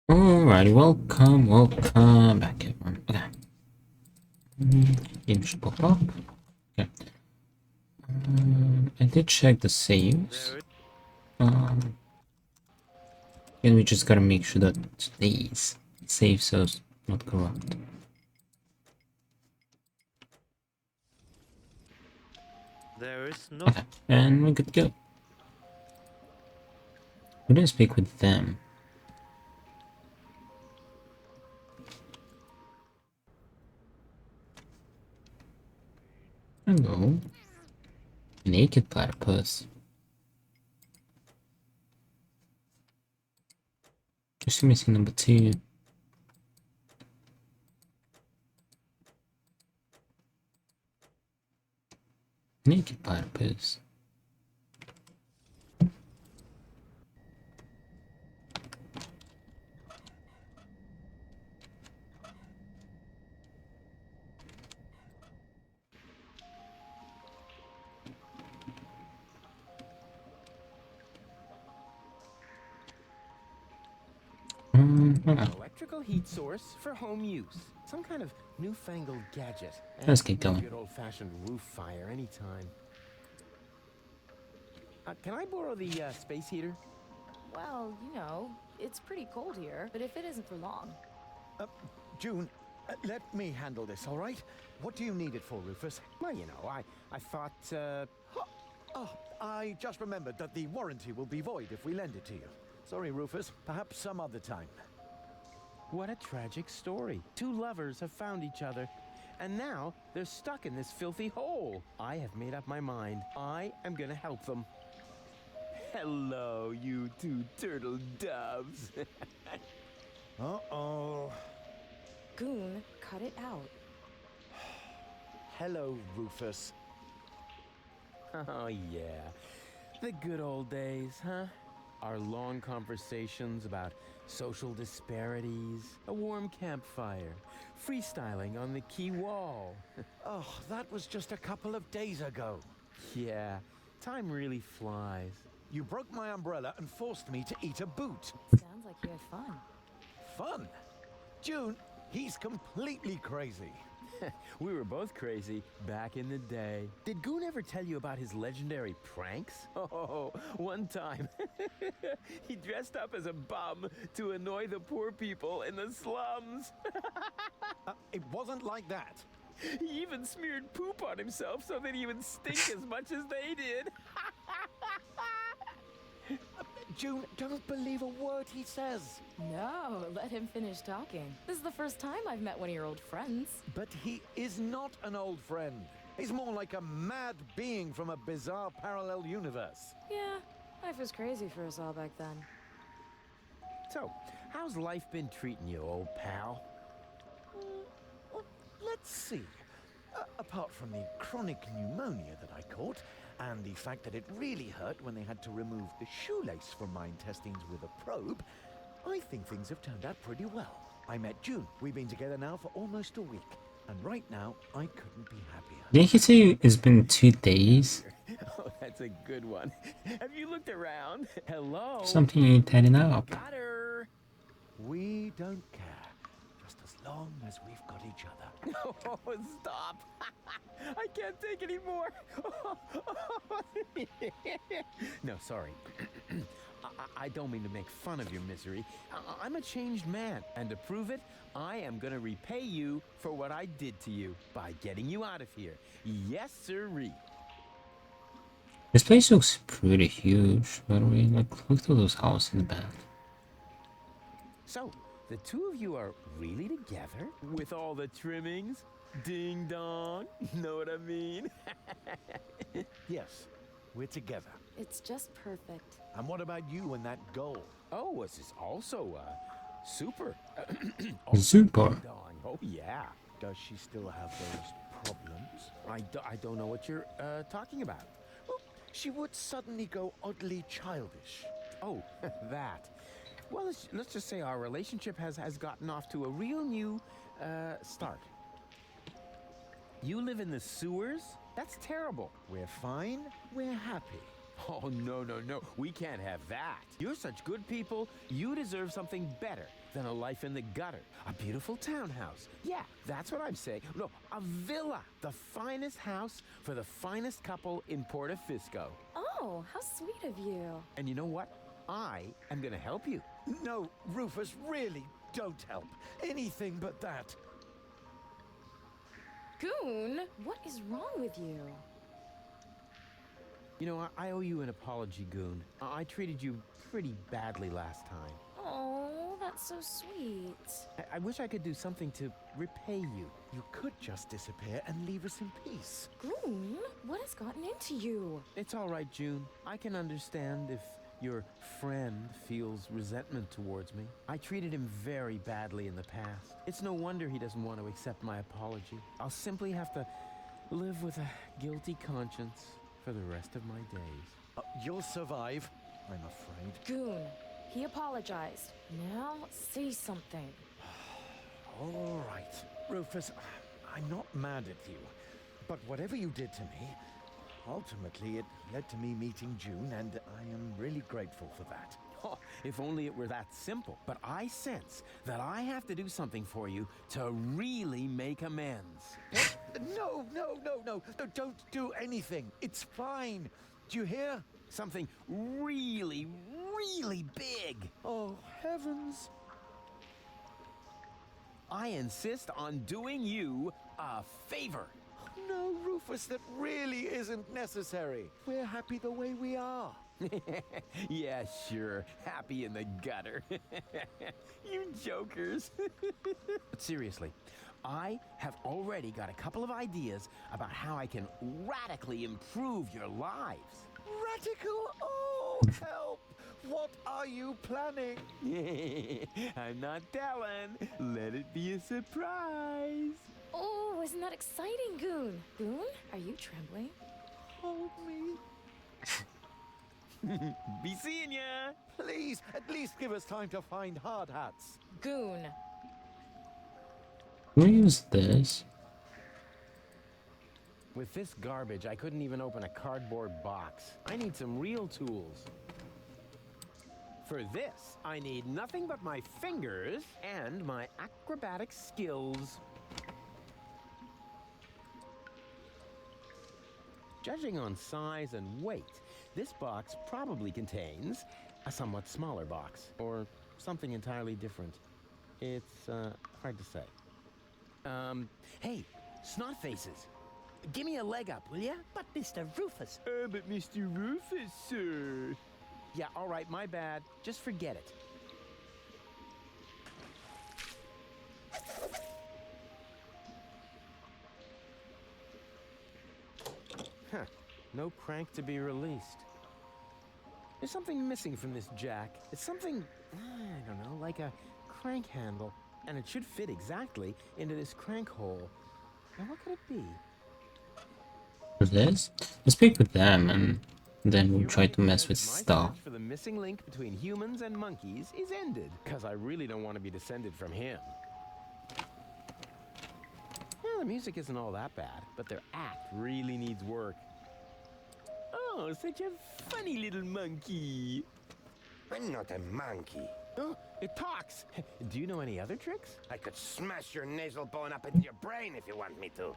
Alrighty, welcome back everyone. Okay. Game should pop up. Okay. I did check the saves. And we just gotta make sure that these save cells not corrupt. There is no. Okay, and we're good to go. We didn't speak with them. Hello. Naked platypus. Just missing number 2. Naked platypus. An electrical heat source for home use. Some kind of newfangled gadget. Let's get going. Good old-fashioned roof fire anytime. Can I borrow the space heater? Well, you know, it's pretty cold here, but if it isn't for long. June, let me handle this, all right? What do you need it for, Rufus? Well, you know, I thought, Oh, I just remembered that the warranty will be void if we lend it to you. Sorry, Rufus. Perhaps some other time. What a tragic story. Two lovers have found each other, and now they're stuck in this filthy hole. I have made up my mind. I am gonna help them. Hello, you two turtle doves. Uh-oh. Goon, cut it out. Hello, Rufus. Oh, yeah. The good old days, huh? Our long conversations about social disparities, a warm campfire, freestyling on the quay wall. Oh, that was just a couple of days ago. Yeah, time really flies. You broke my umbrella and forced me to eat a boot. Sounds like you had fun. Fun? June, he's completely crazy. We were both crazy back in the day. Did Goon ever tell you about his legendary pranks? Oh, one time, he dressed up as a bum to annoy the poor people in the slums. It wasn't like that. He even smeared poop on himself so that he would stink as much as they did. June, don't believe a word he says. No, let him finish talking. This is the first time I've met one of your old friends. But he is not an old friend. He's more like a mad being from a bizarre parallel universe. Yeah, life was crazy for us all back then. So, how's life been treating you, old pal? Well, let's see. Apart from the chronic pneumonia that I caught, and the fact that it really hurt when they had to remove the shoelace from my intestines with a probe, I think things have turned out pretty well. I met June. We've been together now for almost a week. And right now, I couldn't be happier. Didn't he say it's been 2 days? Oh, that's a good one. Have you looked around? Hello? Something ain't adding up. Got her. We don't care. Just as long as we've got each other. Oh, stop. I can't take any more. No, sorry. I don't mean to make fun of your misery. I'm a changed man, and to prove it, I am gonna repay you for what I did to you by getting you out of here. Yes, sirree. This place looks pretty huge, by the way. Like, look at those houses in the back. So, the two of you are really together? With all the trimmings? Ding dong. Know what I mean? Yes, we're together. It's just perfect. And what about you and that goal? Oh, this is also, super. Super. Ding dong. Oh, yeah. Does she still have those problems? I don't know what you're, talking about. Well, she would suddenly go oddly childish. Oh, that. Well, let's just say our relationship has gotten off to a real new, start. You live in the sewers? That's terrible. We're fine, we're happy. Oh, no, no, no. We can't have that. You're such good people. You deserve something better than a life in the gutter. A beautiful townhouse. Yeah, that's what I'm saying. No, a villa. The finest house for the finest couple in Portofisco. Oh, how sweet of you. And you know what? I am going to help you. No, Rufus, really, don't help. Anything but that. Goon, what is wrong with you? You know, I owe you an apology, Goon. I treated you pretty badly last time. Oh, that's so sweet. I wish I could do something to repay you. You could just disappear and leave us in peace. Goon, what has gotten into you? It's all right, June. I can understand if your friend feels resentment towards me. I treated him very badly in the past. It's no wonder he doesn't want to accept my apology. I'll simply have to live with a guilty conscience for the rest of my days. You'll survive, I'm afraid. Goon, he apologized. Now say something. All right. Rufus, I'm not mad at you. But whatever you did to me, ultimately it led to me meeting June, and I am really grateful for that. Oh, if only it were that simple. But I sense that I have to do something for you to really make amends. No, don't do anything. It's fine. Do you hear? Something really, really big. Oh, heavens. I insist on doing you a favor. No, Rufus, that really isn't necessary. We're happy the way we are. Yeah, sure. Happy in the gutter. You jokers. But seriously, I have already got a couple of ideas about how I can radically improve your lives. Radical? Oh, help! What are you planning? I'm not telling. Let it be a surprise. Oh, isn't that exciting, Goon? Goon, are you trembling? Hold me. Be seeing ya. Please, at least give us time to find hard hats. Goon. Can we use this? With this garbage, I couldn't even open a cardboard box. I need some real tools. For this, I need nothing but my fingers and my acrobatic skills. Judging on size and weight, this box probably contains a somewhat smaller box, or something entirely different. It's hard to say. Hey, snot faces. Give me a leg up, will ya? But Mr. Rufus, But Mr. Rufus, sir. Yeah, all right, my bad. Just forget it. Huh. No crank to be released. There's something missing from this jack. It's something, I don't know, like a crank handle. And it should fit exactly into this crank hole. Now, what could it be? For this? Let's speak with them and then we'll You try to mess recognize with that my stuff. search for the missing link between humans and monkeys is ended, because I really don't want to be descended from him. Yeah, the music isn't all that bad, but their act really needs work. Oh, such a funny little monkey. I'm not a monkey. Oh, it talks. Do you know any other tricks? I could smash your nasal bone up into your brain if you want me to.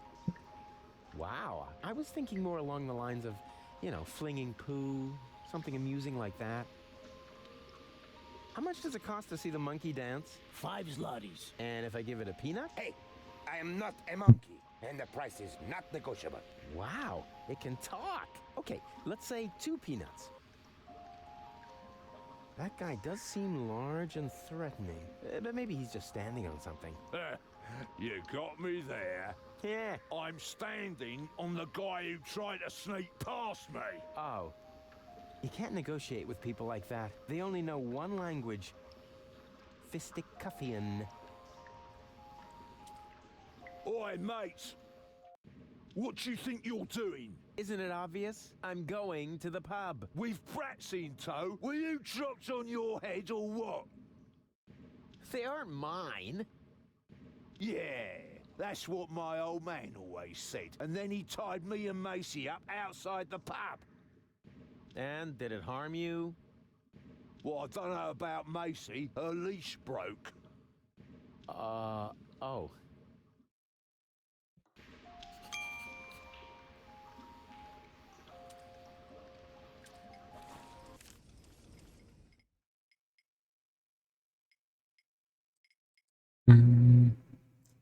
Wow, I was thinking more along the lines of, you know, flinging poo, something amusing like that. How much does it cost to see the monkey dance? 5 zlotys. And if I give it a peanut? Hey, I am not a monkey, and the price is not negotiable. Wow, it can talk. Okay, let's say 2 peanuts. That guy does seem large and threatening, but maybe he's just standing on something. You got me there. Yeah. I'm standing on the guy who tried to sneak past me. Oh. You can't negotiate with people like that. They only know one language. Fisticuffian. Oi, mate. What do you think you're doing? Isn't it obvious? I'm going to the pub. With brats in tow? Were you dropped on your head or what? They aren't mine. Yeah, that's what my old man always said. And then he tied me and Macy up outside the pub. And did it harm you? Well, I don't know about Macy. Her leash broke. Oh.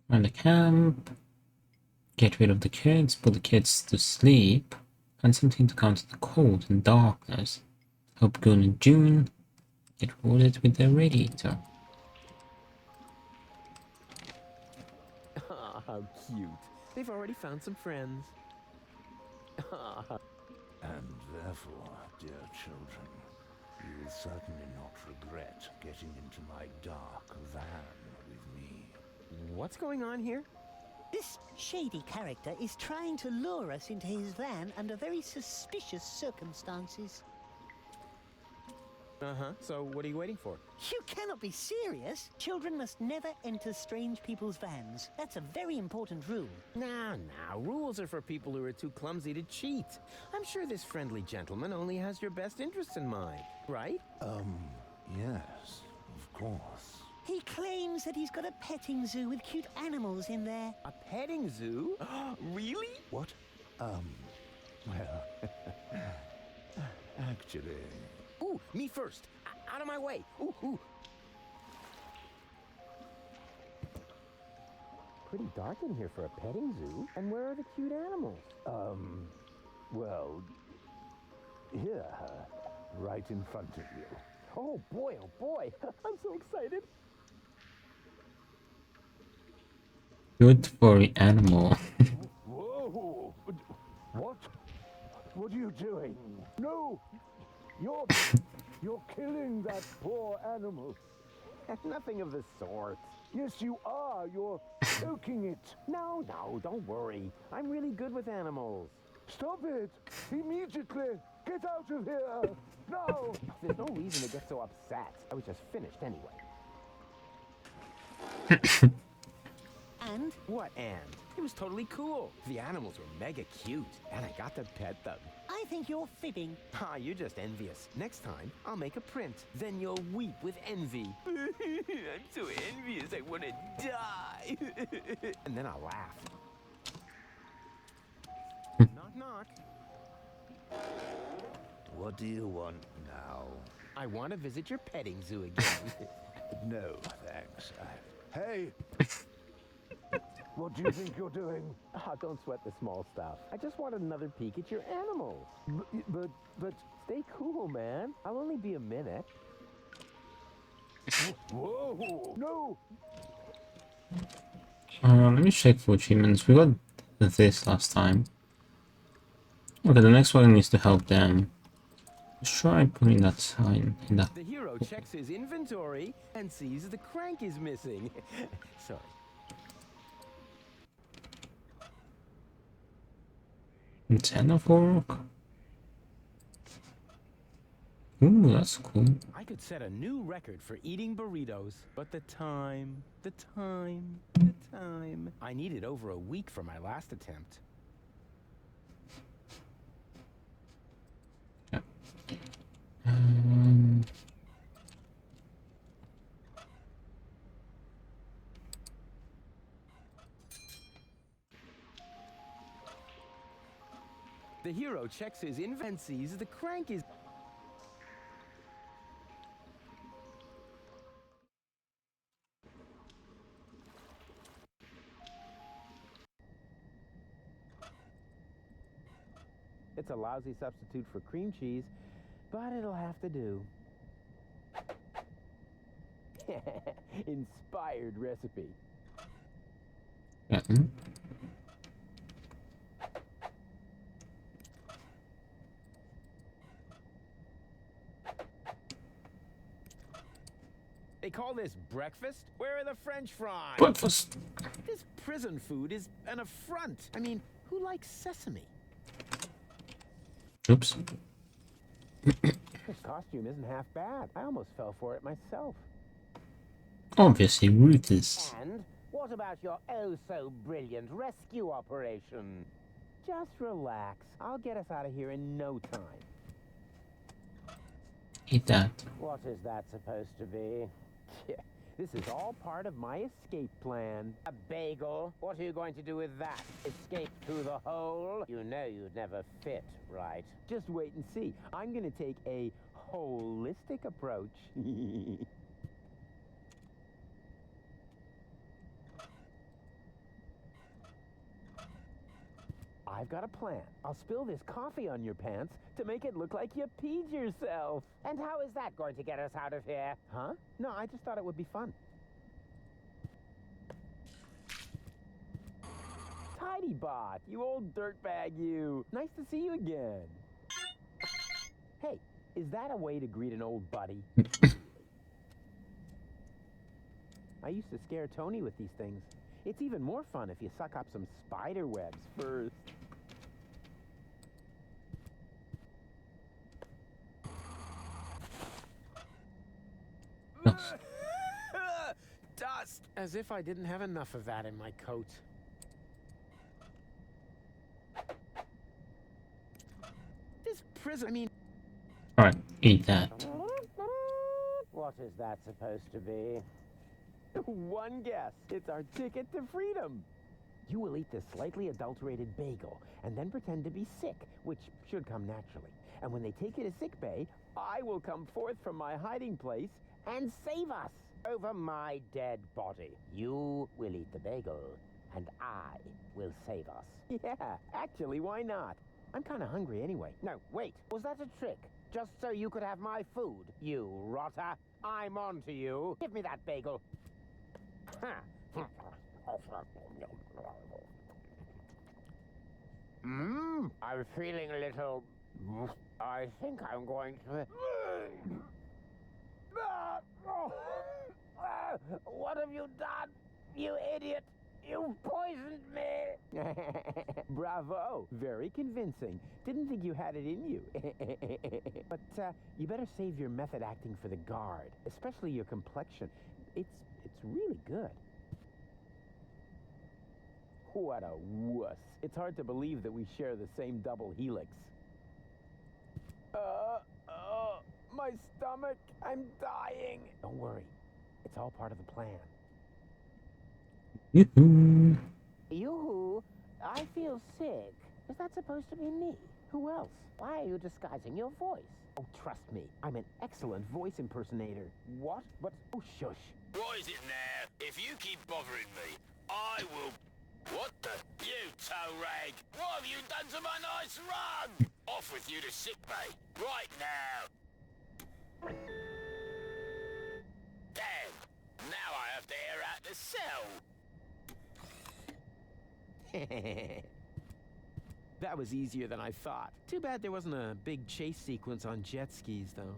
Find the camp. Get rid of the kids. Put the kids to sleep. Find something to counter the cold and darkness. Help Gun and June get rewarded with their radiator. Ah, how cute. They've already found some friends. And therefore, dear children, you will certainly not regret getting into my dark van with me. What's going on here? This shady character is trying to lure us into his van under very suspicious circumstances. Uh-huh. So what are you waiting for? You cannot be serious. Children must never enter strange people's vans. That's a very important rule. Nah. Rules are for people who are too clumsy to cheat. I'm sure this friendly gentleman only has your best interests in mind, right? Yes, of course. He claims that he's got a petting zoo with cute animals in there. A petting zoo? Really? What? Well, actually... Ooh, me first. Out of my way. Ooh. Pretty dark in here for a petting zoo. And where are the cute animals? Well... Here, right in front of you. Oh boy. I'm so excited. Good for the animal. Whoa! What? What are you doing? No! You're killing that poor animal. Nothing of the sort. Yes, you are. You're choking it. No, don't worry. I'm really good with animals. Stop it! Immediately! Get out of here! Now! There's no reason to get so upset. I was just finished anyway. And? What and? It was totally cool. The animals were mega cute, and I got to pet them. I think you're fibbing. You're just envious. Next time, I'll make a print. Then you'll weep with envy. I'm so envious, I want to die. And then I'll laugh. Knock. What do you want now? I want to visit your petting zoo again. No, thanks. Hey! What do you think you're doing? Don't sweat the small stuff. I just wanted another peek at your animals. But... Stay cool, man. I'll only be a minute. Whoa! No! Let me check for achievements. We got this last time. Okay, the next one needs to help them. Let's try putting that sign in that. The hero checks his inventory and sees the crank is missing. Sorry. Antenna fork. Ooh, that's cool. I could set a new record for eating burritos, but the time. I needed over a week for my last attempt. Yeah. The hero checks his and sees the crank is... It's a lousy substitute for cream cheese, but it'll have to do. Inspired recipe. Yeah. They call this breakfast? Where are the French fries? Breakfast. This prison food is an affront. I mean, who likes sesame? Oops. This costume isn't half bad. I almost fell for it myself. Obviously, Ruth is. And what about your oh-so-brilliant rescue operation? Just relax. I'll get us out of here in no time. Eat that. What is that supposed to be? This is all part of my escape plan. A bagel? What are you going to do with that? Escape through the hole? You know you'd never fit, right? Just wait and see. I'm gonna take a holistic approach. I've got a plan. I'll spill this coffee on your pants to make it look like you peed yourself. And how is that going to get us out of here? Huh? No, I just thought it would be fun. Tidy Bot, you old dirtbag you. Nice to see you again. Hey, is that a way to greet an old buddy? I used to scare Tony with these things. It's even more fun if you suck up some spider webs first. Dust! As if I didn't have enough of that in my coat. This prison, I mean... Alright, eat that. What is that supposed to be? One guess. It's our ticket to freedom. You will eat this slightly adulterated bagel and then pretend to be sick, which should come naturally. And when they take you to sick bay, I will come forth from my hiding place and save us over my dead body. You will eat the bagel, and I will save us. Yeah, actually, why not? I'm kind of hungry anyway. No, wait, was that a trick? Just so you could have my food, you rotter? I'm on to you. Give me that bagel. I'm feeling a little... I think I'm going to... What have you done, you idiot? You've poisoned me! Bravo! Very convincing. Didn't think you had it in you. But you better save your method acting for the guard, especially your complexion. It's really good. What a wuss. It's hard to believe that we share the same double helix. My stomach. I'm dying. Don't worry. It's all part of the plan. Yoo-hoo. Yoo-hoo, I feel sick. Is that supposed to be me? Who else? Why are you disguising your voice? Oh, trust me, I'm an excellent voice impersonator. What? But, oh, shush. What is it now? If you keep bothering me, I will... What the... You toe rag! What have you done to my nice run? Off with you to sick bay, right now! Damn! Now I have to air out the cell! That was easier than I thought. Too bad there wasn't a big chase sequence on jet skis, though.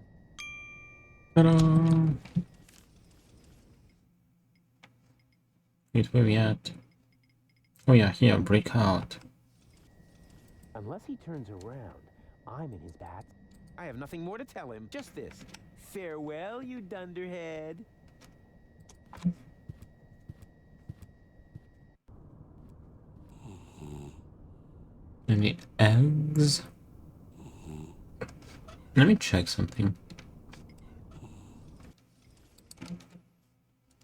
Ta-da! Wait, where we at? Oh yeah, here, break out. Unless he turns around, I'm in his bats. I have nothing more to tell him. Just this. Farewell, you dunderhead. Any eggs? Let me check something.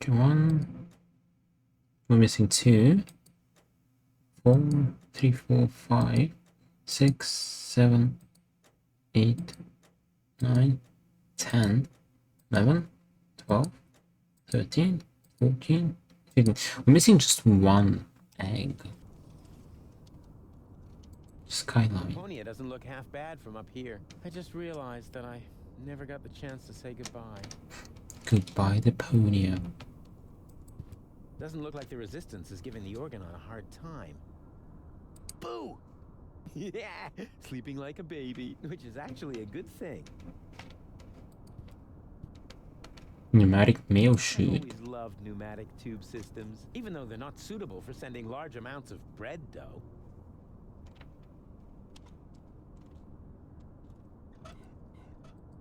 Okay, one. We're missing 2. 4, 3, 4, 5, 6, 7, 8, 9, 10, 11, 12, 13, 14, 15. We're missing just 1 egg. Skyline. Deponia doesn't look half bad from up here. I just realized that I never got the chance to say goodbye. Goodbye, Deponia. Doesn't look like the Resistance is giving the Organon a hard time. Boo! Yeah, sleeping like a baby, which is actually a good thing. Pneumatic mail I've chute. always loved pneumatic tube systems, even though they're not suitable for sending large amounts of bread dough.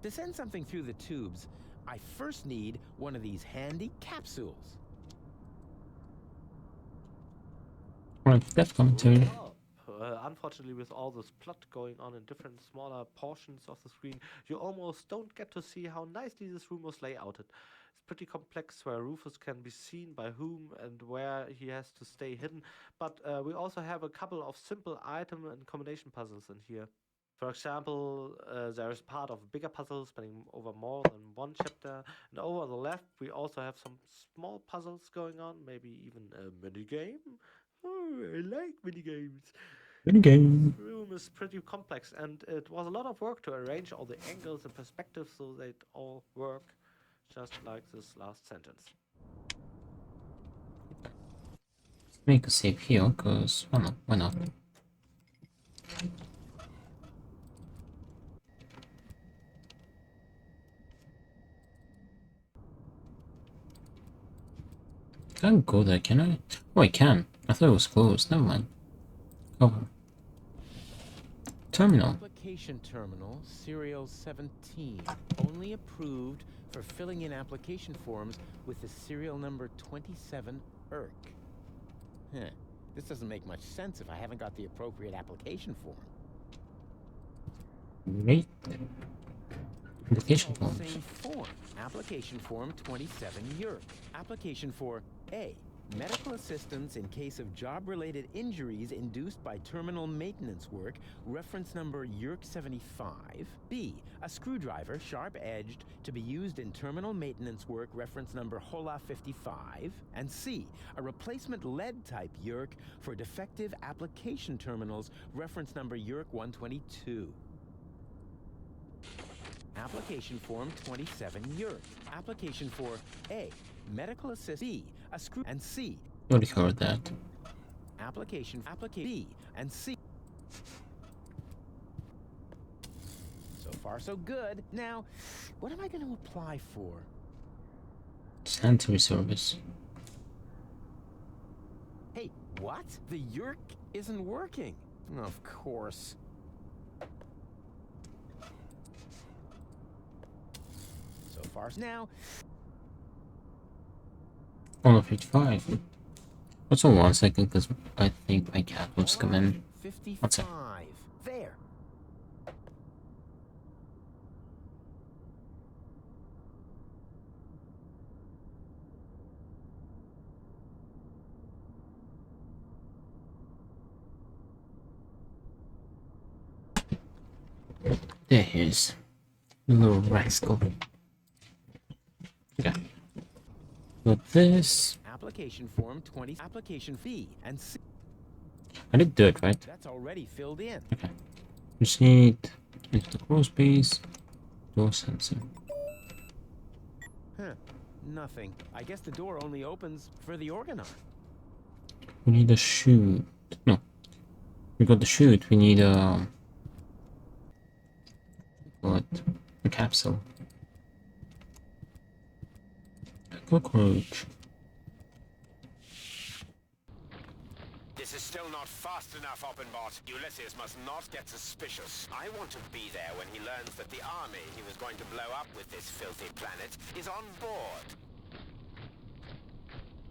To send something through the tubes, I first need one of these handy capsules. Alright, Defcon 2. unfortunately, with all this plot going on in different smaller portions of the screen, you almost don't get to see how nicely this room was layouted. It's pretty complex where Rufus can be seen by whom and where he has to stay hidden, but we also have a couple of simple item and combination puzzles in here. For example, there is part of a bigger puzzle spanning over more than one chapter, and over on the left we also have some small puzzles going on, maybe even a minigame. Oh, I like minigames. Minigame. The room is pretty complex, and it was a lot of work to arrange all the angles and perspectives so they all work, just like this last sentence. Make a save here, cause why not? Can't go there, can I? Oh, I can. I thought it was closed. Never mind. Oh. Terminal. Application terminal, serial 17. Only approved for filling in application forms with the serial number 27 ERC. Huh. This doesn't make much sense if I haven't got the appropriate application form. Wait. Application forms. Same form. Application form 27 ERC. Application for A. Medical assistance in case of job-related injuries induced by terminal maintenance work, reference number YERC 75. B. A screwdriver, sharp-edged, to be used in terminal maintenance work, reference number HOLA 55. And C. A replacement lead-type YERC for defective application terminals, reference number YERC 122. Application form 27 ERC. Application for A. Medical assist. B. A screw. And C. Already heard that. Application. B. And C. So far, so good. Now, what am I going to apply for? Sanitary service. Hey, what? The YERC isn't working. Of course. So far, now. 155. Also 1 second, because I think my cat wants to come in. 55. What's that? There. There he is. The little rascal. Okay. Got this. Application form 20. Application fee and C. I did do it, right? That's already filled in. Okay. Just need into the crawl space. Door sensor. Huh. Nothing. I guess the door only opens for the organon. We need a chute. No. We got the chute. We need what? A capsule. A cockroach. This is still not fast enough, Oppenbot. Ulysses must not get suspicious. I want to be there when he learns that the army he was going to blow up with this filthy planet is on board.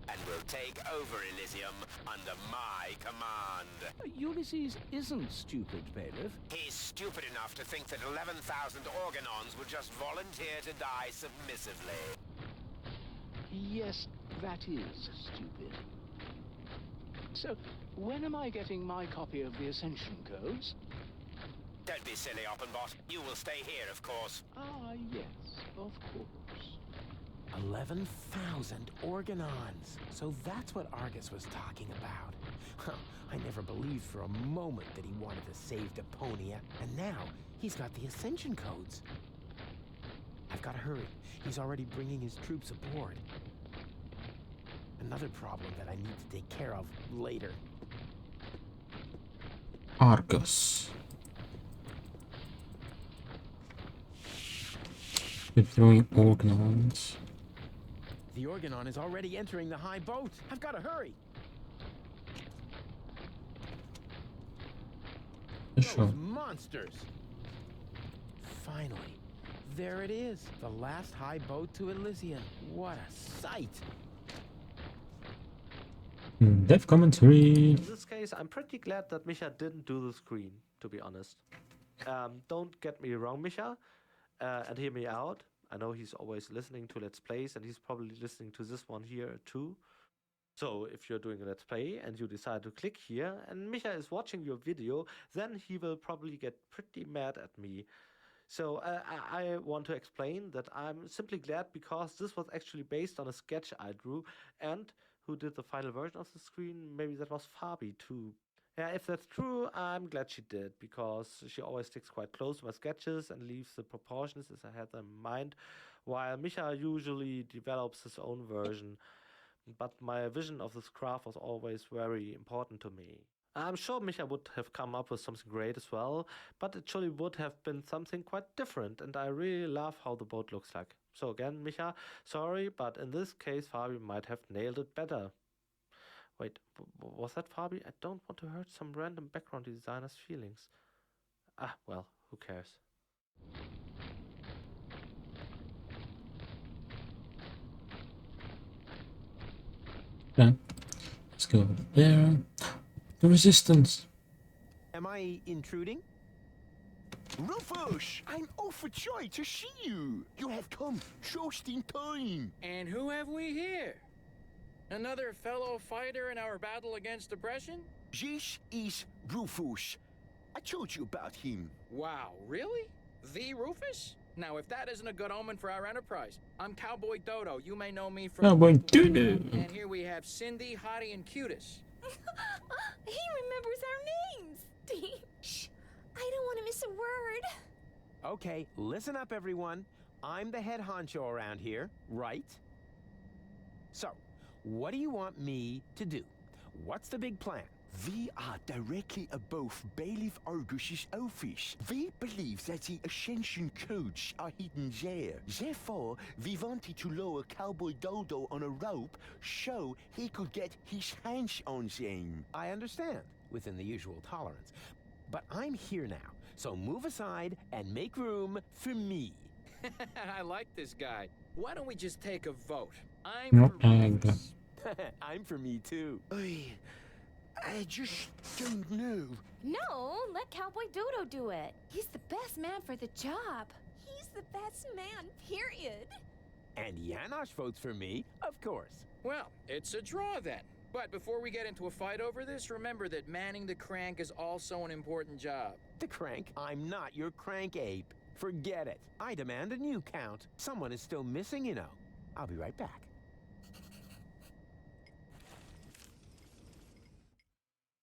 And will take over Elysium under my command. Ulysses isn't stupid, Bailiff. He's stupid enough to think that 11,000 organons would just volunteer to die submissively. Yes, that is stupid. So, when am I getting my copy of the Ascension Codes? Don't be silly, Oppenbot. You will stay here, of course. Ah, yes, of course. 11,000 organons. So that's what Argus was talking about. Huh, I never believed for a moment that he wanted to save Deponia, and now he's got the Ascension Codes. I've got to hurry. He's already bringing his troops aboard. Another problem that I need to take care of later. Argus. We're throwing organons. The Organon is already entering the high boat. I've got to hurry. Sure. Those monsters. Finally, there it is. The last high boat to Elysium. What a sight. Dev commentary. In this case, I'm pretty glad that Micha didn't do the screen, to be honest. Don't get me wrong, Micha, and hear me out. I know he's always listening to Let's Plays, and he's probably listening to this one here too. So if you're doing a Let's Play and you decide to click here, and Micha is watching your video, then he will probably get pretty mad at me. So I want to explain that I'm simply glad because this was actually based on a sketch I drew, and who did the final version of the screen, maybe that was Fabi too. Yeah, if that's true, I'm glad she did, because she always sticks quite close to my sketches and leaves the proportions as I had them in mind, while Micha usually develops his own version. But my vision of this craft was always very important to me. I'm sure Micha would have come up with something great as well, but it surely would have been something quite different, and I really love how the boat looks like. So again, Micha, sorry, but in this case Fabi might have nailed it better. Wait, was that Fabi? I don't want to hurt some random background designer's feelings. Ah, well, who cares? Okay. Let's go over there. The resistance. Am I intruding? Rufus, I'm overjoyed to see you. You have come just in time. And who have we here? Another fellow fighter in our battle against oppression? This is Rufus. I told you about him. Wow, really? The Rufus? Now, if that isn't a good omen for our enterprise, I'm Cowboy Dodo. You may know me from... Cowboy Dodo. And here we have Cindy, Hottie, and Cutis. He remembers our names! Shh! I don't want to miss a word. Okay, listen up, everyone. I'm the head honcho around here, right? So, what do you want me to do? What's the big plan? We are directly above Bailiff Argus's office. We believe that the Ascension codes are hidden there. Therefore, we wanted to lower Cowboy Dodo on a rope so he could get his hands on them. I understand, within the usual tolerance. But I'm here now, so move aside and make room for me. I like this guy. Why don't we just take a vote? I'm Nope, for I Rufus. I'm for me, too. I just don't know. No, let Cowboy Dodo do it. He's the best man for the job. He's the best man, period. And Janosch votes for me, of course. Well, it's a draw then. But before we get into a fight over this, remember that manning the crank is also an important job. The crank? I'm not your crank ape. Forget it. I demand a new count. Someone is still missing, you know. I'll be right back.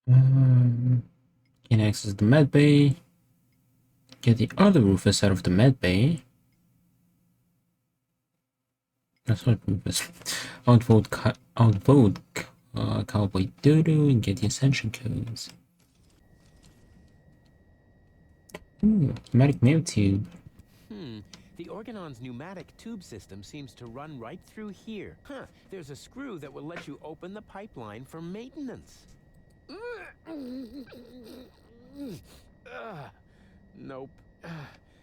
Can access the med bay. Get the other Rufus out of the med bay. That's not Rufus. Outvote Cowboy Dodo and get the Ascension codes. Ooh, pneumatic mail tube. The Organon's pneumatic tube system seems to run right through here. Huh, there's a screw that will let you open the pipeline for maintenance. Nope.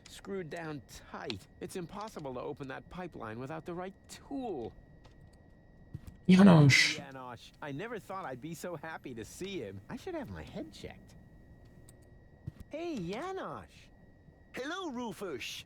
Screwed down tight. It's impossible to open that pipeline without the right tool. Janosch. Janosch. I never thought I'd be so happy to see him. I should have my head checked. Hey, Janosch. Hello, Rufus.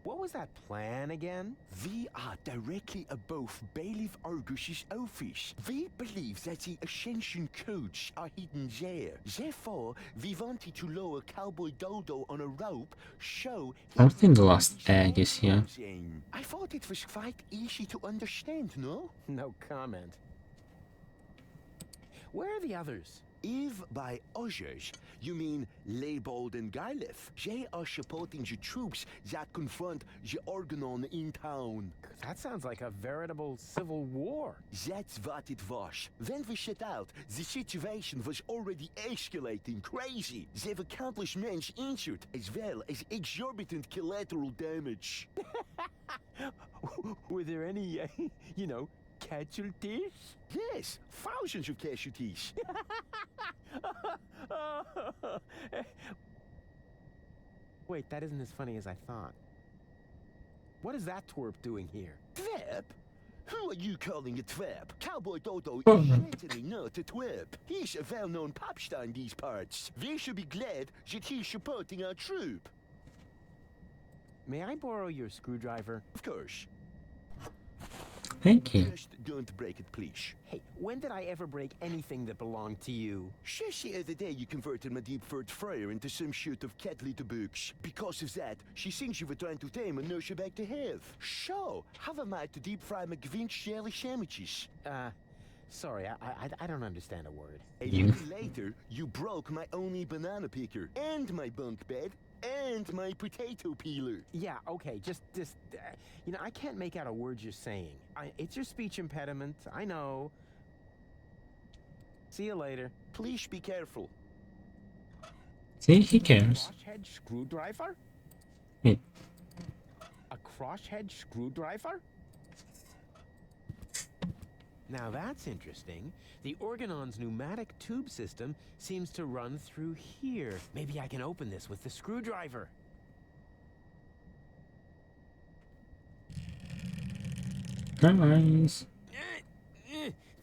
What was that plan again? We are directly above Bailiff Argus's office. We believe that the Ascension codes are hidden there. Therefore, we wanted to lower Cowboy Dodo on a rope so... I think the last egg is here. I thought it was quite easy to understand, no? No comment. Where are the others? If by others, you mean Leibold and Garlef, they are supporting the troops that confront the Organon in town. That sounds like a veritable civil war. That's what it was. When we set out, the situation was already escalating crazy. There were countless men injured, as well as exorbitant collateral damage. Were there any, you know, casualties? Yes, thousands of casualties. Wait, that isn't as funny as I thought. What is that twerp doing here? Twerp? Who are you calling a trap? Cowboy Dodo Oh. is certainly not a trap. He's a well-known pop star in these parts. They should be glad that he's supporting our troop. May I borrow your screwdriver? Of course. Thank you. Just don't break it, please. Hey, when did I ever break anything that belonged to you? Just the other day you converted my deep third fryer into some sort of cat litter box. Because of that, she thinks you were trying to tame and nurse her back to health. So, have a mind to deep fry my Grinch jelly sandwiches. Sorry, I don't understand a word. A little later, you broke my only banana picker, and my bunk bed, and my potato peeler. Yeah, okay, just you know, I can't make out a word you're saying. It's your speech impediment, I know. See you later. Please be careful. See, he cares. Crosshead screwdriver? It. A crosshead screwdriver? Now that's interesting. The Organon's pneumatic tube system seems to run through here. Maybe I can open this with the screwdriver. Nice.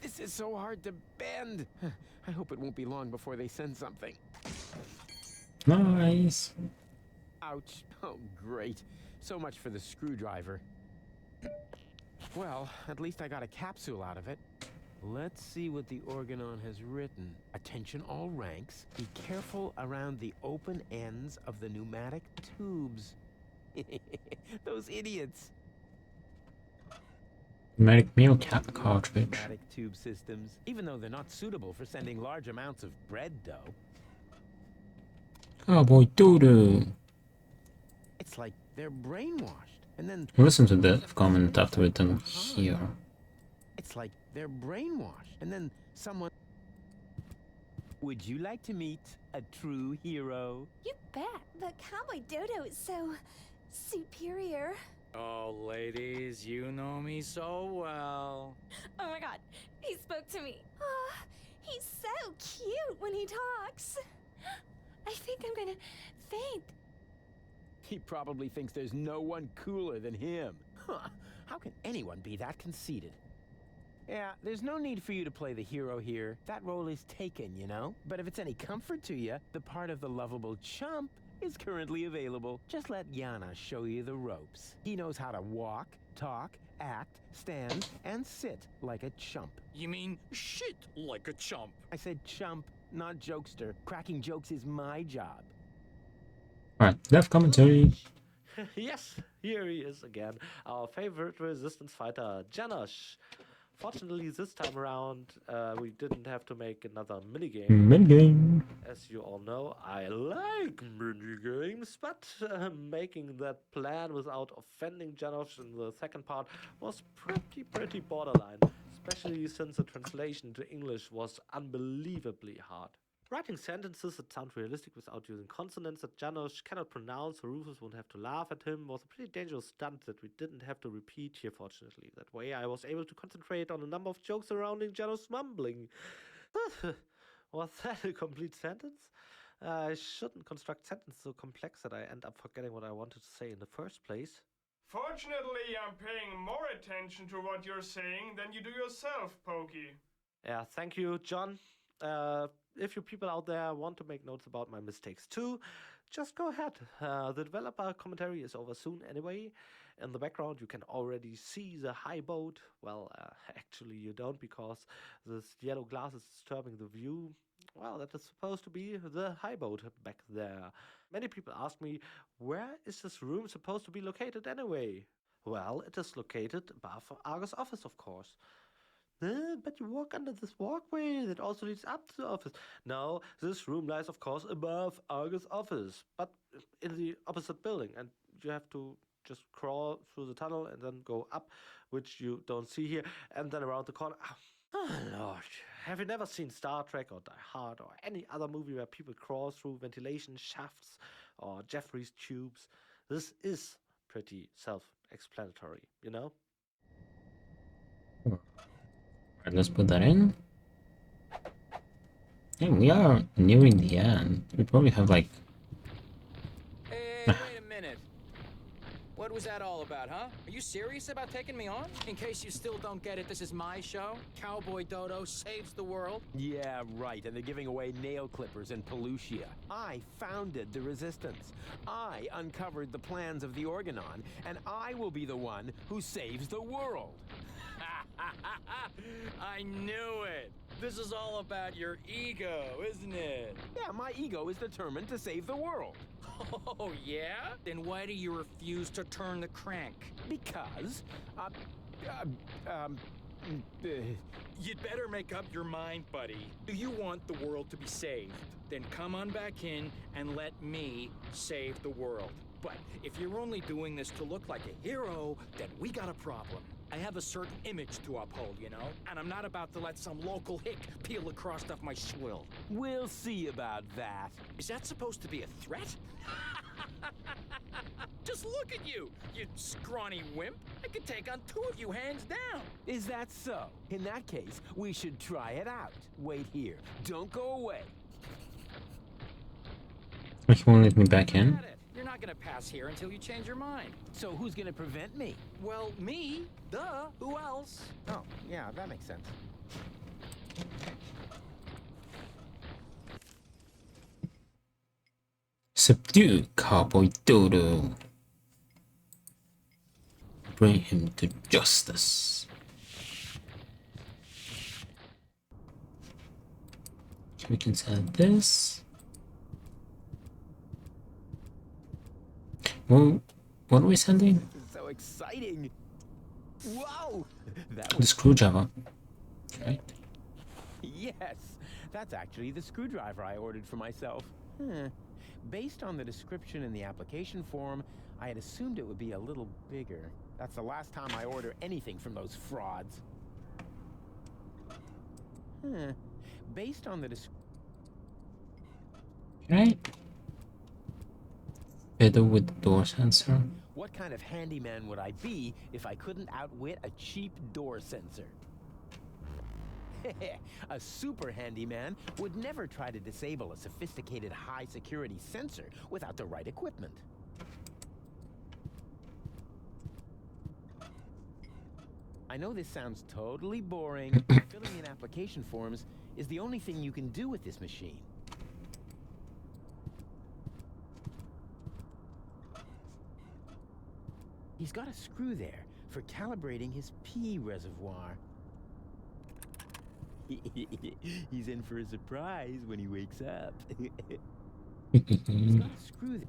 This is so hard to bend. I hope it won't be long before they send something. Nice. Ouch. Oh, great. So much for the screwdriver. Well, at least I got a capsule out of it. Let's see what the Organon has written. Attention all ranks. Be careful around the open ends of the pneumatic tubes. Those idiots. Pneumatic meal cartridge. Pneumatic tube systems, even though they're not suitable for sending large amounts of bread dough. Cowboy Dodo. It's like they're brainwashed. And then Listen to the comment after it done here. it's like they're brainwashed. And then someone... Would you like to meet a true hero? You bet, but Cowboy Dodo is so superior. Oh, ladies, you know me so well. Oh my god, he spoke to me. Oh, he's so cute when he talks. I think I'm gonna faint. He probably thinks there's no one cooler than him. Huh. How can anyone be that conceited? Yeah, there's no need for you to play the hero here. That role is taken, you know? But if it's any comfort to you, the part of the lovable chump is currently available. Just let Yana show you the ropes. He knows how to walk, talk, act, stand, and sit like a chump. You mean shit like a chump? I said chump, not jokester. Cracking jokes is my job. Alright, left commentary. Yes, here he is again, our favorite resistance fighter, Janosch. Fortunately, this time around, we didn't have to make another minigame. Minigame. As you all know, I like minigames, but making that plan without offending Janosch in the second part was pretty borderline, especially since the translation to English was unbelievably hard. Writing sentences that sound realistic without using consonants that Janosch cannot pronounce so Rufus won't have to laugh at him was a pretty dangerous stunt that we didn't have to repeat here, fortunately. That way I was able to concentrate on a number of jokes surrounding Janosch's mumbling. Was that a complete sentence? I shouldn't construct sentences so complex that I end up forgetting what I wanted to say in the first place. Fortunately, I'm paying more attention to what you're saying than you do yourself, Pokey. Yeah, thank you, John. If you people out there want to make notes about my mistakes too, just go ahead. The developer commentary is over soon anyway. In the background you can already see the high boat. Well, actually you don't, because this yellow glass is disturbing the view. Well, that is supposed to be the high boat back there. Many people ask me, where is this room supposed to be located anyway? Well, it is located above Argus' office, of course. But you walk under this walkway that also leads up to the office. No, this room lies, of course, above Argus' office, but in the opposite building, and you have to just crawl through the tunnel and then go up, which you don't see here, and then around the corner. Oh, Lord. Have you never seen Star Trek or Die Hard or any other movie where people crawl through ventilation shafts or Jeffrey's tubes? This is pretty self-explanatory, you know? Alright, let's put that in. Yeah, we are nearing the end. We probably have like... Hey, wait a minute. What What was that all about, huh? Are you serious about taking me on? In case you still don't get it, this is my show. Cowboy Dodo saves the world. Yeah, right, and they're giving away nail clippers and Pelusia. I founded the Resistance. I uncovered the plans of the Organon, and I will be the one who saves the world. I knew it. This is all about your ego, isn't it? Yeah, my ego is determined to save the world. Oh, yeah? Then why do you refuse to turn the crank? Because, You'd better make up your mind, buddy. Do you want the world to be saved? Then come on back in and let me save the world. But if you're only doing this to look like a hero, then we got a problem. I have a certain image to uphold, you know? And I'm not about to let some local hick peel the crust off my swill. we'll see about that. Is that supposed to be a threat? Just look at you, you scrawny wimp. I could take on 2 of you hands down. Is that so? In that case, we should try it out. Wait here. Don't go away. Oh, he won't let me back in? At it. You're not gonna pass here until you change your mind. So who's gonna prevent me? Well, me. Duh. Who else? Oh, yeah, that makes sense. Subdue Cowboy Dodo. Bring him to justice. Okay, we can sell this. Well, what are we selling? So exciting. Whoa! That The was... screwdriver. Right. Yes! That's actually the screwdriver I ordered for myself. Based on the description in the application form, I had assumed it would be a little bigger. That's the last time I order anything from those frauds. Based on the Right. Fiddle with the door sensor. What kind of handyman would I be if I couldn't outwit a cheap door sensor? A super handyman would never try to disable a sophisticated high-security sensor without the right equipment. I know this sounds totally boring, but filling in application forms is the only thing you can do with this machine. He's got a screw there for calibrating his pee reservoir. He's in for a surprise when he wakes up. He's got a screw there.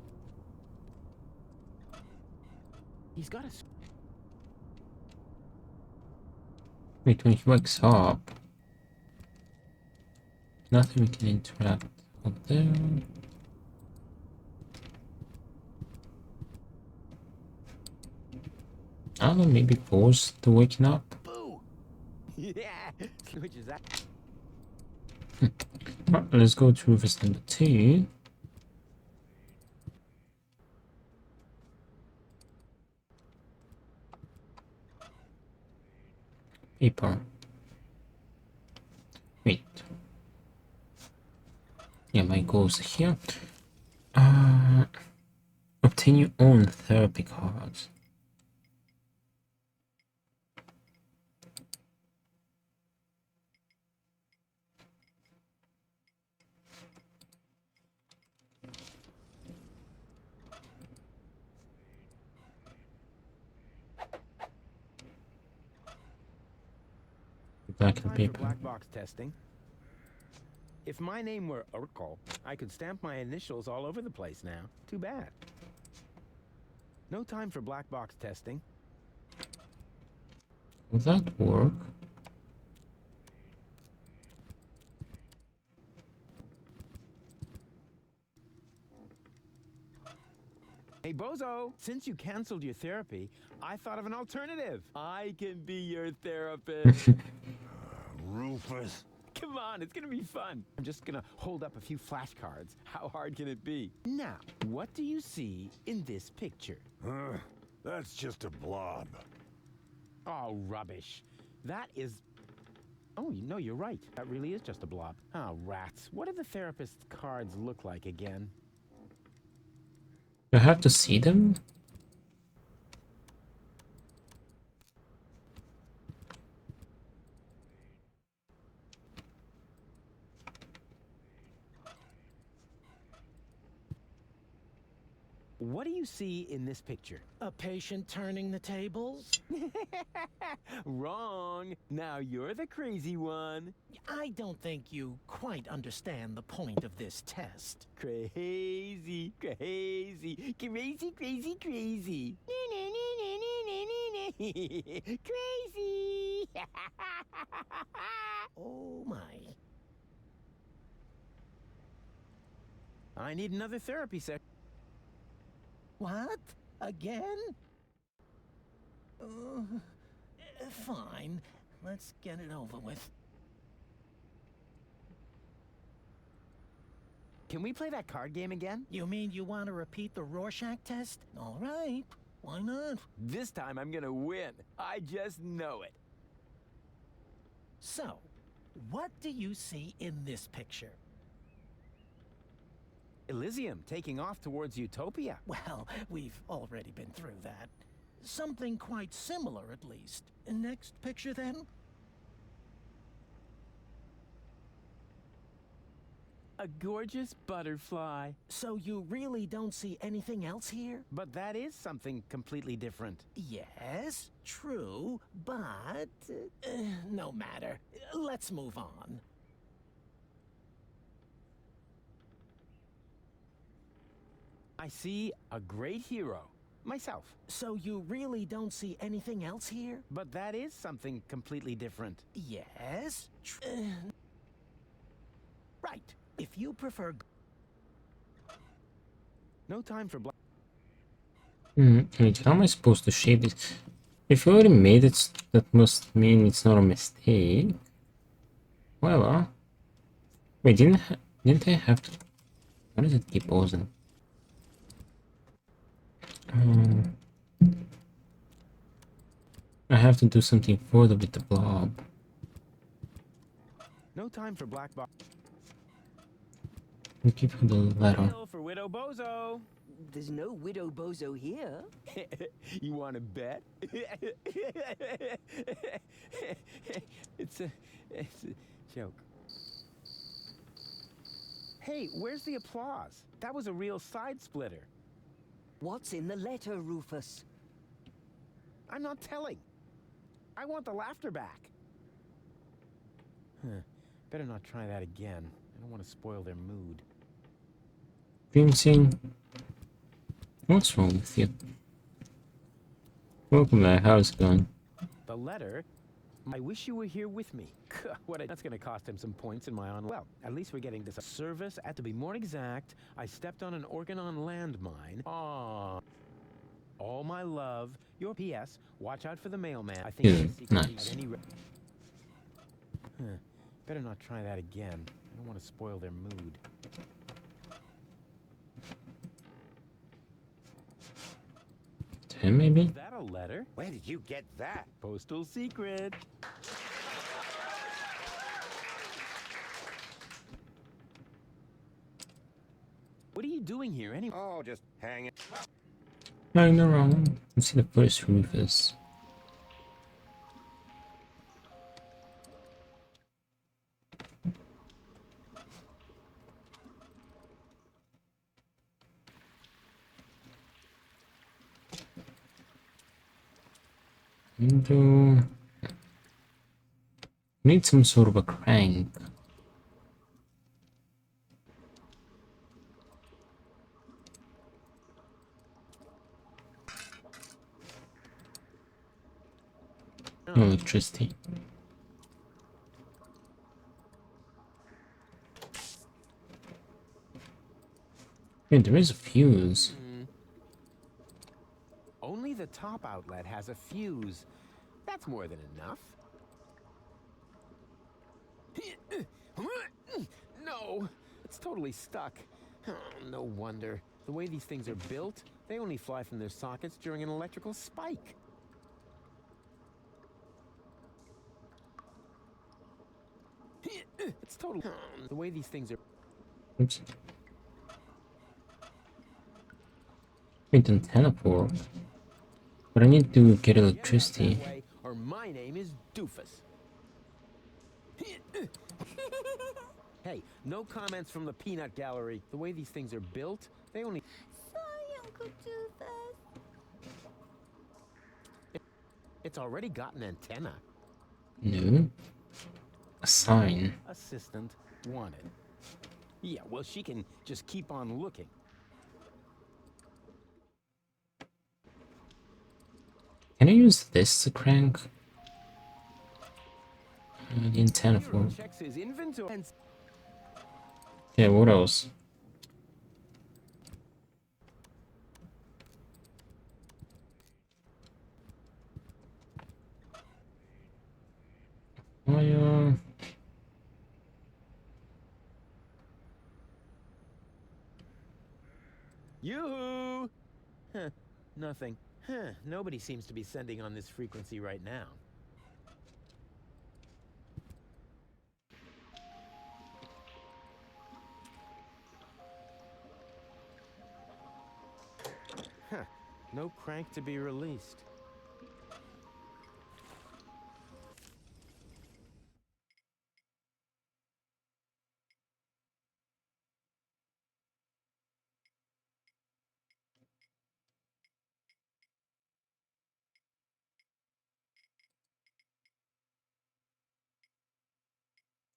He's got a... Wait, when he wakes up, nothing we can interact over there. I don't know, maybe pause the waking up. Boo! Yeah! Which is that? Right, let's go to Rufus number 2. Paper. Wait. Yeah, my goals are here. Obtain your own therapy cards. Black and Time for paper. black box testing. If my name were Urkel, I could stamp my initials all over the place now. Too bad. No time for black box testing. Will that work? Hey, Bozo! Since you canceled your therapy, I thought of an alternative. I can be your therapist. Rufus. Come on, it's gonna be fun. I'm just gonna hold up a few flashcards. How hard can it be? Now, what do you see in this picture? That's just a blob. Oh, rubbish. That is... Oh, no, you're right. That really is just a blob. Oh, rats. What do the therapist's cards look like again? Do I have to see them? What do you see in this picture? A patient turning the tables? Wrong. Now you're the crazy one. I don't think you quite understand the point of this test. Crazy, crazy, crazy, crazy, crazy. Crazy. Oh my. I need another therapy session. What? Again? Fine. Let's get it over with. Can we play that card game again? You mean you want to repeat the Rorschach test? All right. Why not? This time I'm gonna win. I just know it. So, what do you see in this picture? Elysium taking off towards Utopia. Well, we've already been through that. Something quite similar, at least. Next picture, then? A gorgeous butterfly. So you really don't see anything else here? But that is something completely different. Yes, true, but... no matter. Let's move on. I see a great hero. Myself. So you really don't see anything else here? But that is something completely different. Yes, right. If you prefer... No time for black. Wait, how am I supposed to shape this? If you already made it, that must mean it's not a mistake. However... Wait, didn't I have to... What is it keep pausing? I have to do something further with the blob. No time for black box. We keep the letter. For Widow Bozo. There's no Widow Bozo here. You want to bet? It's a joke. Hey, where's the applause? That was a real side splitter. What's in the letter, Rufus? I'm not telling. I want the laughter back. Better not try that again. I don't want to spoil their mood. Dream scene. What's wrong with you? Welcome back. How's it going? The letter? I wish you were here with me. That's going to cost him some points in my on. Well, at least we're getting this service. To be more exact, I stepped on an Organon landmine. Aww. All my love. Your P.S. Watch out for the mailman. I think nice. At any Better not try that again. I don't want to spoil their mood. To him, maybe? Is that a letter? Where did you get that? Postal secret. What are you doing here anyway? Oh, just hanging. Hanging around. Let's see the first Rufus. Window. Need some sort of a crank. No electricity. Yeah, there is a fuse. Only the top outlet has a fuse. That's more than enough. No, it's totally stuck. No wonder. The way these things are built, they only fly from their sockets during an electrical spike. It's totally... The way these things are... Oops. Wait, antenna port. But I need to get electricity. Or my name is Doofus. Hey, no comments from the peanut gallery. The way these things are built, they only... Sorry, Uncle Uncle Doofus. It's already got an antenna. No. A sign. Assistant wanted. Yeah, well, she can just keep on looking. Can I use this to crank the antenna for? Checks his inventory. Yeah, what else? Fire. Yoo-hoo! Huh, nothing. Huh, nobody seems to be sending on this frequency right now. Huh, no crank to be released.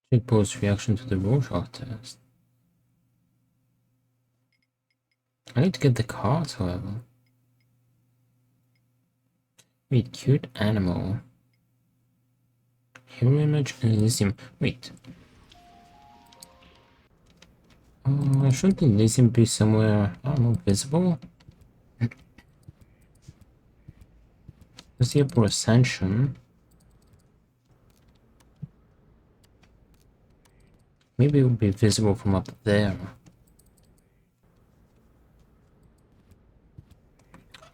Check post reaction to the Rorschach test. I need to get the cards, however. Wait, cute animal. Hero image and Elysium. Wait. Shouldn't Elysium be somewhere, I don't know, visible? Let's see for Ascension. Maybe it will be visible from up there.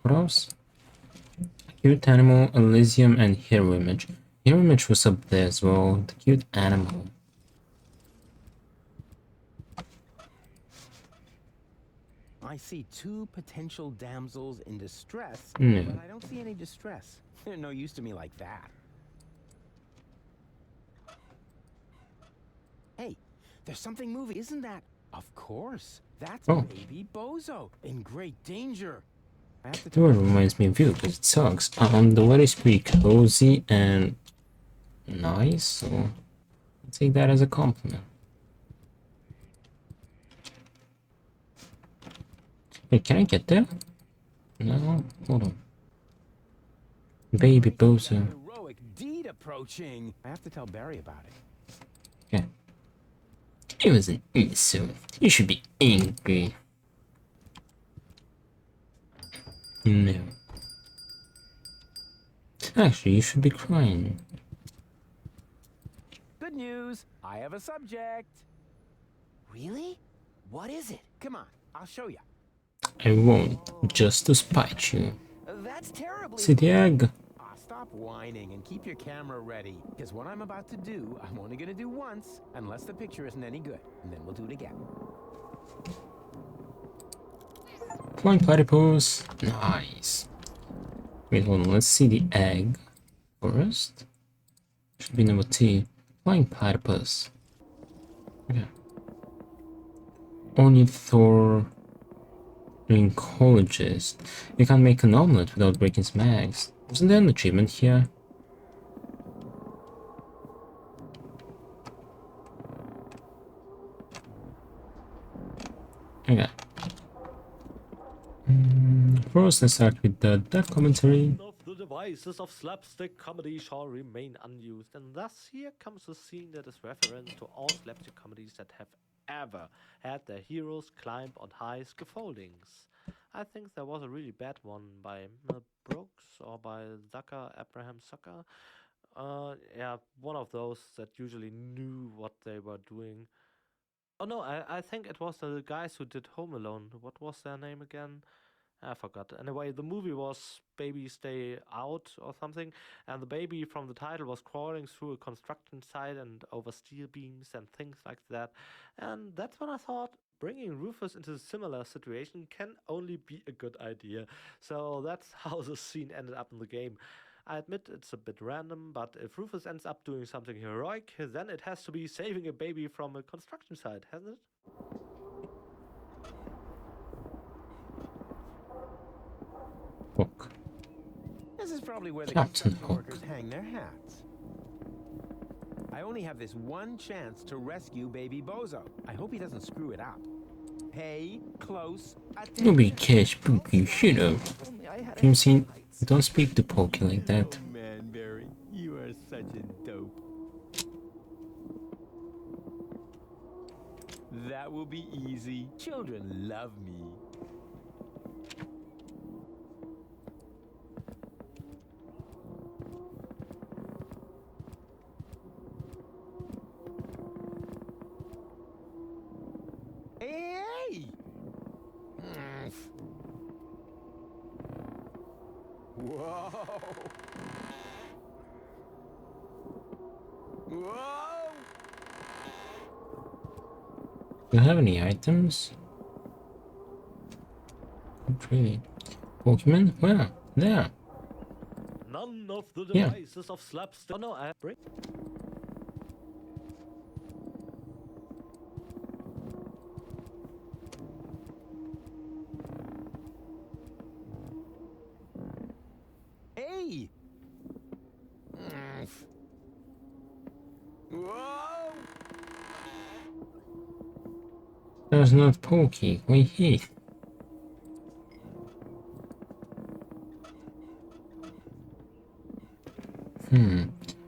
What else? Cute animal, Elysium, and hero image. Hero image was up there as well. The cute animal. I see two potential damsels in distress, No. but I don't see any distress. They're no use to me like that. Hey, there's something moving, isn't that? Of course. That's baby Bozo in great danger. I have to That one reminds me of you because it sucks. The weather is pretty cozy and nice, so I'll take that as a compliment. Wait, can I get there? No? Hold on. Baby Bozo. Heroic deed approaching. I have to tell Barry about it. Okay. It was an insult. You should be angry. No. Actually, you should be crying. Good news. I have a subject. Really? What is it? Come on, I'll show you. I won't, just to spite you. That's terribly... See the egg? Stop whining and keep your camera ready. Because what I'm about to do, I'm only going to do once, unless the picture isn't any good. And then we'll do it again. Flying platypus. Nice. Wait, hold on. Let's see the egg first. Should be number T. Flying platypus. Okay. Ornithologist. You can't make an omelet without breaking some eggs. Isn't there an achievement here? Okay. First, let's start with the death commentary. Of the devices of slapstick comedy shall remain unused, and thus here comes a scene that is reference to all slapstick comedies that have ever had their heroes climb on high scaffoldings. I think there was a really bad one by Mel Brooks or by Abraham Zucker. Yeah, one of those that usually knew what they were doing. Oh no, I think it was the guys who did Home Alone. What was their name again? I forgot. Anyway, the movie was Baby Stay Out or something, and the baby from the title was crawling through a construction site and over steel beams and things like that. And that's when I thought bringing Rufus into a similar situation can only be a good idea. So that's how the scene ended up in the game. I admit it's a bit random, but if Rufus ends up doing something heroic, then it has to be saving a baby from a construction site, hasn't it? Hook. This is probably where the Captain construction Hook. workers hang their hats. I only have this one chance to rescue baby Bozo. I hope he doesn't screw it up. Pay close attention. You'll be cash spooky shit up. You've seen. Don't speak to Pokey like that. Oh man, Barry, you are such a dope. That will be easy. Children love me. Hey! Whoa! Whoa! Do you have any items? Not really. Pokemon? Where? There. None of the Yeah. devices of slapstick. Oh no, I break. Hey! Whoa! There's not Pokey. Wait here.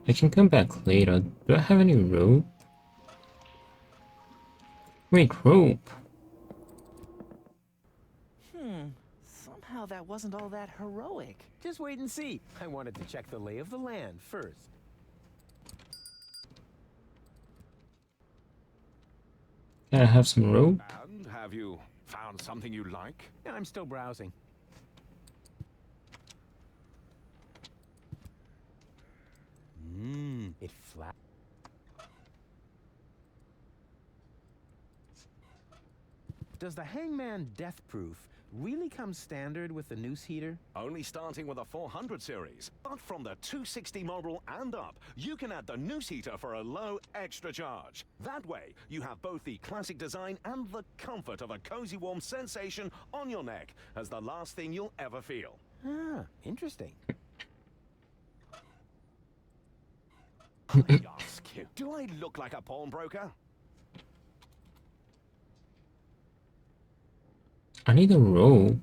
I can come back later. Do I have any rope? Wait, rope. Somehow that wasn't all that heroic. Just wait and see. I wanted to check the lay of the land first. Can I have some rope? And have you found something you like? Yeah, I'm still browsing. It flat. Does the Hangman Death Proof really come standard with the noose heater? Only starting with a 400 series. But from the 260 model and up, you can add the noose heater for a low extra charge. That way, you have both the classic design and the comfort of a cozy warm sensation on your neck as the last thing you'll ever feel. Ah, interesting. I ask you, do I look like a pawnbroker? I need a rope.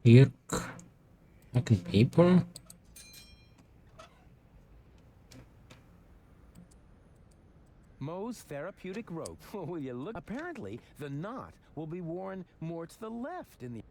Yuck. Back in paper. Moe's therapeutic rope. Will you look? Apparently, the knot will be worn more to the left in the...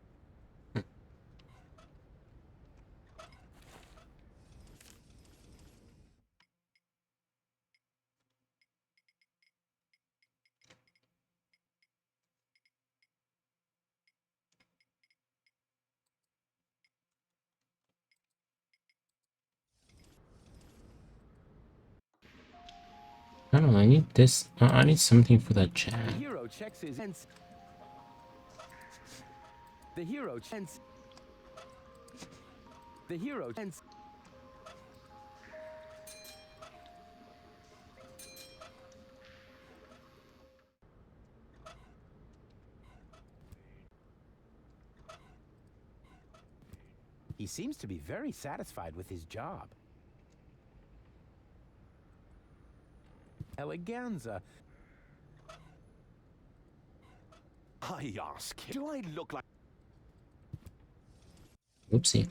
I don't know, I need this. I need something for that The jam. hero checks his... The hero checks... The hero checks... He seems to be very satisfied with his job. Eleganza. I ask you, do I look like... Oopsie.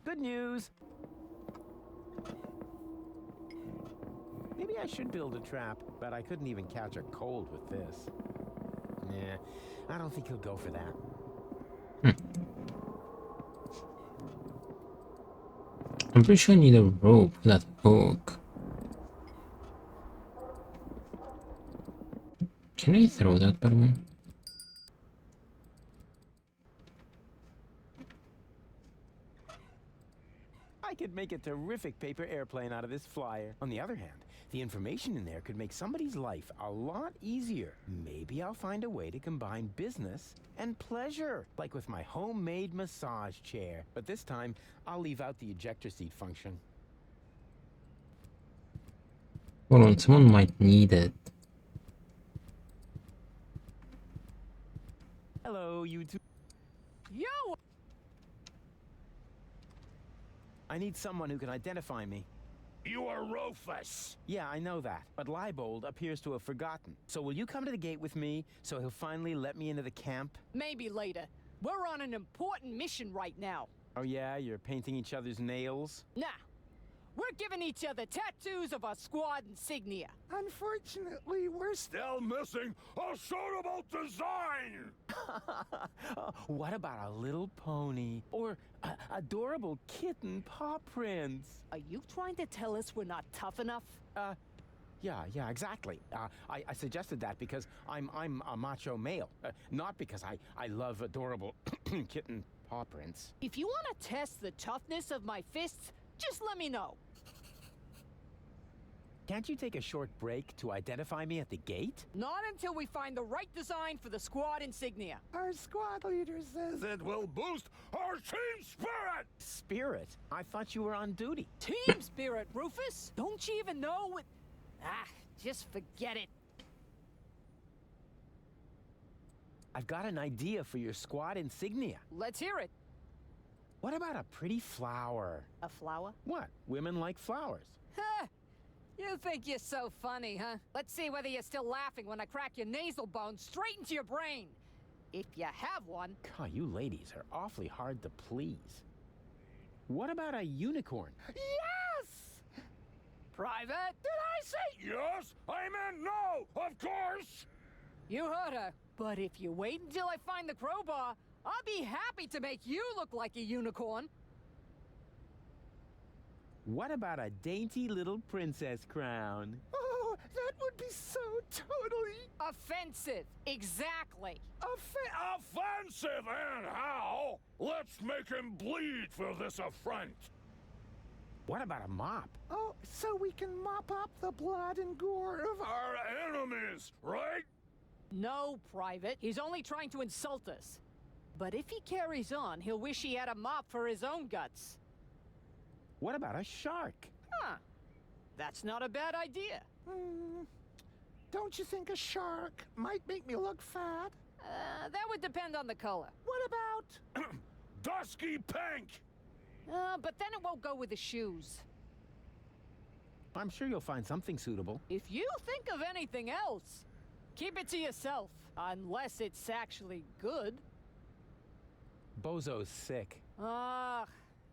Good news. Maybe I should build a trap, but I couldn't even catch a cold with this. Nah, I don't think he'll go for that. I'm pretty sure I need a rope for that hook. Can I throw that, by the way? I I could make a terrific paper airplane out of this flyer. On the other hand, the information in there could make somebody's life a lot easier. Maybe I'll find a way to combine business and pleasure, like with my homemade massage chair. But this time, I'll leave out the ejector seat function. Hold on, someone might need it. Hello, you two. Yo! I need someone who can identify me. You are Rufus. Yeah, I know that. But Leibold appears to have forgotten. So will you come to the gate with me so he'll finally let me into the camp? Maybe later. We're on an important mission right now. Oh yeah, you're painting each other's nails? Nah. We're giving each other tattoos of our squad insignia. Unfortunately, we're Still missing a suitable design. What about a little pony? Or adorable kitten paw prints? Are you trying to tell us we're not tough enough? Yeah, exactly. I suggested that because I'm a macho male, not because I love adorable kitten paw prints. If you want to test the toughness of my fists, just let me know. Can't you take a short break to identify me at the gate? Not until we find the right design for the squad insignia. Our squad leader says It will boost our team spirit. Spirit? I thought you were on duty. Team spirit, Rufus! Don't you even know what... just forget it. I've got an idea for your squad insignia. Let's hear it. What about a pretty flower? A flower? What? Women like flowers. Ha! You think you're so funny, huh? Let's see whether you're still laughing when I crack your nasal bone straight into your brain. If you have one. God, you ladies are awfully hard to please. What about a unicorn? yes! Private? Did I say Yes, I meant no, of course. You heard her. But if you wait until I find the crowbar, I'll be happy to make you look like a unicorn. What about a dainty little princess crown? Oh, that would be so totally... Offensive. Exactly. Offensive and how? Let's make him bleed for this affront. What about a mop? Oh, so we can mop up the blood and gore of Our enemies, right? No, Private. He's only trying to insult us. But if he carries on, he'll wish he had a mop for his own guts. What about a shark? Huh. That's not a bad idea. Don't you think a shark might make me look fat? That would depend on the color. What about... Dusky pink. But then it won't go with the shoes. I'm sure you'll find something suitable. If you think of anything else, keep it to yourself. Unless it's actually good. Bozo's sick.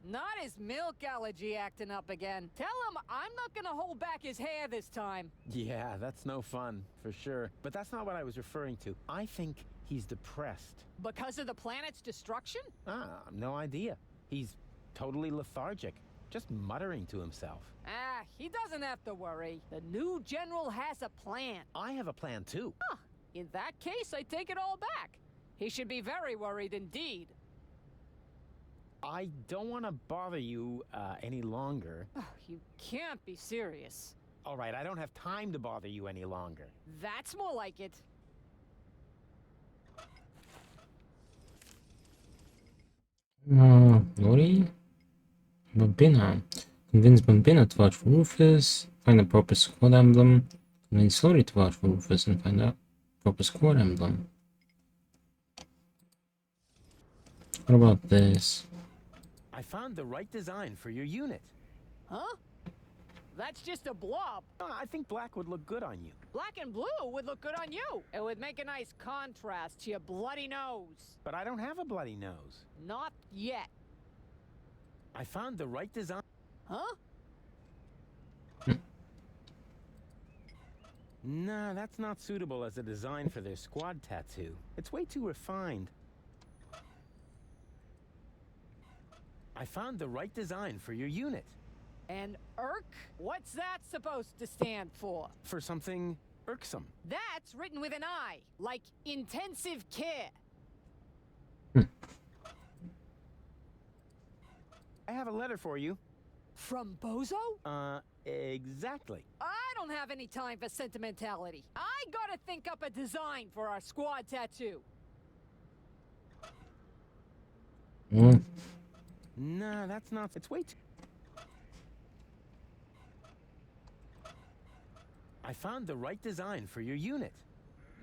Not his milk allergy acting up again. Tell him I'm not gonna hold back his hair this time. Yeah, that's no fun, for sure. But that's not what I was referring to. I think he's depressed. Because of the planet's destruction? No idea. He's totally lethargic, just muttering to himself. He doesn't have to worry. The new general has a plan. I have a plan too. In that case, I take it all back. He should be very worried indeed. I don't want to bother you any longer. You can't be serious. All right, I don't have time to bother you any longer. That's more like it. Lori? Bambina. Convince Bambina to vouch for Rufus. Find the proper squad emblem. Convince Lori to vouch for Rufus and find a proper squad emblem. What about this? I found the right design for your unit. Huh? That's just a blob. I think black would look good on you. Black and blue would look good on you. It would make a nice contrast to your bloody nose. But I don't have a bloody nose. Not yet. I found the right design. Huh? Nah, that's not suitable as a design for their squad tattoo. It's way too refined. I found the right design for your unit. And irk? What's that supposed to stand for? For something irksome. That's written with an I, like intensive care. I have a letter for you. From Bozo? Exactly. I don't have any time for sentimentality. I gotta think up a design for our squad tattoo. Nah, that's not. It's way too. I found the right design for your unit.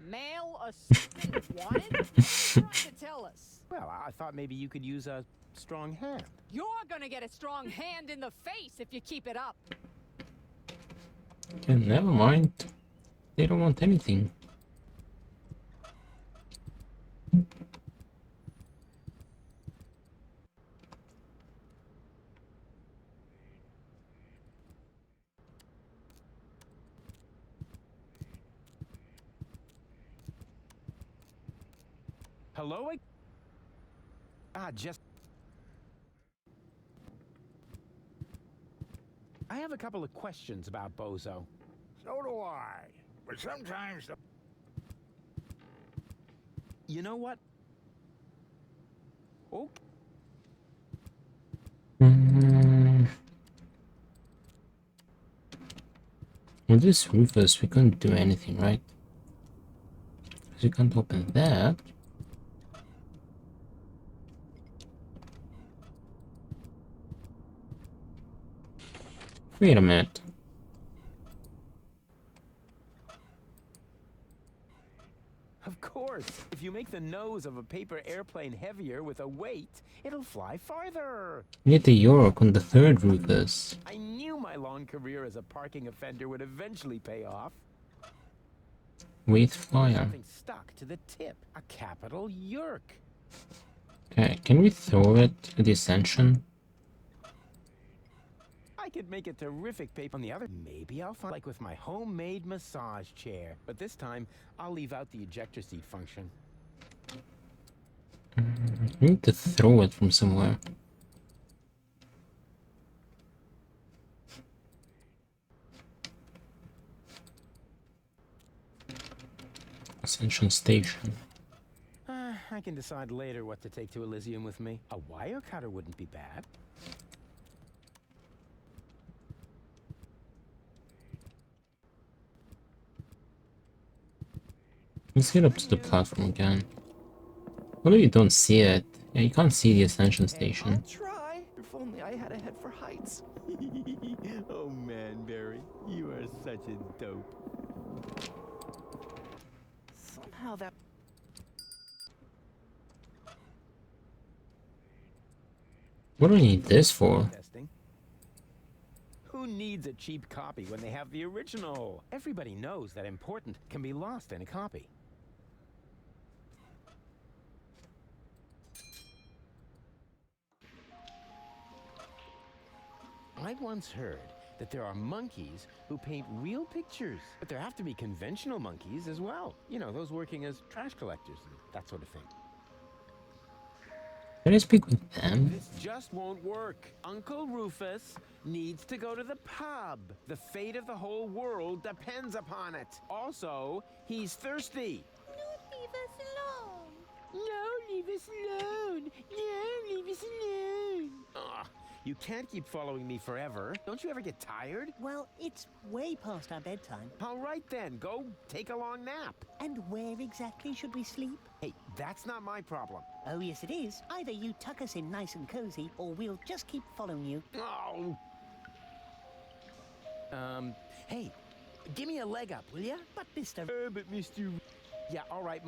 Male assistant wanted? What are you trying to tell us? Well, I thought maybe you could use a strong hand. You're gonna get a strong hand in the face if you keep it up. Okay, never mind. They don't want anything. Hello? Just... I have a couple of questions about Bozo. So do I. But sometimes the... You know what? Oh. With this Rufus, we couldn't do anything, right? Because we can't open that. Wait a minute. Of course, if you make the nose of a paper airplane heavier with a weight, it'll fly farther. We need the York on the third Rufus. I knew my long career as a parking offender would eventually pay off. With fire. Something stuck to the tip. A capital Yerk. Okay, can we throw it at the Ascension? I could make a terrific paper on the other. Maybe I'll find like with my homemade massage chair. But this time, I'll leave out the ejector seat function. We need to throw it from somewhere. Ascension Station. I can decide later what to take to Elysium with me. A wire cutter wouldn't be bad. Let's get up to the platform again. What if you don't see it? Yeah, you can't see the Ascension Station. I'll try. If only I had a head for heights. Oh man, Barry, you are such a dope. Somehow that... What do I need this for? Testing. Who needs a cheap copy when they have the original? Everybody knows that important can be lost in a copy. I once heard that there are monkeys who paint real pictures, but there have to be conventional monkeys as well. You know, those working as trash collectors and that sort of thing. Can I speak with them? This just won't work. Uncle Rufus needs to go to the pub. The fate of the whole world depends upon it. Also, he's thirsty. Leave us alone. No, leave us alone. No, leave us alone. Ugh, you can't keep following me forever. Don't you ever get tired? Well, it's way past our bedtime. All right then, go take a long nap. And where exactly should we sleep? Hey, that's not my problem. Oh, yes, it is. Either you tuck us in nice and cozy, or we'll just keep following you. Oh. Hey, give me a leg up, will ya? But, Mr. But Mr. Yeah, all right.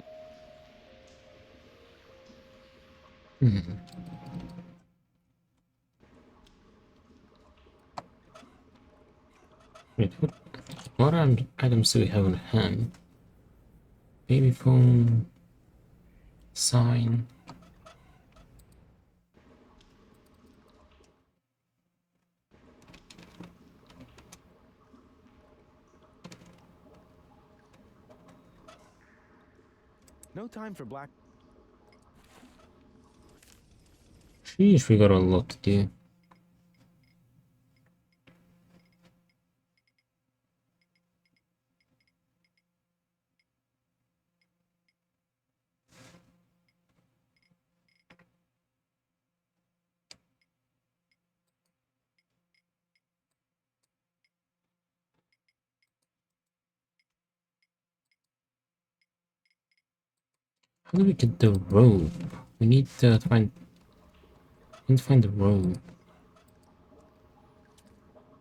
Wait, what items do we have on hand? Baby phone, sign. No time for black. Sheesh, we got a lot to do. How do we get the rope? We need to find the rope.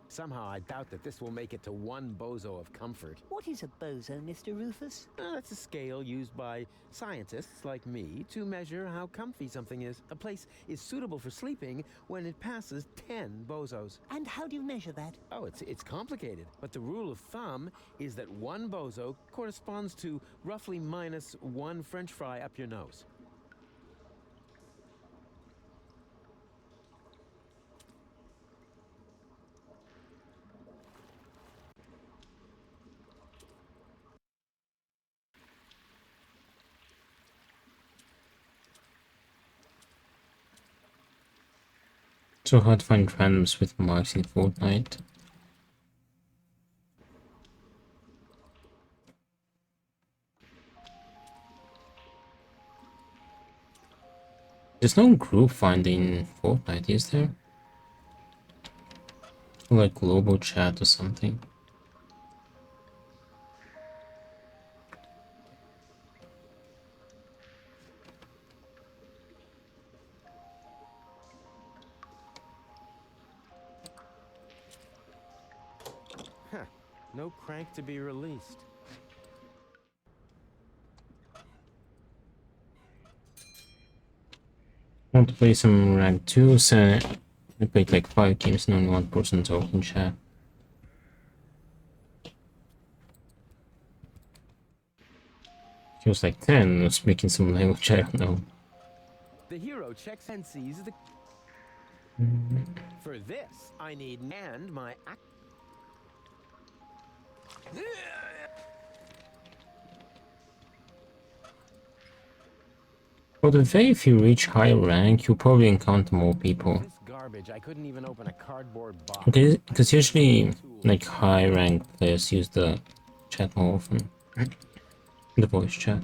Somehow I doubt that this will make it to one bozo of comfort. What is a bozo, Mr. Rufus? That's a scale used by scientists like me to measure how comfy something is. A place is suitable for sleeping when it passes 10 bozos. And how do you measure that? Oh, it's complicated, but the rule of thumb is that one bozo corresponds to roughly minus one French fry up your nose. So hard to find randoms with marks in Fortnite. There's no group finding in Fortnite, is there? Or like global chat or something. Huh. No crank to be released. Want to play some rank 2, so I played like 5 games and only one person talking chat. He was like 10, was making some language, I don't know. The hero checks and sees the... For this, I need and my... But if you reach higher rank, you'll probably encounter more people. This garbage, I couldn't even open a cardboard box. Okay, because usually, like, high rank players use the chat more often. The voice chat.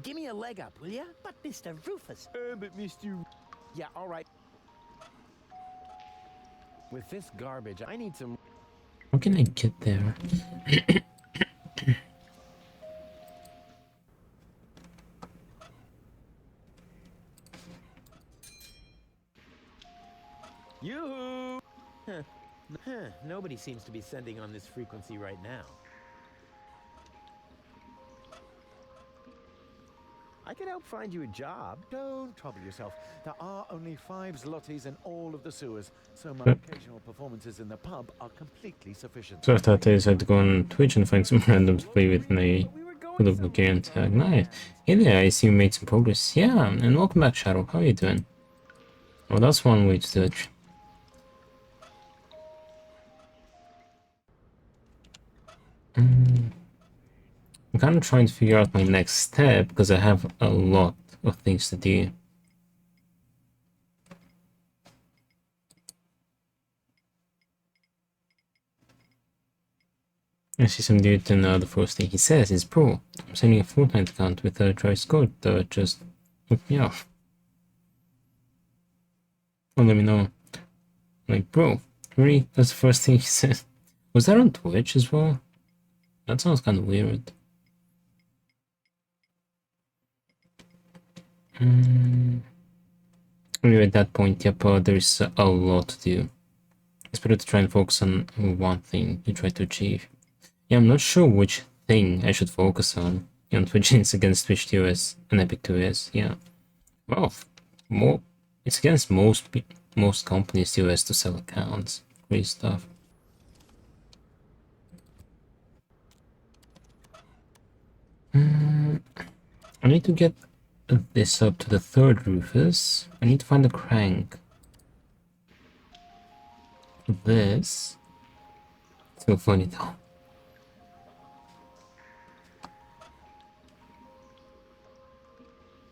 Give me a leg up, will ya? But Mr. Rufus... But Mr... Yeah, alright. With this garbage, I need some... How can I get there? Yoo-hoo! Nobody seems to be sending on this frequency right now. I could help find you a job. Don't trouble yourself. There are only 5 zlotys in all of the sewers, so my occasional performances in the pub are completely sufficient. So I thought I had to go on Twitch and find some random to play with my little Bulgarian tag. Nice. Hey there, I see you made some progress. Yeah, and welcome back, Shadow. How are you doing? Well, that's one way to do it. I'm kind of trying to figure out my next step because I have a lot of things to do. I see some dude and the first thing he says is, "Bro, I'm sending a Fortnite account with a dress code, just look me up." Or let me know. Like, bro, really? That's the first thing he said. Was that on Twitch as well? That sounds kind of weird. Anyway, at that point, yep, there's a lot to do. It's better to try and focus on one thing you try to achieve. Yeah, I'm not sure which thing I should focus on. You know, Twitch is against Twitch TOS and Epic TOS, yeah. Well, it's against most companies TOS to sell accounts. Great stuff. I need to get this up to the 3rd Rufus. I need to find the crank. This. So funny though.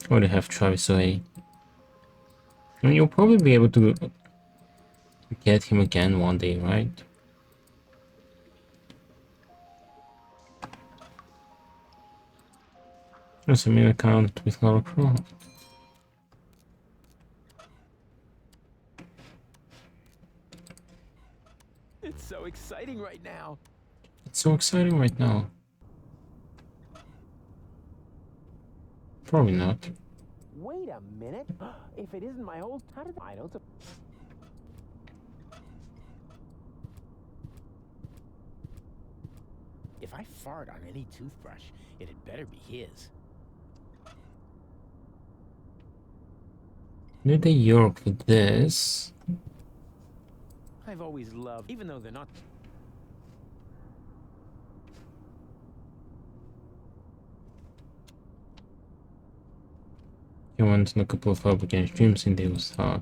Oh, they have Travis away. I mean, you'll probably be able to get him again one day, right? There's a main account with Lara Croft. It's so exciting right now. It's so exciting right now. Probably not. Wait a minute. If it isn't my old... How did I don't... If I fart on any toothbrush, it had better be his. Did they York with this? I've always loved... Even though they're not... You went on a couple of Republican streams and they will start.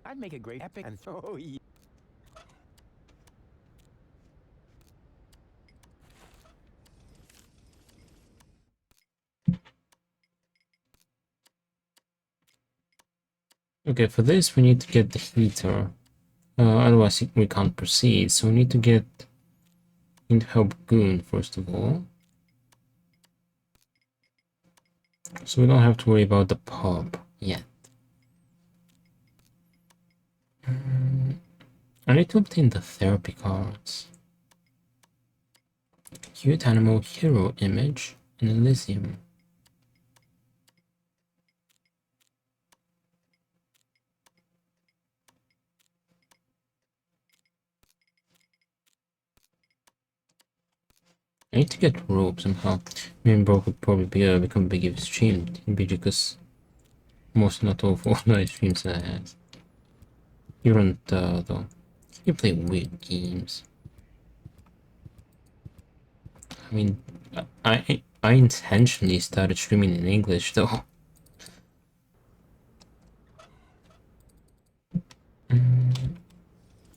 I'd make a great epic and... Oh, yeah. Okay, for this we need to get the heater. Otherwise we can't proceed. So we need to get in help Goon first of all. So we don't have to worry about the pub yet. I need to obtain the therapy cards. Cute animal hero image and Elysium. I need to get rope somehow. Me and Bro could probably be, become big if streamed in BG because most not all Fortnite streams that I had. You don't though. You play weird games. I mean, I intentionally started streaming in English though.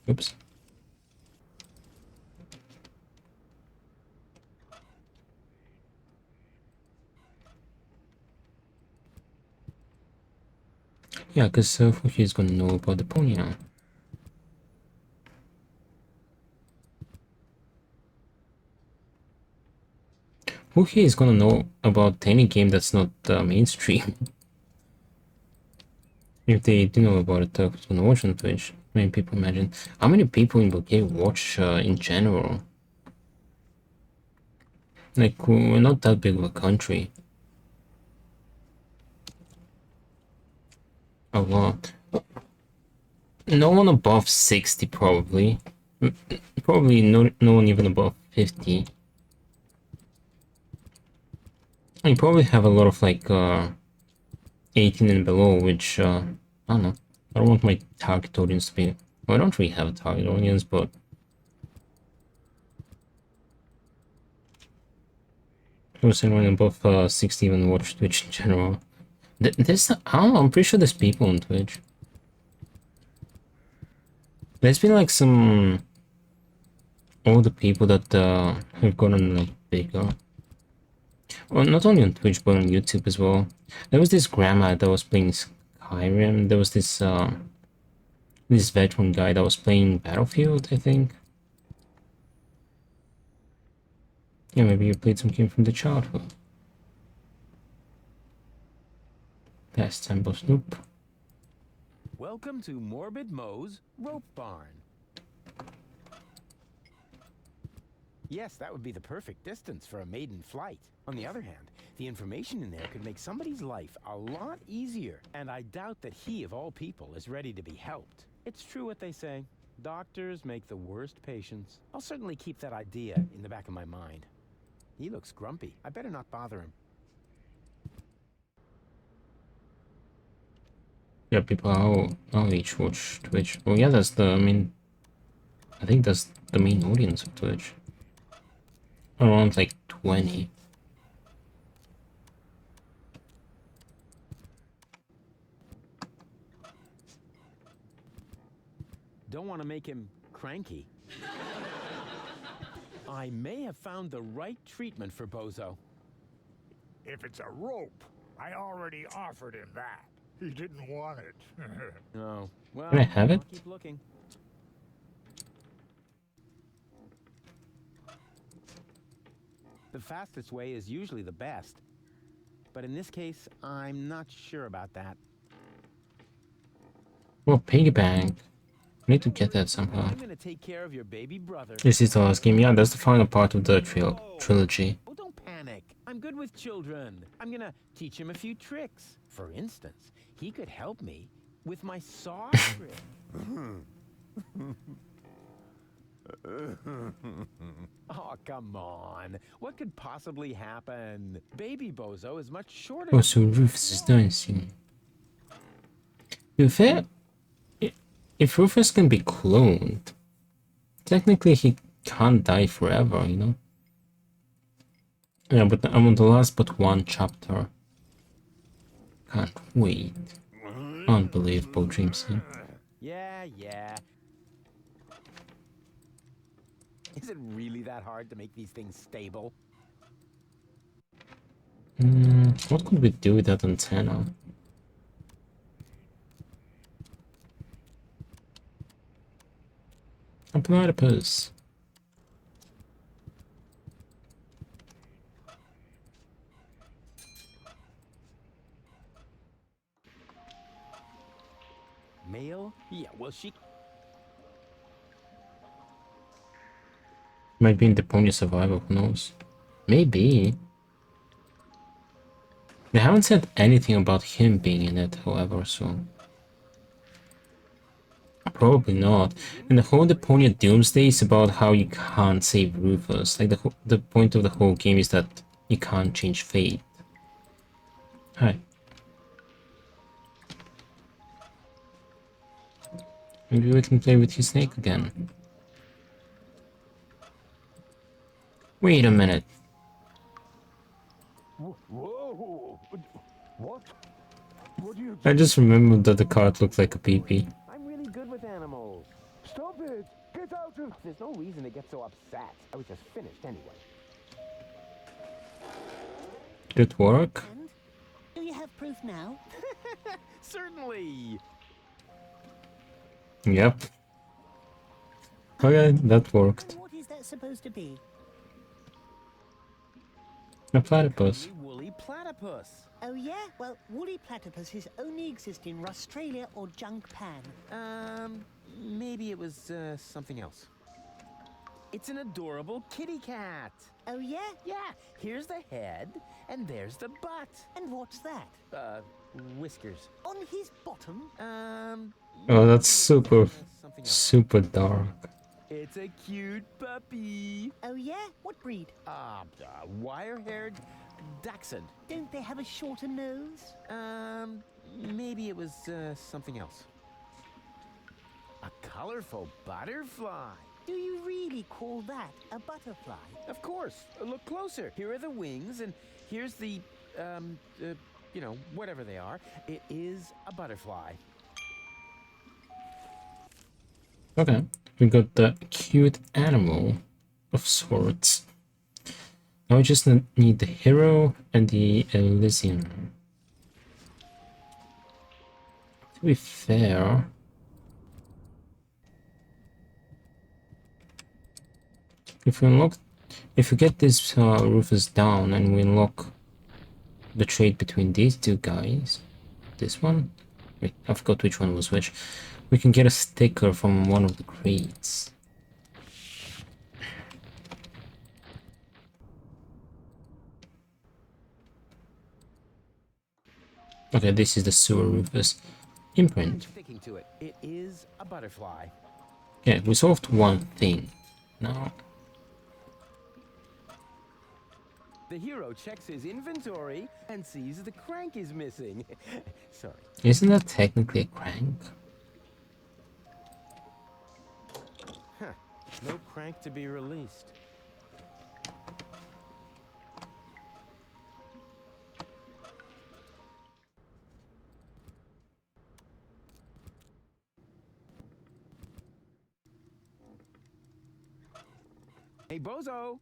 Oops. Yeah, because Fushi is gonna know about Deponia. Fushi is gonna know about any game that's not mainstream. If they do know about it, it's gonna watch on Twitch. Many people imagine. How many people in Bulgaria watch in general? Like, we're not that big of a country. A lot. No one above 60, probably. Probably no one even above 50. You probably have a lot of, like, 18 and below, which, I don't know. I don't want my target audience to be... Well, I don't really have a target audience, but... Almost anyone above 60 even watch Twitch in general. There's... I don't know, I'm pretty sure there's people on Twitch. There's been, like, some... older people that, have gotten bigger. Well, not only on Twitch, but on YouTube as well. There was this grandma that was playing Skyrim. There was this, this veteran guy that was playing Battlefield, I think. Yeah, maybe you played some game from the childhood. Past Temple Snoop. Welcome to Morbid Moe's Rope Barn. Yes, that would be the perfect distance for a maiden flight. On the other hand, the information in there could make somebody's life a lot easier. And I doubt that he, of all people, is ready to be helped. It's true what they say. Doctors make the worst patients. I'll certainly keep that idea in the back of my mind. He looks grumpy. I better not bother him. Yeah, people our age watch Twitch. Oh yeah, that's the, I mean... I think that's the main audience of Twitch. Around like 20. Don't want to make him cranky. I may have found the right treatment for Bozo. If it's a rope, I already offered him that. He didn't want it. Oh, well, Can I have it? I'll keep looking. The fastest way is usually the best. But in this case, I'm not sure about that. Well, piggy bank. I need to get that somehow. I'm gonna take care of your baby brother. This is the last game. Yeah, that's the final part of the trilogy. Oh, don't panic. I'm good with children. I'm gonna teach him a few tricks. For instance, he could help me with my saw trick. Oh, come on. What could possibly happen? Baby Bozo is much shorter. Oh, so Rufus is dancing. To be fair, if Rufus can be cloned, technically he can't die forever, you know? Yeah, but I'm on the last but one chapter. Can't wait. Unbelievable dream scene. Yeah. Is it really that hard to make these things stable? What could we do with that antenna? A platypus. Male? Yeah, well, she... Might be in Deponia Survival, who knows? Maybe. They haven't said anything about him being in it, however, so... Probably not. And the whole Deponia Doomsday is about how you can't save Rufus. Like, the point of the whole game is that you can't change fate. Hi. Maybe we can play with his snake again. Wait a minute. Whoa! What? What do you... I just remembered that the cart looked like a peepee. I'm really good with animals. Stop it! Get out of... There's no reason to get so upset. I was just finished anyway. Did it work? And? Do you have proof now? Certainly. Yep. Okay, that worked. What is that supposed to be? A platypus. Woolly platypus. Oh yeah? Well, woolly platypuses only exist in Australia or Junkpan. Maybe it was, something else. It's an adorable kitty cat. Oh yeah? Yeah, here's the head, and there's the butt. And what's that? Whiskers. On his bottom? Oh, that's super dark. It's a cute puppy. Oh yeah? What breed? Wire-haired dachshund. Don't they have a shorter nose? Maybe it was, something else. A colorful butterfly. Do you really call that a butterfly? Of course. Look closer. Here are the wings, and here's the, you know, whatever they are. It is a butterfly. Okay, we got the cute animal of sorts. Now we just need the hero and the Elysium. To be fair, if we get this Rufus down and we unlock the trade between these two guys, this one, wait, I forgot which one was which, we can get a sticker from one of the crates. Okay, this is the sewer Rufus imprint. Sticking to it. It is a butterfly. Okay, we solved one thing. Now The hero checks his inventory and sees the crank is missing. Sorry. isn't that technically a crank? Huh. No crank to be released. Hey, Bozo!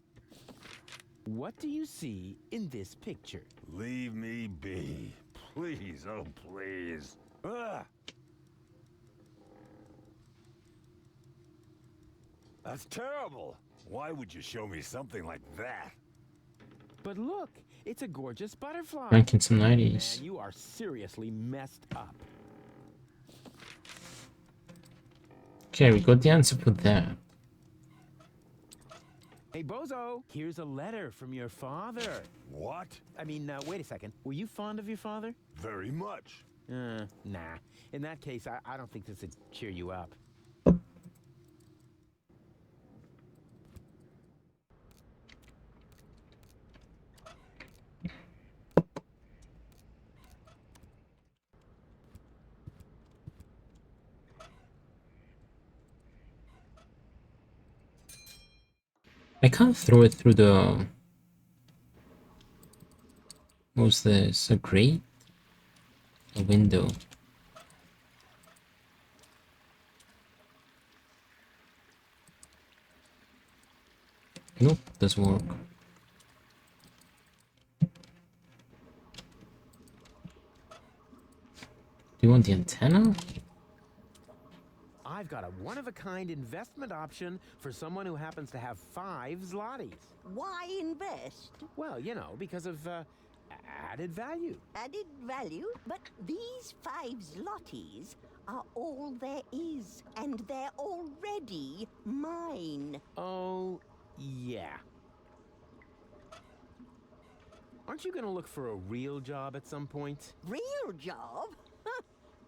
What do you see in this picture? Leave me be. Please, oh please. Ah! That's terrible. Why would you show me something like that? But look, it's a gorgeous butterfly. Ranking some 90s. Man, you are seriously messed up. Okay, we got the answer for that. Hey, Bozo, here's a letter from your father. What? I mean, wait a second. Were you fond of your father? Very much. Nah. In that case, I don't think this would cheer you up. I can't throw it through the... What's this? A grate? A window. Nope, doesn't work. Do you want the antenna? I've got a one-of-a-kind investment option for someone who happens to have 5 zlotys. Why invest? Well, you know, because of, added value. Added value? But these 5 zlotys are all there is, and they're already mine. Oh, yeah. Aren't you gonna look for a real job at some point? Real job?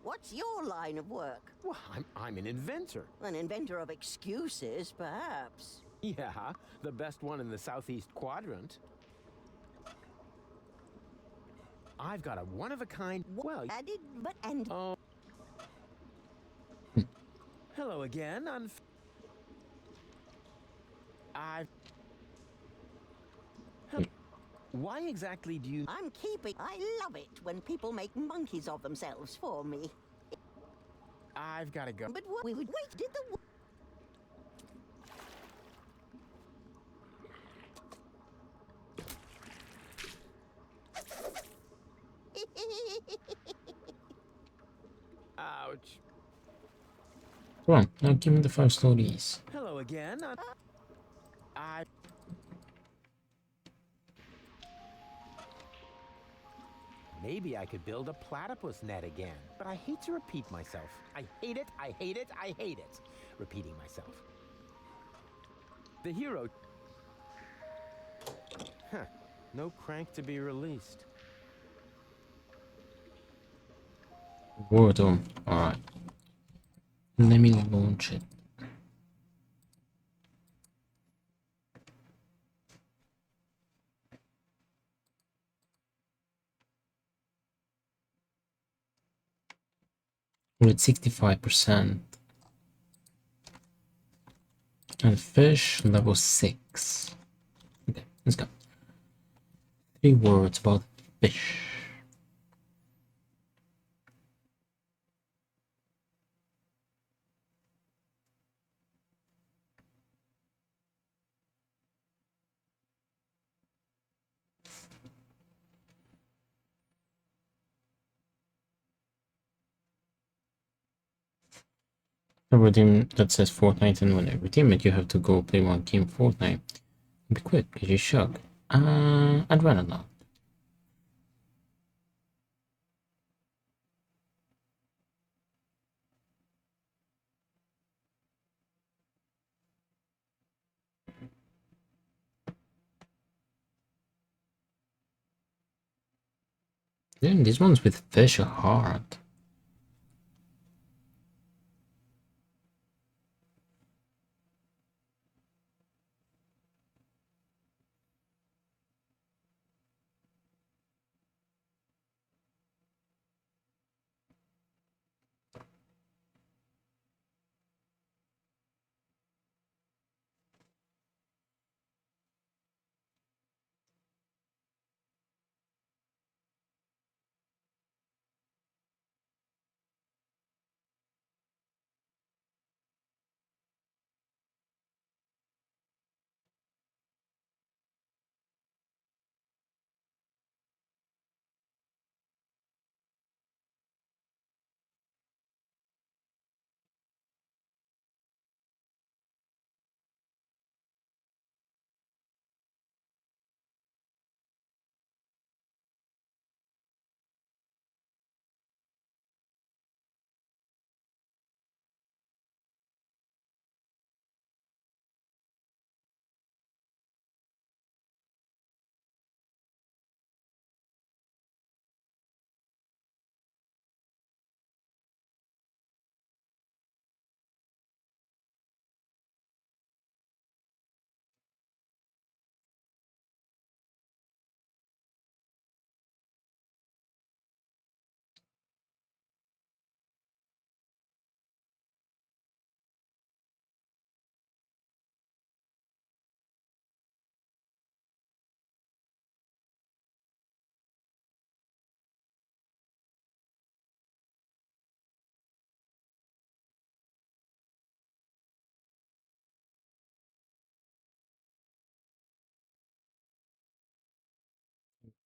What's your line of work? Well, I'm an inventor. An inventor of excuses, perhaps. Yeah, the best one in the southeast quadrant. I've got a one-of-a-kind... Well... Added, but and... Oh... Hello again, Why exactly do you... I'm keeping... I love it when people make monkeys of themselves for me. I've got to go. But what... We would wait, did the... Ouch. Come on, now give me the 5 stories. Hello again, Maybe I could build a platypus net again, but I hate to repeat myself. I hate it, I hate it, I hate it. Repeating myself. The hero... Huh. No crank to be released. Word on. Alright. Let me launch it. We're at 65%. And fish level 6. Okay, let's go. 3 words about fish. To redeem that says Fortnite, and when I redeem it, you have to go play one game Fortnite. Be quick, because you shook. I'd rather not. Damn, these ones with fish are hard.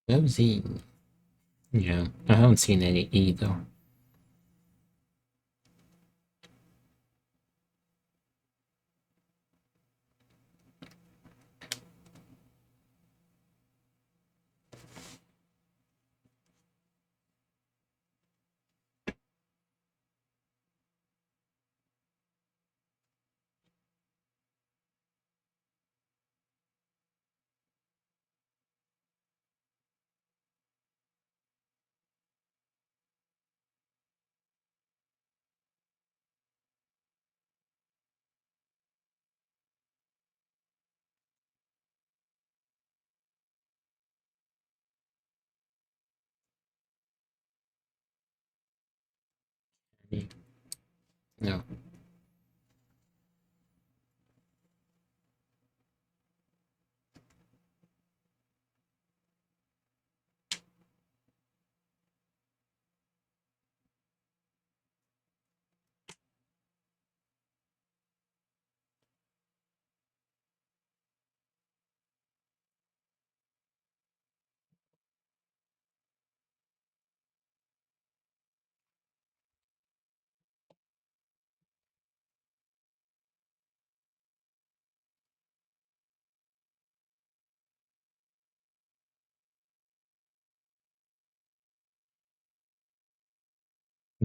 VOD. Yeah, I haven't seen any either. No.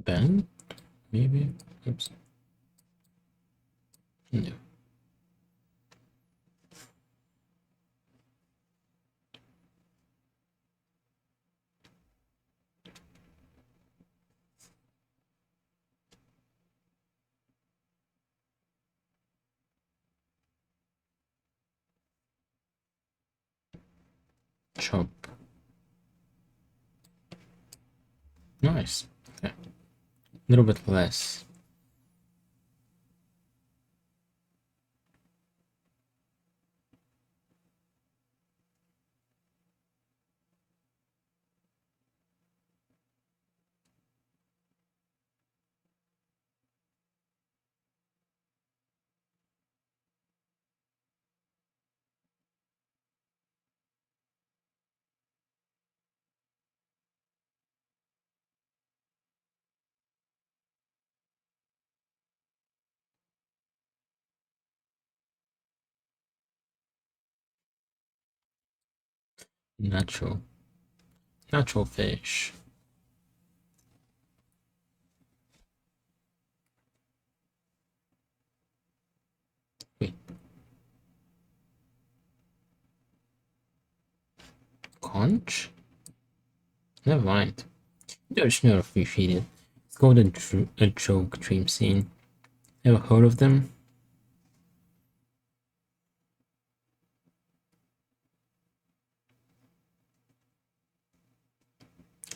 Ben? Maybe? Oops. No. Chop. Nice. Okay. A little bit less. Natural. Natural fish. Wait. Conch? Never mind. There's no appreciated. It's called a joke dream scene. Ever heard of them?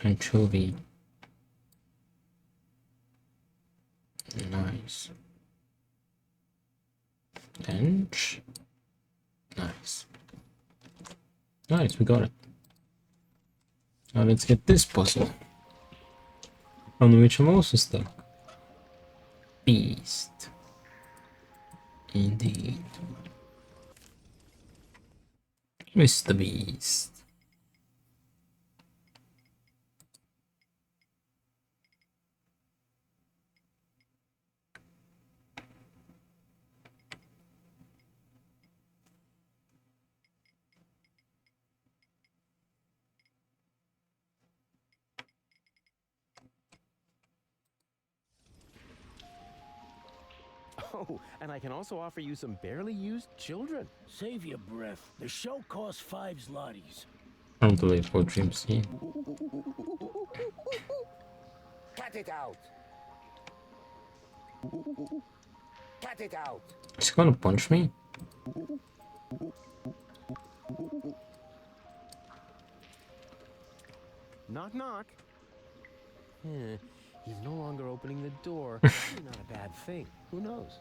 Anchovy. Nice. Bench. Nice. Nice, we got it. Now let's get this puzzle, on which I'm also stuck. Beast. Indeed. Mr. Beast. Oh, and I can also offer you some barely used children. Save your breath. The show costs 5 zlotys. Unbelievable dream scene. Cut it out. Cut it out. Is he gonna punch me? Knock, knock. He's no longer opening the door. Maybe not a bad thing. Who knows?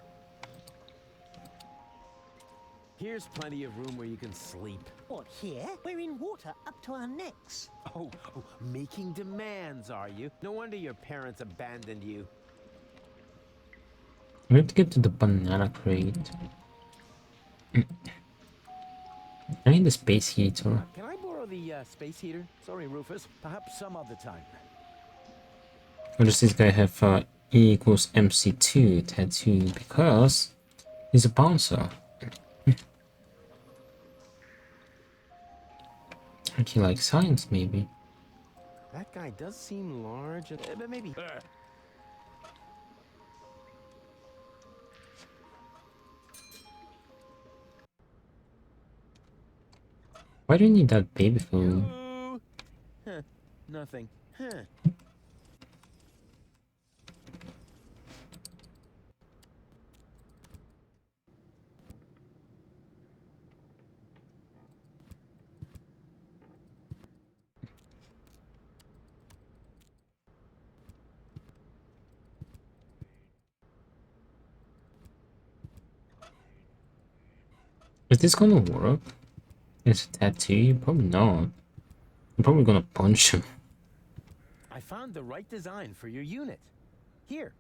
Here's plenty of room where you can sleep. What, here? We're in water up to our necks. Oh, making demands, are you? No wonder your parents abandoned you. We have to get to the banana crate. I need the space heater. Can I borrow borrow the space heater? Sorry, Rufus. Perhaps some other time. Why does this guy have E equals MC2 tattoo? Because he's a bouncer. Like he likes science, maybe. That guy does seem large, but maybe... Why do you need that baby food? Huh. Nothing. Huh. Is this gonna work? It's a tattoo? Probably not. I'm probably gonna punch him. I found the right design for your unit. Here.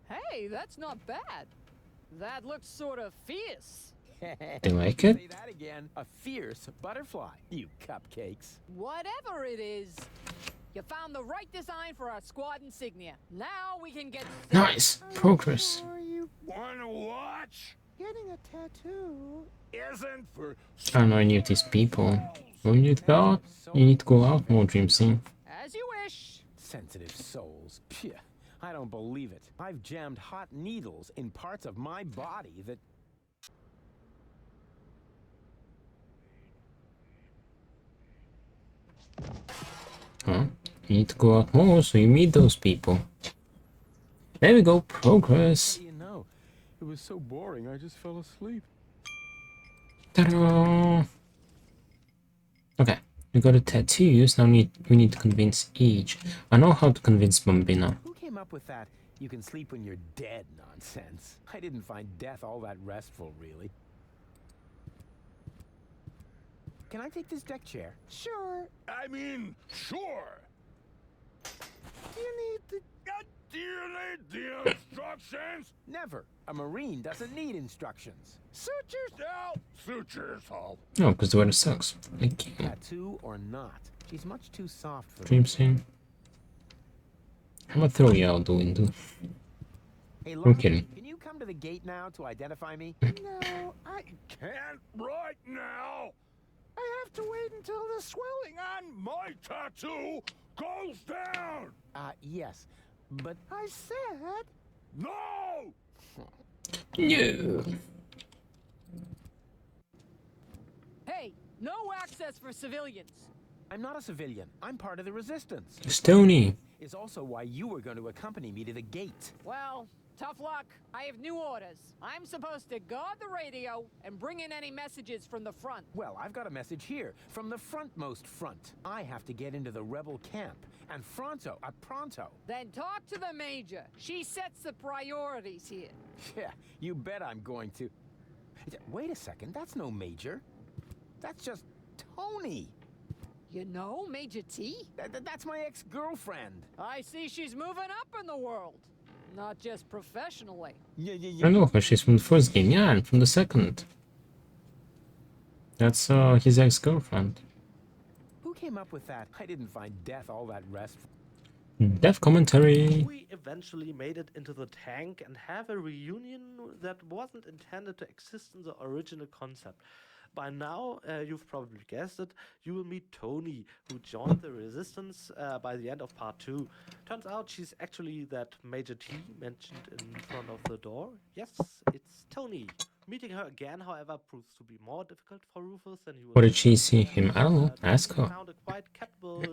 Hey, that's not bad. That looks sort of fierce. They like it? Say that again. A fierce butterfly, you cupcakes. Whatever it is, you found the right design for our squad insignia. Now we can get... Nice! Progress. Wanna watch? Getting a tattoo isn't for... I don't know any of these people. When you go out, you need to go out more, Dream Scene. As you wish. Sensitive souls. Phew. I don't believe it. I've jammed hot needles in parts of my body that... Huh? You need to go out more so you meet those people. There we go, progress. You know, it was so boring I just fell asleep. Ta-da! Okay, we got the tattoos. Now we need to convince each. I know how to convince Bambina. Who came up with that you can sleep when you're dead nonsense? I didn't find death all that restful, really. Can I take this deck chair? Sure. I mean, sure. Do you need the instructions? Never. A Marine doesn't need instructions. Suit yourself. Suit yourself. No, because the weather sucks. Thank you. Tattoo or not, she's much too soft for Dream me. Scene. I'm gonna throw you out the window. Hey, I'm look, kidding. can you come to the gate now to identify me? No, I can't right now. I have to wait until the swelling on my tattoo goes down. Yes, but... I said no. No. Hey, no access for civilians. I'm not a civilian. I'm part of the resistance. Stony. Is also why you were going to accompany me to the gate. Well, tough luck. I have new orders. I'm supposed to guard the radio and bring in any messages from the front. Well, I've got a message here from the frontmost front. I have to get into the rebel camp. And pronto. Then talk to the Major. She sets the priorities here. Yeah, you bet I'm going to. Wait a second, that's no Major. That's just Tony. You know Major T? That's my ex-girlfriend. I see she's moving up in the world. Not just professionally. I know her, she's from the first game, yeah, and from the second. That's his ex-girlfriend. Who came up with that? I didn't find death all that restful. Death commentary. We eventually made it into the tank and have a reunion that wasn't intended to exist in the original concept. By now, you've probably guessed it, you will meet Tony, who joined the Resistance by the end of part 2. Turns out she's actually that Major T mentioned in front of the door. Yes, it's Tony. Meeting her again, however, proves to be more difficult for Rufus than he would. What did she see him? I don't know. Ask her. Found a quite capable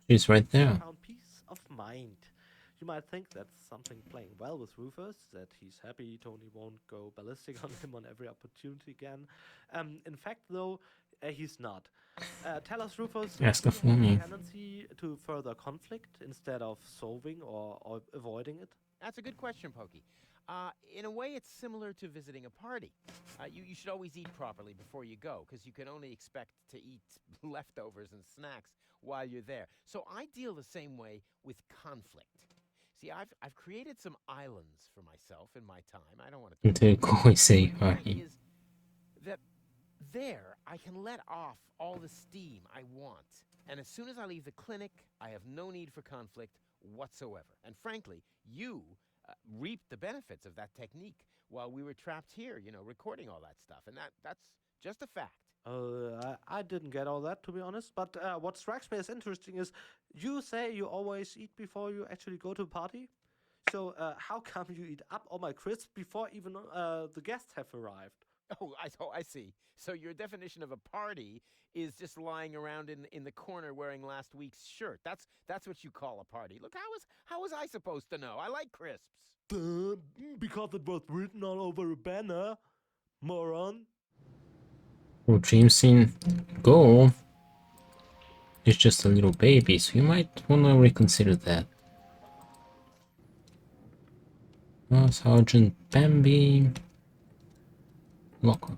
She's right there. found peace of mind. You might think that's something playing well with Rufus, that he's happy Tony won't go ballistic on him on every opportunity again. In fact, though, he's not. Tell us, Rufus, Ask her do for you have me. a tendency to further conflict instead of solving or avoiding it? That's a good question, Pokey. In a way, it's similar to visiting a party. You should always eat properly before you go, because you can only expect to eat leftovers and snacks while you're there. So I deal the same way with conflict. See, I've created some islands for myself in my time. I don't want to... Until Koi say hi. Is that There, I can let off all the steam I want. And as soon as I leave the clinic, I have no need for conflict whatsoever. And frankly, you reaped the benefits of that technique while we were trapped here, you know, recording all that stuff. And that's just a fact. I didn't get all that, to be honest. But what strikes me as interesting is you say you always eat before you actually go to a party. So how come you eat up all my crisps before even the guests have arrived? Oh, I see. So your definition of a party is just lying around in the corner wearing last week's shirt. That's what you call a party. Look, how was I supposed to know? I like crisps. Because it was written all over a banner, moron. Oh, dream scene. Go. He's just a little baby, so you might want to reconsider that. Sergeant Bambi. Locker.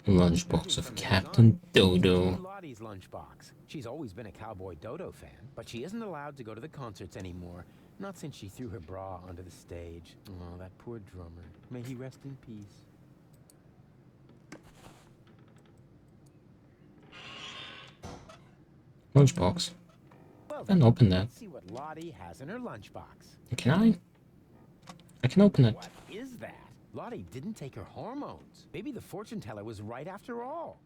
Lunchbox of Captain Dodo. Lottie's lunchbox. She's always been a Cowboy Dodo fan, but she isn't allowed to go to the concerts anymore. Not since she threw her bra onto the stage. Oh, that poor drummer. May he rest in peace. Lunchbox. Well, Then open that. let's see what Lottie has in her lunchbox. Can I? I can open it. What is that? Lottie didn't take her hormones. Maybe the fortune teller was right after all.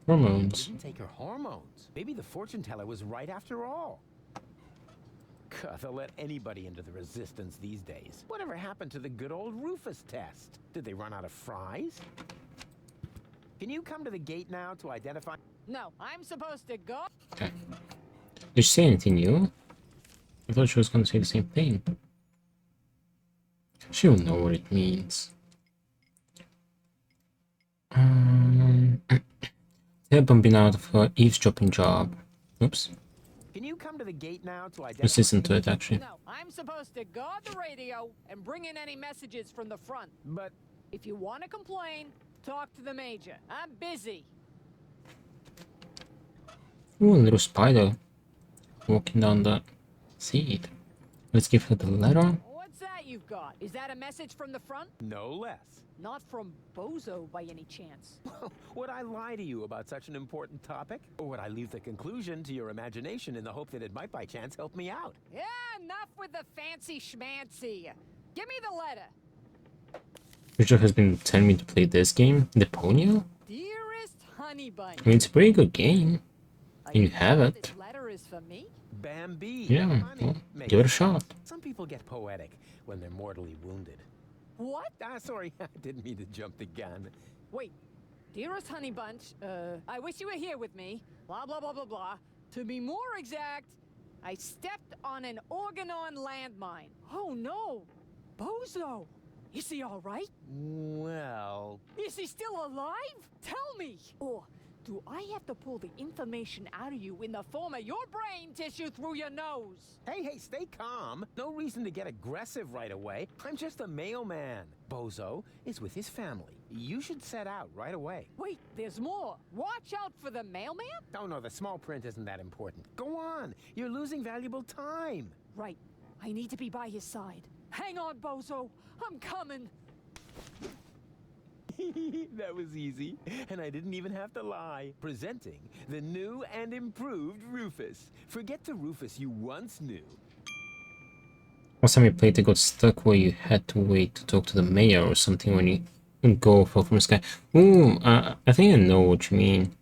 Hormones. Didn't take her hormones. Maybe the fortune teller was right after all. God, they'll let anybody into the resistance these days. Whatever happened to the good old Rufus test? Did they run out of fries? Can you come to the gate now to identify? No, I'm supposed to go. Okay. Did she say anything new? I thought she was going to say the same thing. She'll know what it means. Help him been out of her eavesdropping job. Oops. Can you come to the gate now to identify? Let's listen to it, actually. No, I'm supposed to guard the radio and bring in any messages from the front. But if you want to complain, talk to the major. I'm busy. Ooh, a little spider walking down the seat. Let's give her the letter. What's that you've got? Is that a message from the front? No less. Not from Bozo by any chance. Would I lie to you about such an important topic? Or would I leave the conclusion to your imagination in the hope that it might by chance help me out? Yeah, enough with the fancy schmancy. Give me the letter. Richard has been telling me to play this game, Deponia. Dearest Honey Bunny. I mean, it's a pretty good game. And you have it. This letter is for me? Bambi. Yeah, well, give it a shot. Some people get poetic when they're mortally wounded. What? Sorry, I didn't mean to jump the gun. Wait. Dearest Honey Bunch, I wish you were here with me. Blah, blah, blah, blah, blah. To be more exact, I stepped on an Organon landmine. Oh, no. Bozo. Is he all right? Well... Is he still alive? Tell me! Or do I have to pull the information out of you in the form of your brain tissue through your nose? Hey, stay calm. No reason to get aggressive right away. I'm just a mailman. Bozo is with his family. You should set out right away. Wait, there's more. Watch out for the mailman? Oh, no, the small print isn't that important. Go on. You're losing valuable time. Right. I need to be by his side. Hang on, Bozo. I'm coming. That was easy, and I didn't even have to lie. Presenting the new and improved Rufus. Forget the Rufus you once knew. Last time you played, it got stuck where you had to wait to talk to the mayor or something when you go fall from the sky. Ooh, I think I know what you mean.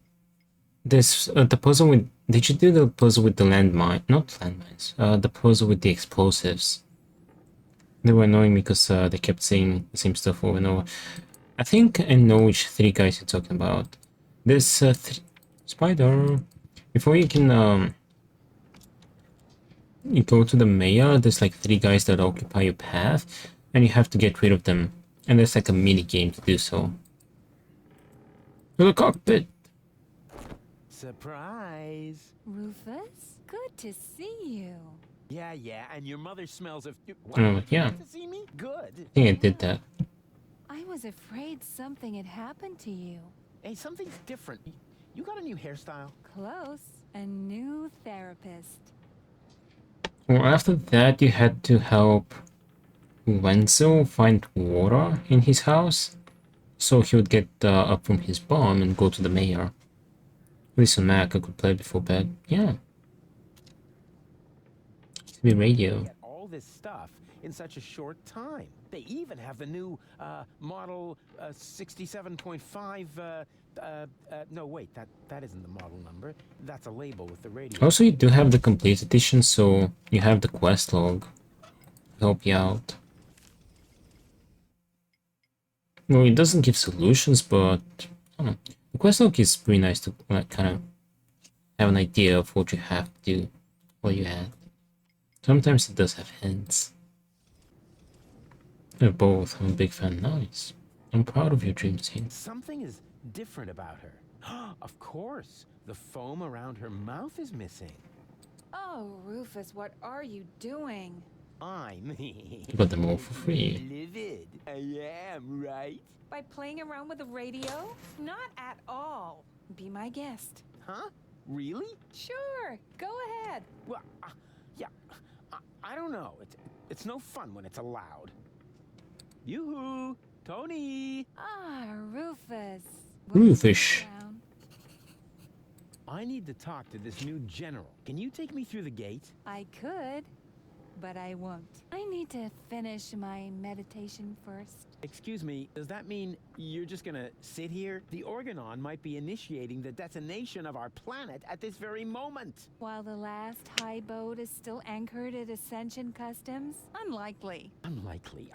This the puzzle with. Did you do the puzzle with the landmine? Not landmines. The puzzle with the explosives. They were annoying me because they kept saying the same stuff over and over. I think I know which three guys you're talking about. This spider. Before you can you go to the mayor, there's like three guys that occupy your path, and you have to get rid of them. And there's like a mini game to do so. To the cockpit. Surprise. Rufus, good to see you. Yeah, and your mother smells of... Yeah. To see me? Good. I think I did that. I was afraid something had happened to you. Hey, something's different. You got a new hairstyle? Close. A new therapist. Well, after that, you had to help Wenzel find water in his house, so he would get up from his bomb and go to the mayor. Listen, Mac, I could play before bed. Yeah. TV radio. Get all this stuff in such a short time. They even have the new model 67.5. No, wait, that isn't the model number. That's a label with the radio. Also, you do have the complete edition, so you have the quest log. Help you out. Well, it doesn't give solutions, but I don't know. The quest log is pretty nice to kind of have an idea of what you have to do, what you had. Sometimes it does have hints. They're both. I'm a big fan. Nice. I'm proud of your dream scene. Something is different about her. Of course, the foam around her mouth is missing. Oh, Rufus, what are you doing? I'm You got them all for free. livid. I am, right? By playing around with the radio? Not at all. Be my guest. Huh? Really? Sure, go ahead. Well, yeah, I don't know. It's no fun when it's allowed. Yoo-hoo! Tony! Ah, Rufus. Rufus. I need to talk to this new general. Can you take me through the gate? I could, but I won't. I need to finish my meditation first. Excuse me, does that mean you're just gonna sit here? The Organon might be initiating the detonation of our planet at this very moment. While the last high boat is still anchored at Ascension Customs? Unlikely. Unlikely.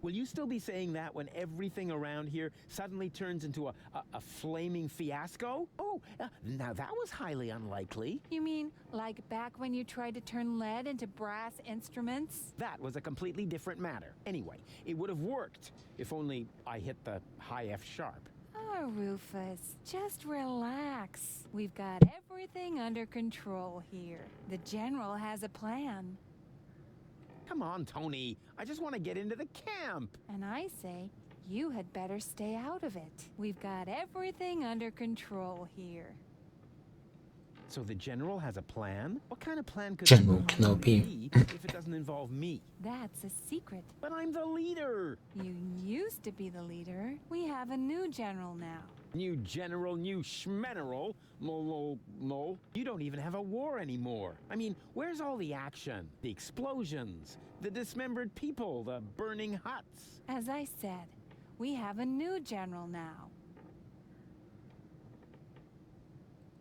Will you still be saying that when everything around here suddenly turns into a flaming fiasco? Oh, now that was highly unlikely. You mean like back when you tried to turn lead into brass instruments? That was a completely different matter. Anyway, it would have worked if only I hit the high F sharp. Oh, Rufus, just relax. We've got everything under control here. The General has a plan. Come on, Tony. I just want to get into the camp. And I say, you had better stay out of it. We've got everything under control here. So the General has a plan? What kind of plan could General it Kenobi. be if it doesn't involve me? That's a secret. But I'm the leader. You used to be the leader. We have a new general now. New general, new schmeneral. No. You don't even have a war anymore. I mean, where's all the action? The explosions, the dismembered people, the burning huts. As I said, we have a new general now.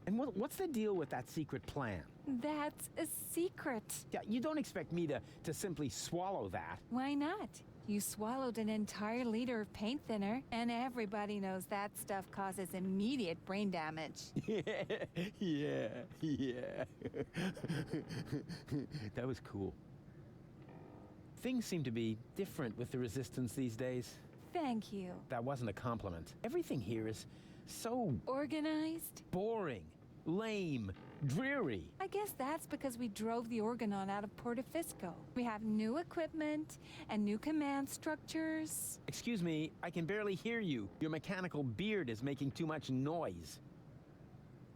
And what's the deal with that secret plan? That's a secret. Yeah, you don't expect me to simply swallow that. Why not? You swallowed an entire liter of paint thinner, and everybody knows that stuff causes immediate brain damage. Yeah. That was cool. Things seem to be different with the Resistance these days. Thank you. That wasn't a compliment. Everything here is so organized, boring, lame, dreary. I guess that's because we drove the Organon out of Portofisco. We have new equipment and new command structures. Excuse me, I can barely hear you. Your mechanical beard is making too much noise.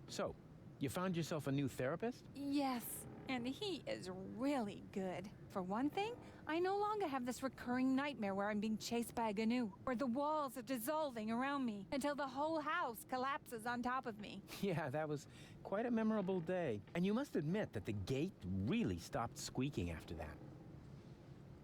So, you found yourself a new therapist? Yes, and he is really good. For one thing, I no longer have this recurring nightmare where I'm being chased by a GNU, where the walls are dissolving around me until the whole house collapses on top of me. Yeah, that was quite a memorable day. And you must admit that the gate really stopped squeaking after that.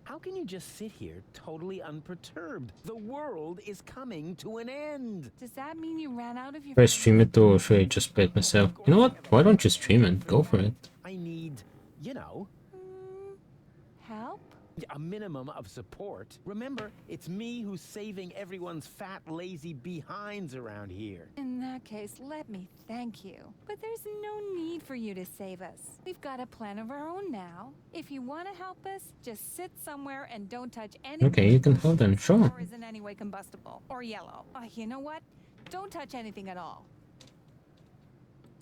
How can you just sit here totally unperturbed? The world is coming to an end. Does that mean you ran out of your... Should I stream it or should I just play it myself? You know what? Why don't you stream it? Go for it. I need, you know... help? A minimum of support. Remember, it's me who's saving everyone's fat, lazy behinds around here. In that case, let me thank you. But there's no need for you to save us. We've got a plan of our own now. If you want to help us, just sit somewhere and don't touch anything. Okay, you can hold them, sure. Or is in any way combustible. Or yellow. You know what? Don't touch anything at all.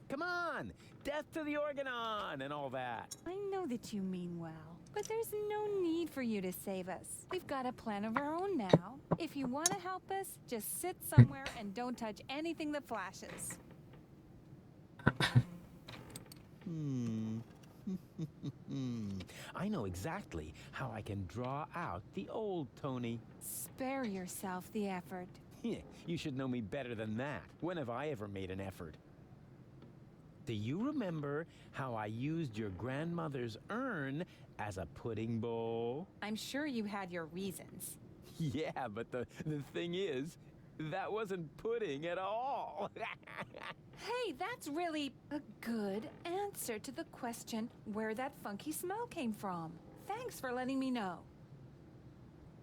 Come on! Death to the Organon and all that. I know that you mean well. But there's no need for you to save us. We've got a plan of our own now. If you want to help us, just sit somewhere and don't touch anything that flashes. I know know exactly how I can draw out the old Tony. Spare yourself the effort. You should know me better than that. When have I ever made an effort? Do you remember how I used your grandmother's urn as a pudding bowl? I'm sure you had your reasons. Yeah, but the thing is, that wasn't pudding at all. Hey, that's really a good answer to the question where that funky smell came from. Thanks for letting me know.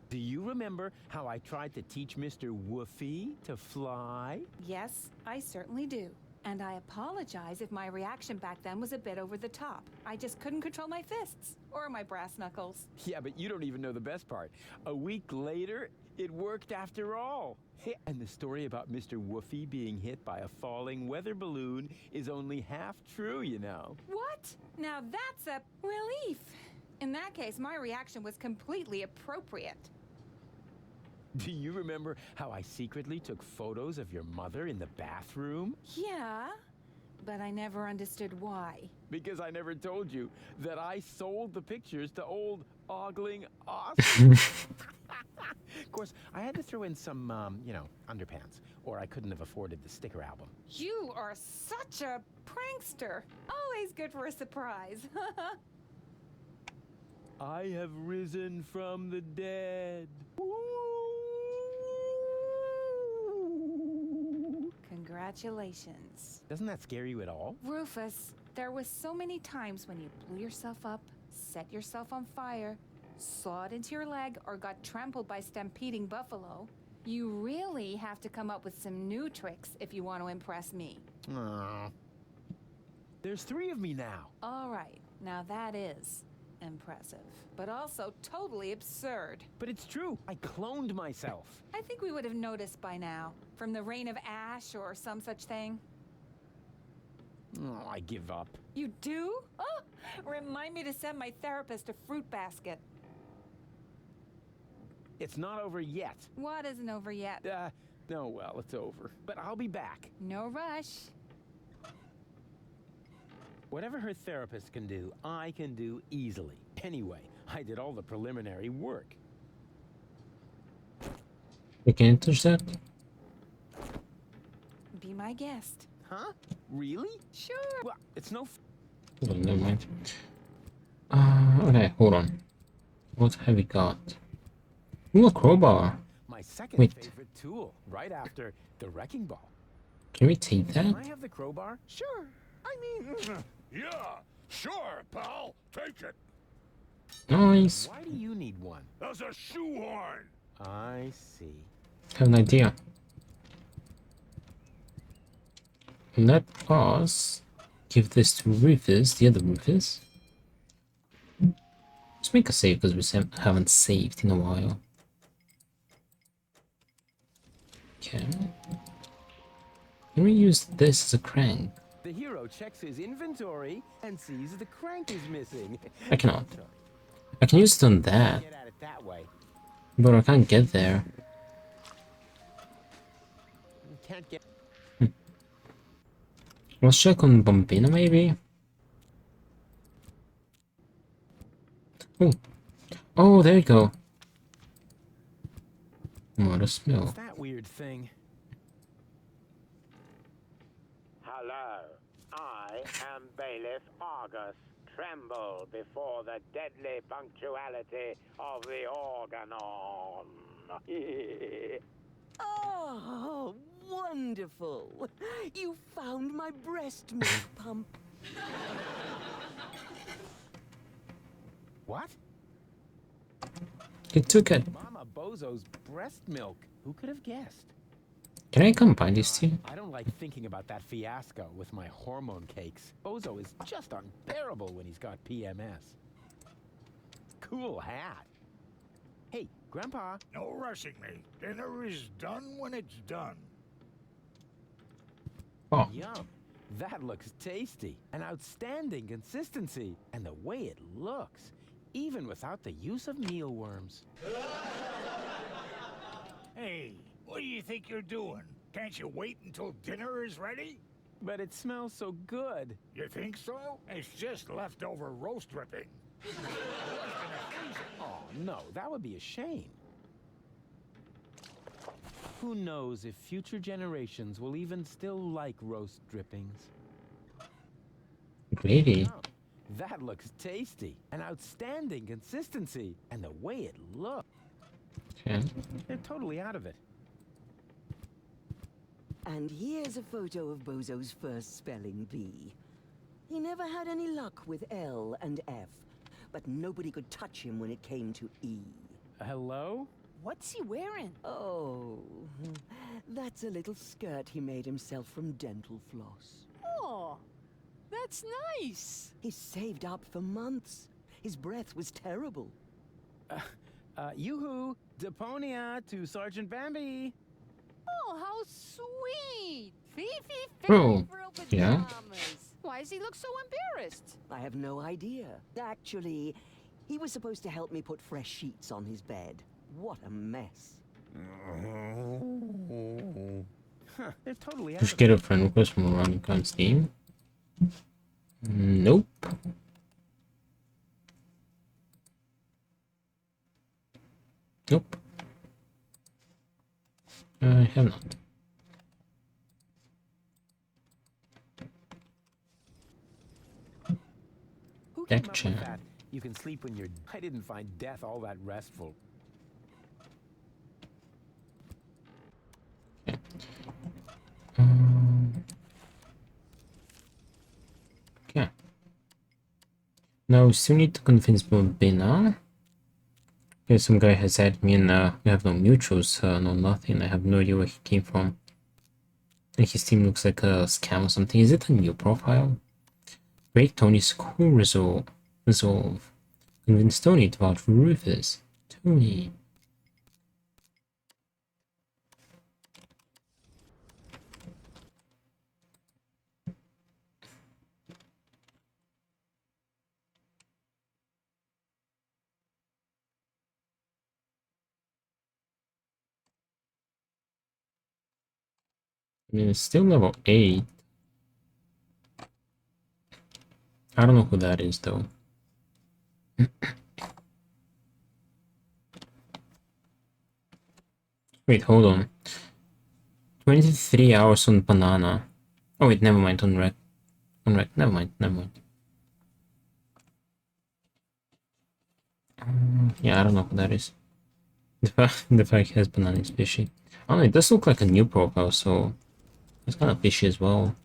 Do you remember how I tried to teach Mr. Woofy to fly? Yes, I certainly do. And I apologize if my reaction back then was a bit over the top. I just couldn't control my fists or my brass knuckles. Yeah, but you don't even know the best part. A week later, it worked after all. And the story about Mr. Woofy being hit by a falling weather balloon is only half true, you know. What? Now that's a relief. In that case, my reaction was completely appropriate. Do you remember how I secretly took photos of your mother in the bathroom? Yeah, but I never understood why. Because I never told you that I sold the pictures to old ogling Austin. Of course, I had to throw in some, underpants, or I couldn't have afforded the sticker album. You are such a prankster. Always good for a surprise. I have risen from the dead. Congratulations. Doesn't that scare you at all? Rufus, there was so many times when you blew yourself up, set yourself on fire, sawed into your leg, or got trampled by stampeding buffalo. You really have to come up with some new tricks if you want to impress me. Aww. There's 3 of me now. All right, now that is impressive, but also totally absurd. But it's true. I cloned myself. I think we would have noticed by now, from the rain of ash or some such thing. Oh, I give up. You do? Oh, remind me to send my therapist a fruit basket. It's not over yet. What isn't over yet? No, well, it's over. But I'll be back. No rush. Whatever her therapist can do, I can do easily. Anyway, I did all the preliminary work. You can't touch that? Be my guest. Huh? Really? Sure. Well, it's no... Hold on, never mind. Okay, hold on. What have we got? Ooh, a crowbar. My second Wait. favorite tool, right after the wrecking ball. Can we take that? Can I have the crowbar? Sure. I mean, yeah, sure, pal. Take it. Nice. Why do you need one? As a shoehorn. I see. Have an idea. Let us give this to Rufus, the other Rufus. Let's make a save because we haven't saved in a while. Okay. Can we use this as a crank? The hero checks his inventory and sees the crank is missing. I cannot. I can use it on that, Get at it that way. but I can't get there. You can't get... Let's check on Bombina, maybe? Oh. Oh, there you go. What a smell. What's that weird thing? Hello, I am Bailiff Argus. Tremble before the deadly punctuality of the organon. Oh, wonderful. You found my breast milk pump. What? He took it. Mama Bozo's breast milk. Who could have guessed? Can I combine these two? I don't like thinking about that fiasco with my hormone cakes. Bozo is just unbearable when he's got PMS. Cool hat. Hey, Grandpa. No rushing me. Dinner is done when it's done. Oh. Yum. That looks tasty. An outstanding consistency. And the way it looks, even without the use of mealworms. Hey, what do you think you're doing? Can't you wait until dinner is ready? But it smells so good. You think so? It's just leftover roast dripping. Oh, no, that would be a shame. Who knows if future generations will even still like roast drippings? Really? Oh, that looks tasty. An outstanding consistency. And the way it looks. Okay. They're totally out of it. And here's a photo of Bozo's first spelling bee. He never had any luck with L and F, but nobody could touch him when it came to E. Hello? What's he wearing? Oh, that's a little skirt he made himself from dental floss. Oh, that's nice. He saved up for months. His breath was terrible. Yoo-hoo! Deponia to Sergeant Bambi! Oh, how sweet! Fifi, Oh, yeah. pajamas. Why does he look so embarrassed? I have no idea. Actually, he was supposed to help me put fresh sheets on his bed. What a mess. Huh, they're totally out Push of get a friend request from a running on Steam. Nope. Nope. I have not. Who Deck came up chair. with that? You can sleep when you're... I didn't find death all that restful. Okay. Now we still need to convince Bobina. Okay, some guy has added me and we have no mutuals, no nothing. I have no idea where he came from. And his team looks like a scam or something. Is it a new profile? Break Tony's cool resolve. Convince Tony to vote for Rufus. Tony. I mean, it's still level 8. I don't know who that is, though. Wait, hold on. 23 hours on banana. Oh, wait, never mind, on red. On red, never mind. Yeah, I don't know who that is. The fact he has banana is fishy. I don't know, it does look like a new profile, so it's kind of fishy as well.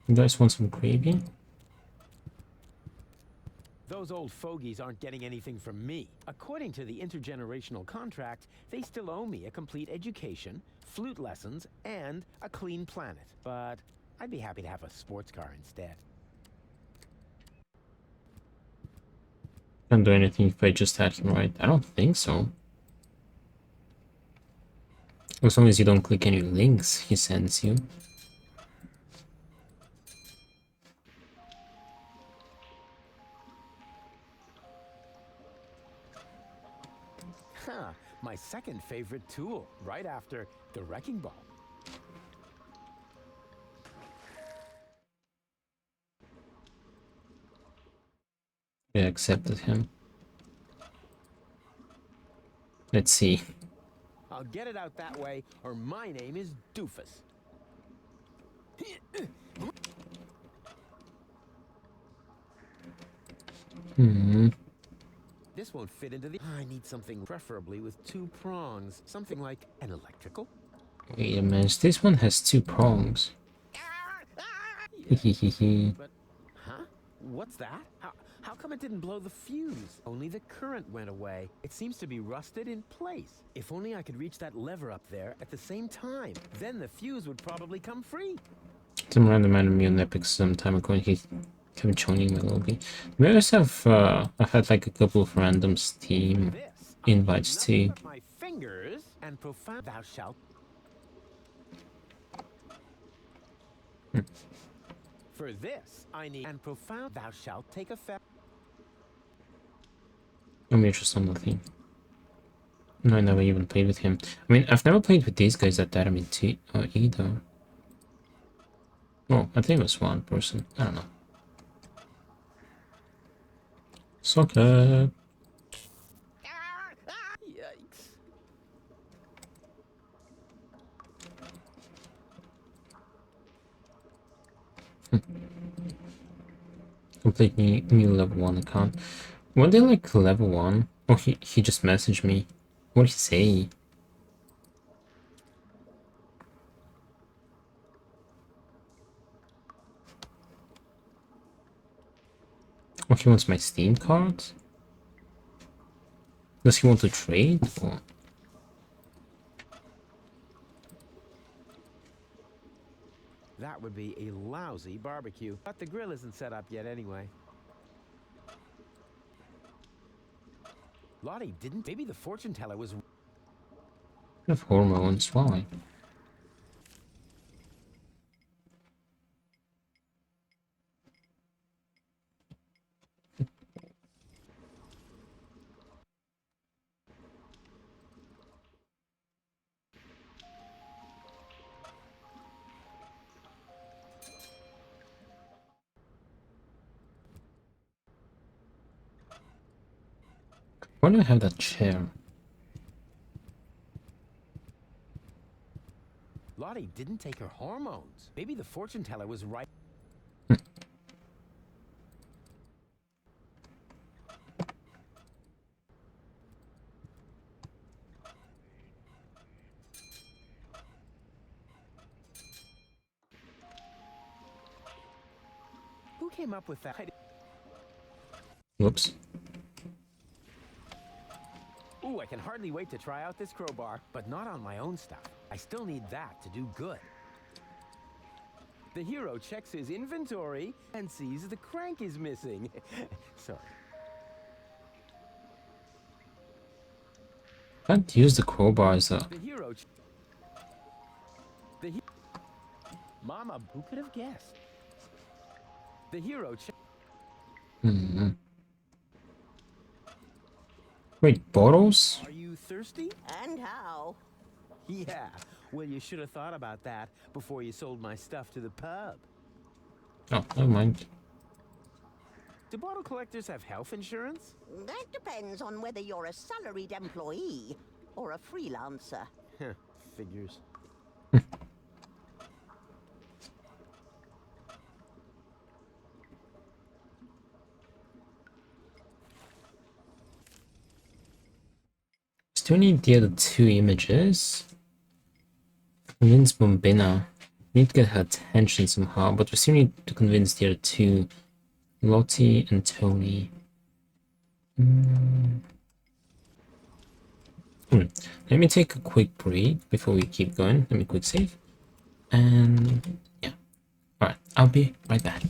You guys want some gravy? Those old fogies aren't getting anything from me. According to the intergenerational contract, they still owe me a complete education, flute lessons, and a clean planet. But I'd be happy to have a sports car instead. Can't do anything if I just had him right. I don't think so. As long as you don't click any links he sends you. Huh, my second favorite tool, right after the wrecking ball. I accepted him. Let's see. I'll get it out that way, or my name is Doofus. This won't fit into the... I need something preferably with 2 prongs. Something like an electrical. Wait a minute, this one has 2 prongs. But, huh? What's that? How come it didn't blow the fuse? Only the current went away. It seems to be rusted in place. If only I could reach that lever up there at the same time. Then the fuse would probably come free. Some random enemy on Epic some time ago, he kept joining my lobby. We also have, I've had like a couple of random Steam invites too. My fingers and profound thou shalt. For this, I need and profound thou shalt take effect. I'm interested in nothing. No, I never even played with him. I mean, I've never played with these guys at that either. Oh, I think it was one person. I don't know. Socket. Yikes. Complete new level 1 account. Were they like level 1? Oh, he just messaged me. What did he say? Oh, he wants my Steam cards? Does he want to trade? Or... That would be a lousy barbecue. But the grill isn't set up yet anyway. Lottie didn't. Maybe the fortune teller was. Of hormones, why? Why do I have that chair? Lottie didn't take her hormones. Maybe the fortune teller was right. Who came up with that? Whoops. Ooh, I can hardly wait to try out this crowbar, but not on my own stuff. I still need that to do good. The hero checks his inventory and sees the crank is missing. Sorry. Can't use the crowbar as a... The hero... Mama, who could have guessed? The hero... Hmm. Wait, bottles? Are you thirsty? And how? Yeah. Well, you should have thought about that before you sold my stuff to the pub. Oh, never mind. Do bottle collectors have health insurance? That depends on whether you're a salaried employee or a freelancer. Figures. Still need the other 2 images. Convince Bombina. Need to get her attention somehow, but we still need to convince the other 2. Lottie and Tony. Let me take a quick break before we keep going. Let me quick save. And yeah. Alright, I'll be right back.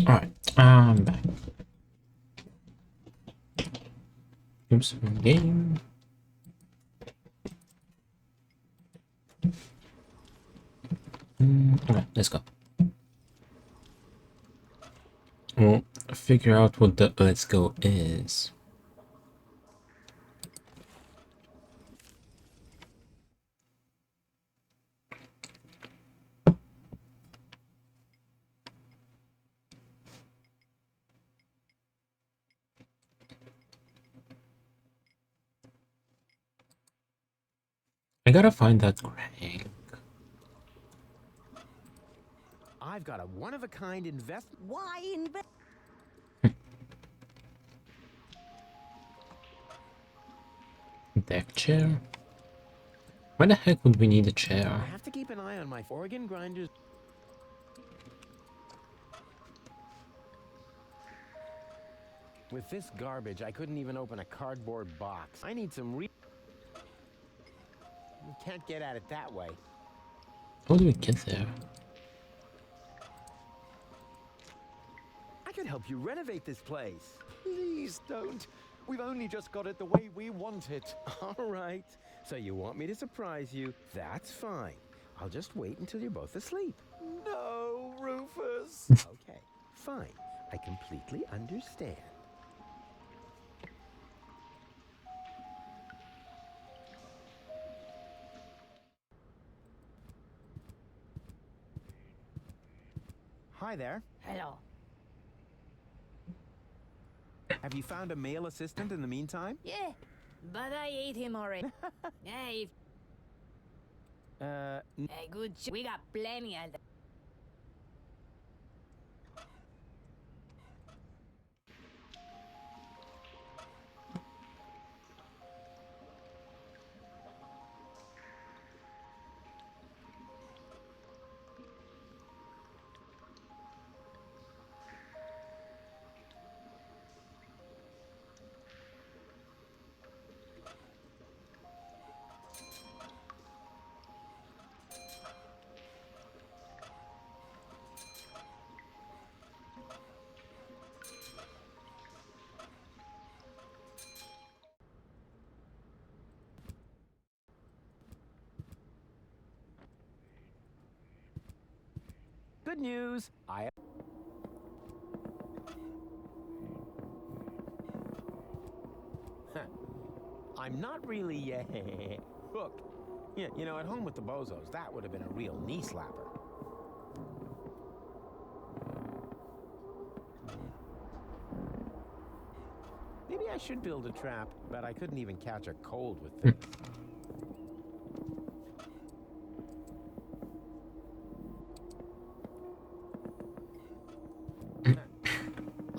Alright, I'm back. Oops, wrong game. Okay, let's go. We'll figure out what the let's go is. I gotta find that crank. I've got a one-of-a-kind invest. Why invest? Deck chair? Why the heck would we need a I chair? have to keep an eye on my organ grinders. With this garbage, I couldn't even open a cardboard box. I need some You can't get at it that way. How do we get there? I could help you renovate this place. Please don't. We've only just got it the way we want it. All right. So you want me to surprise you? That's fine. I'll just wait until you're both asleep. No, Rufus. Okay, fine. I completely understand. Hi there. Hello. Have you found a male assistant in the meantime? Yeah, but I ate him already. Hey, good. We got plenty of them. Good news. I'm not really hooked. Yeah, you know, at home with the bozos, that would have been a real knee slapper. Maybe I should build a trap, but I couldn't even catch a cold with this.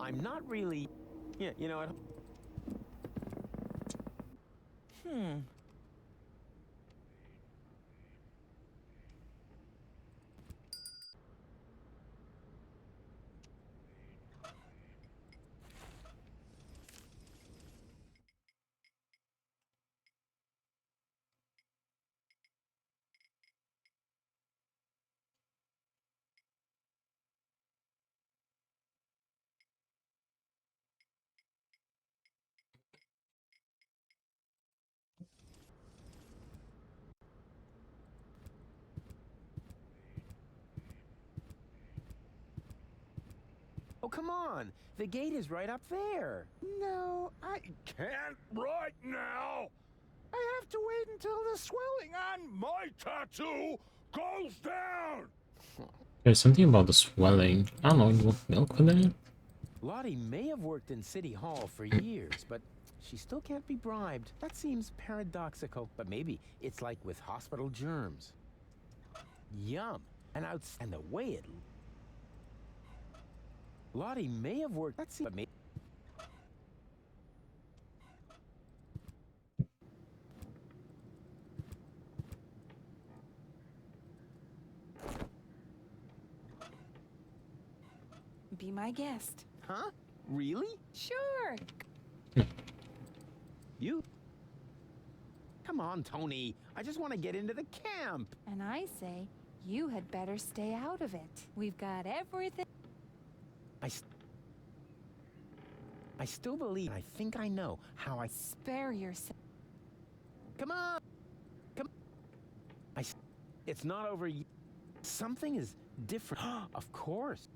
I'm not really... Yeah, you know, Oh, come on. The gate is right up there. No, I can't right now. I have to wait until the swelling on my tattoo goes down. There's something about the swelling. I don't know, you want milk with that? Lottie may have worked in City Hall for years, but she still can't be bribed. That seems paradoxical, but maybe it's like with hospital germs. Yum. And the way it... Lottie may have worked... That seems... But maybe... Be my guest. Huh? Really? Sure. You? Come on, Tony. I just want to get into the camp. And I say, you had better stay out of it. We've got everything. I still believe. I think I know how I. Spare yourself. Come on! Come. It's not over yet. Something is different. Of course.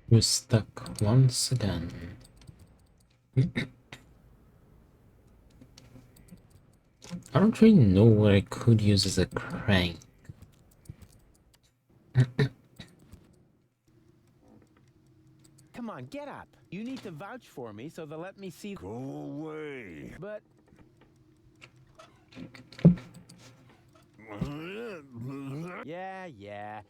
We're stuck once again. I don't really know what I could use as a crank. Come on, get up. You need to vouch for me so they'll let me see. Go away. But. Yeah.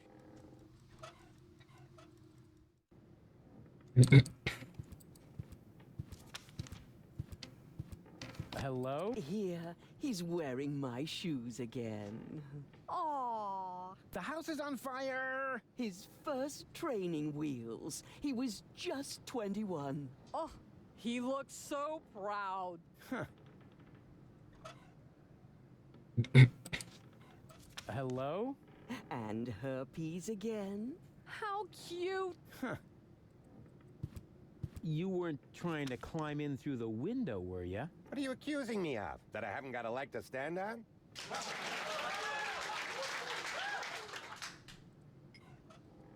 Hello? Here, he's wearing my shoes again. Aww. The house is on fire! His first training wheels. He was just 21. Oh, he looks so proud. Huh. Hello? And herpes again. How cute. Huh. You weren't trying to climb in through the window, were you? What are you accusing me of? That I haven't got a leg to stand on?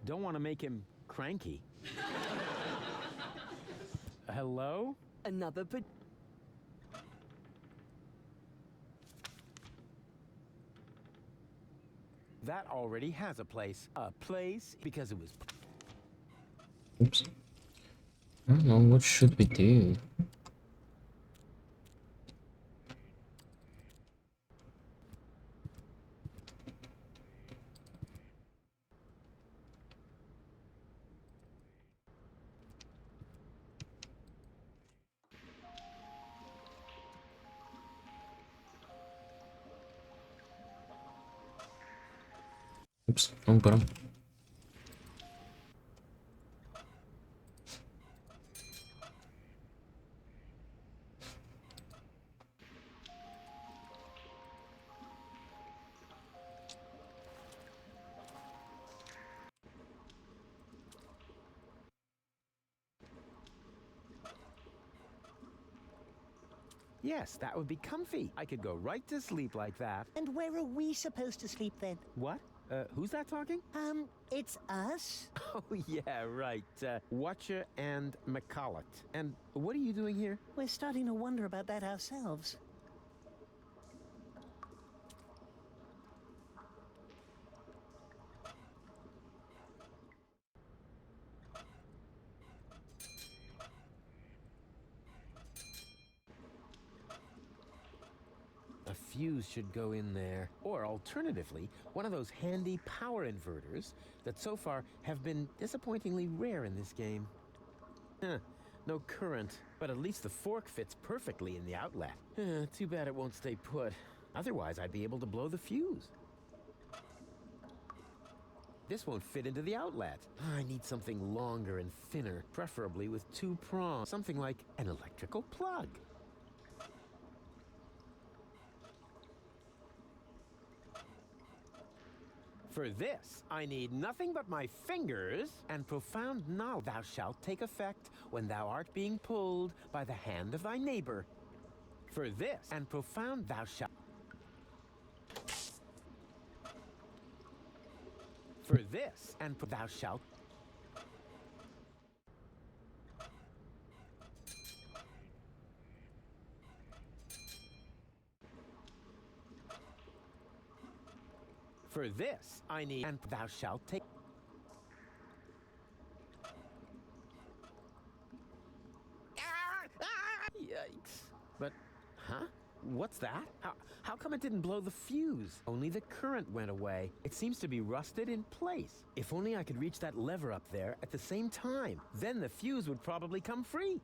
Don't want to make him cranky. Hello? Another That already has a place. A place because it was. Oops. I don't know, what should we do? Oops, wrong button. Yes, that would be comfy. I could go right to sleep like that. And where are we supposed to sleep then? What? Who's that talking? It's us. Oh, yeah, right. Watcher and McCulloch. And what are you doing here? We're starting to wonder about that ourselves. A fuse should go in there. Or alternatively, one of those handy power inverters that so far have been disappointingly rare in this game. No current, but at least the fork fits perfectly in the outlet. Too bad it won't stay put. Otherwise, I'd be able to blow the fuse. This won't fit into the outlet. I need something longer and thinner, preferably with 2 prongs. Something like an electrical plug. For this, I need nothing but my fingers and profound knowledge. Thou shalt take effect when thou art being pulled by the hand of thy neighbor. For this and profound thou shalt. For this and thou shalt. For this, I need, and thou shalt take. Yikes. But, huh? What's that? How come it didn't blow the fuse? Only the current went away. It seems to be rusted in place. If only I could reach that lever up there at the same time. Then the fuse would probably come free.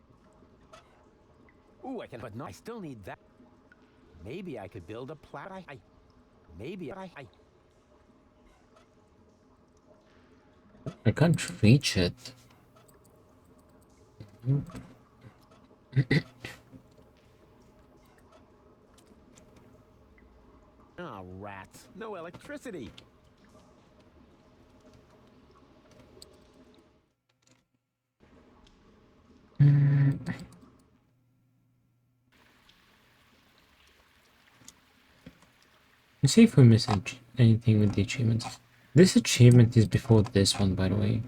Ooh, I can, but no, I still need that. Maybe I could build a maybe I can't reach it. Ah, rats. No electricity. Let's see if we miss anything with the achievements. This achievement is before this one, by the way.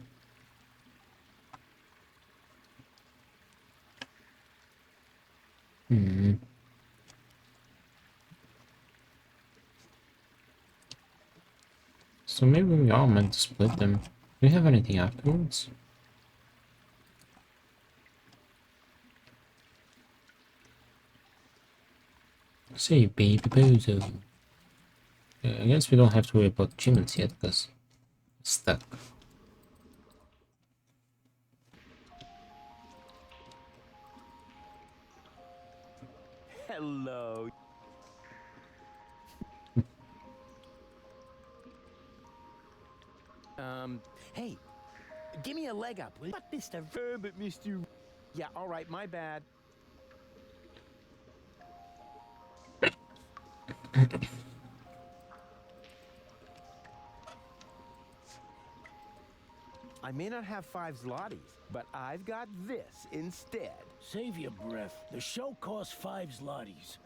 So maybe we are meant to split them. Do we have anything afterwards? Say, baby bozo. I guess we don't have to worry about achievements yet, because it's stuck. Hello. Hey, give me a leg up, will you? But Mr. But Mr. Yeah, all right, my bad. I may not have 5 zlotys, but I've got this instead. Save your breath. The show costs 5 zlotys.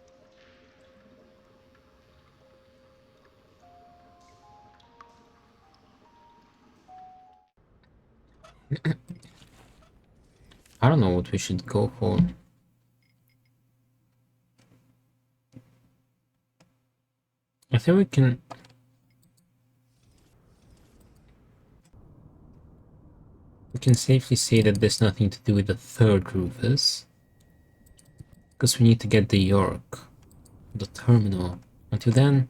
I don't know what we should go for. I think we can... We can safely say that there's nothing to do with the third Rufus. Because we need to get the York. The terminal. Until then...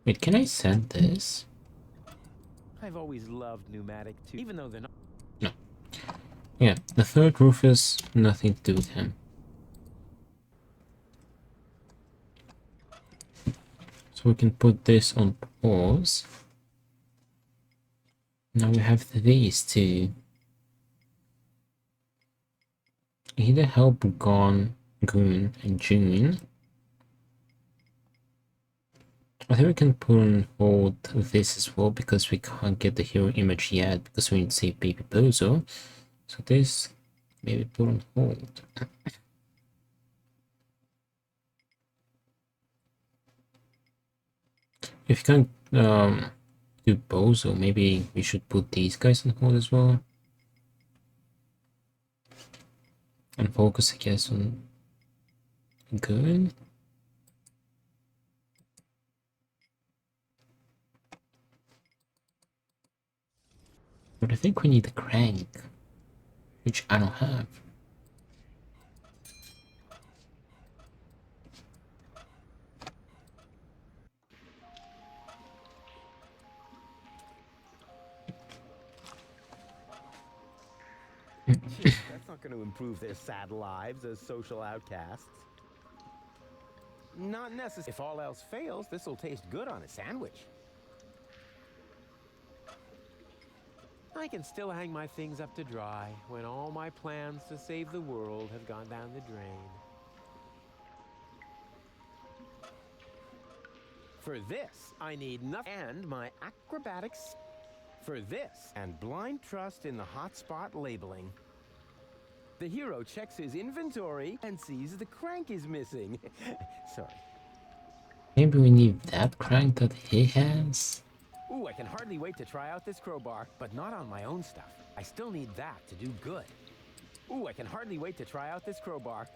Wait, can I send this? I've always loved pneumatic too, even though they're not. No. Yeah, the third Rufus, nothing to do with him. So we can put this on pause. Now we have these two. Either help Goon and June. I think we can put on hold this as well because we can't get the hero image yet because we need to save Baby Bozo. So this maybe put on hold. If you can't do Bozo, maybe we should put these guys on hold as well. And focus, I guess, on Goon. But I think we need a crank, which I don't have. That's not going to improve their sad lives as social outcasts. Not necessary. If all else fails, this will taste good on a sandwich. I can still hang my things up to dry when all my plans to save the world have gone down the drain. For this, I need nothing and my acrobatics. For this, and blind trust in the hotspot labeling. The hero checks his inventory and sees the crank is missing. Sorry. Maybe we need that crank that he has? Ooh, I can hardly wait to try out this crowbar, but not on my own stuff. I still need that to do good. Ooh, I can hardly wait to try out this crowbar.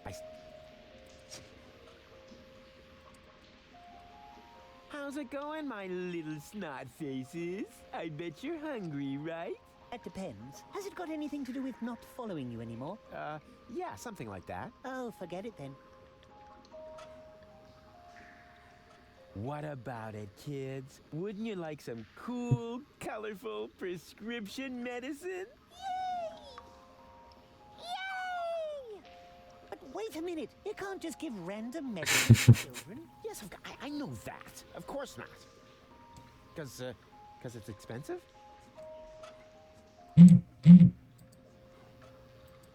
How's it going, my little snot faces? I bet you're hungry, right? It depends. Has it got anything to do with not following you anymore? Yeah, something like that. Oh, forget it then. What about it, kids? Wouldn't you like some cool, colorful prescription medicine? Yay! But wait a minute. You can't just give random medicine to children. Yes, I know that. Of course not. Because it's expensive?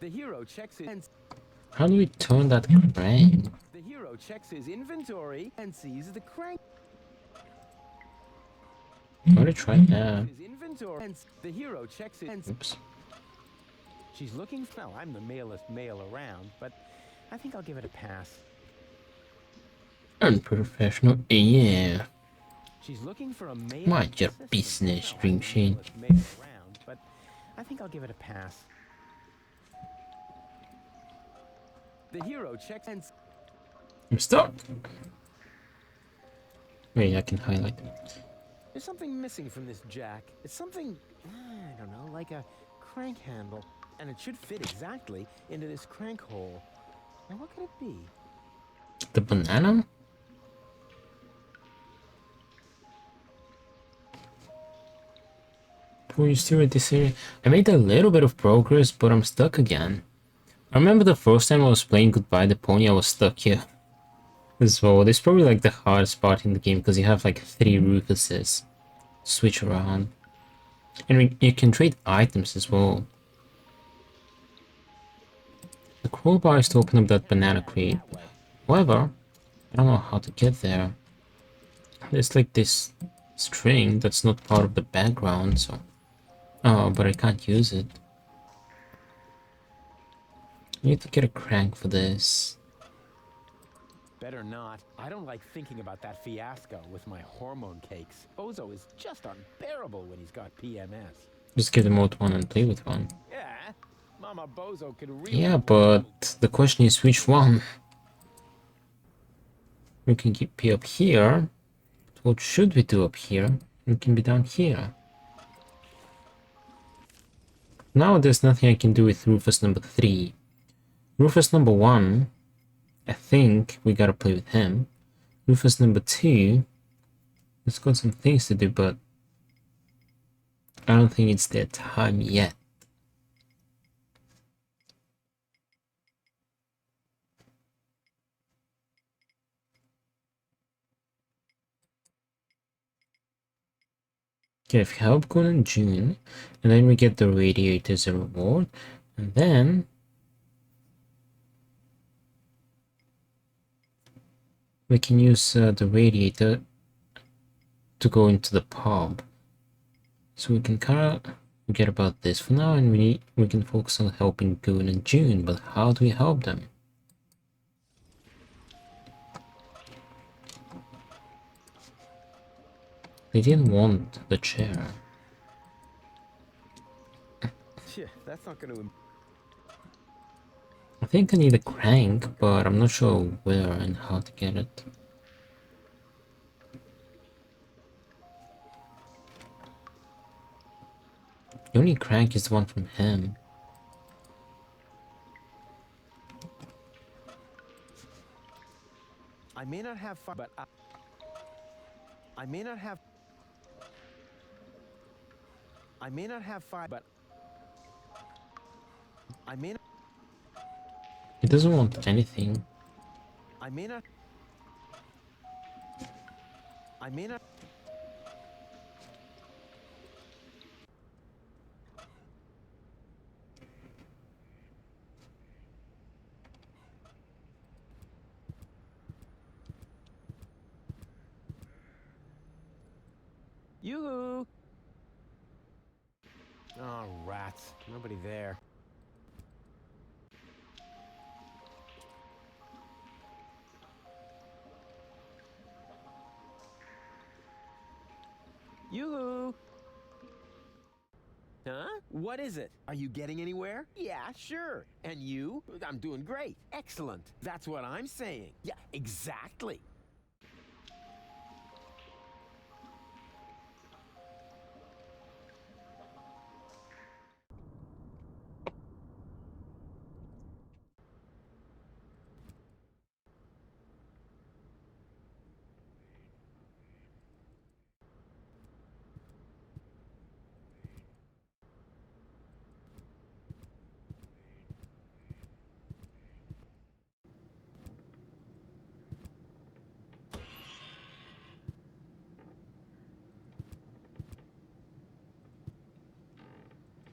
The hero checks his How do we turn that crank? The hero checks his inventory and sees the crank. I'm gonna try that. His inventory and the hero checks it. Oops. She's looking. Well, I'm the malest male around, but I think I'll give it a pass. Unprofessional, yeah. She's looking for a male. Mind your business, Dream Sheen. Around, but I think I'll give it a pass. The hero checks and I'm stuck. Wait, I can highlight. there's something missing from this jack. It's something, I don't know, like a crank handle. And it should fit exactly into this crank hole. Now what could it be? The banana? Before you still at this area, I made a little bit of progress, but I'm stuck again. I remember the first time I was playing Goodbye Deponia, I was stuck here as well. It's probably like the hardest part in the game because you have like 3 Rufuses. Switch around. And you can trade items as well. The crowbar is to open up that banana crate. However, I don't know how to get there. There's like this string that's not part of the background, so... Oh, but I can't use it. I need to get a crank for this. Better not. I don't like thinking about that fiasco with my hormone cakes. Bozo is just unbearable when he's got PMS. Just give them out one and play with one. Yeah, Mama Bozo could really... Yeah, but the question is which one? We can be up here. But what should we do up here? We can be down here. Now there's nothing I can do with Rufus number 3. Rufus number 1, I think we gotta play with him. Rufus number 2, he's got some things to do, but I don't think it's their time yet. Okay, if you help Gun in June, and then we get the radiator as a reward, and then we can use the radiator to go into the pub. So we can kind of forget about this for now, and we can focus on helping Goon and June. But how do we help them? They didn't want the chair. Yeah, that's not gonna... I think I need a crank, but I'm not sure where and how to get it. The only crank is the one from him. I may not have fun, but I may not have... I may not have fun, but... I may not... He doesn't want anything. I may not... I may not... Yoo-hoo! Oh, rats. Nobody there. Yoo-hoo! Huh? What is it? Are you getting anywhere? Yeah, sure. And you? I'm doing great. Excellent. That's what I'm saying. Yeah, exactly.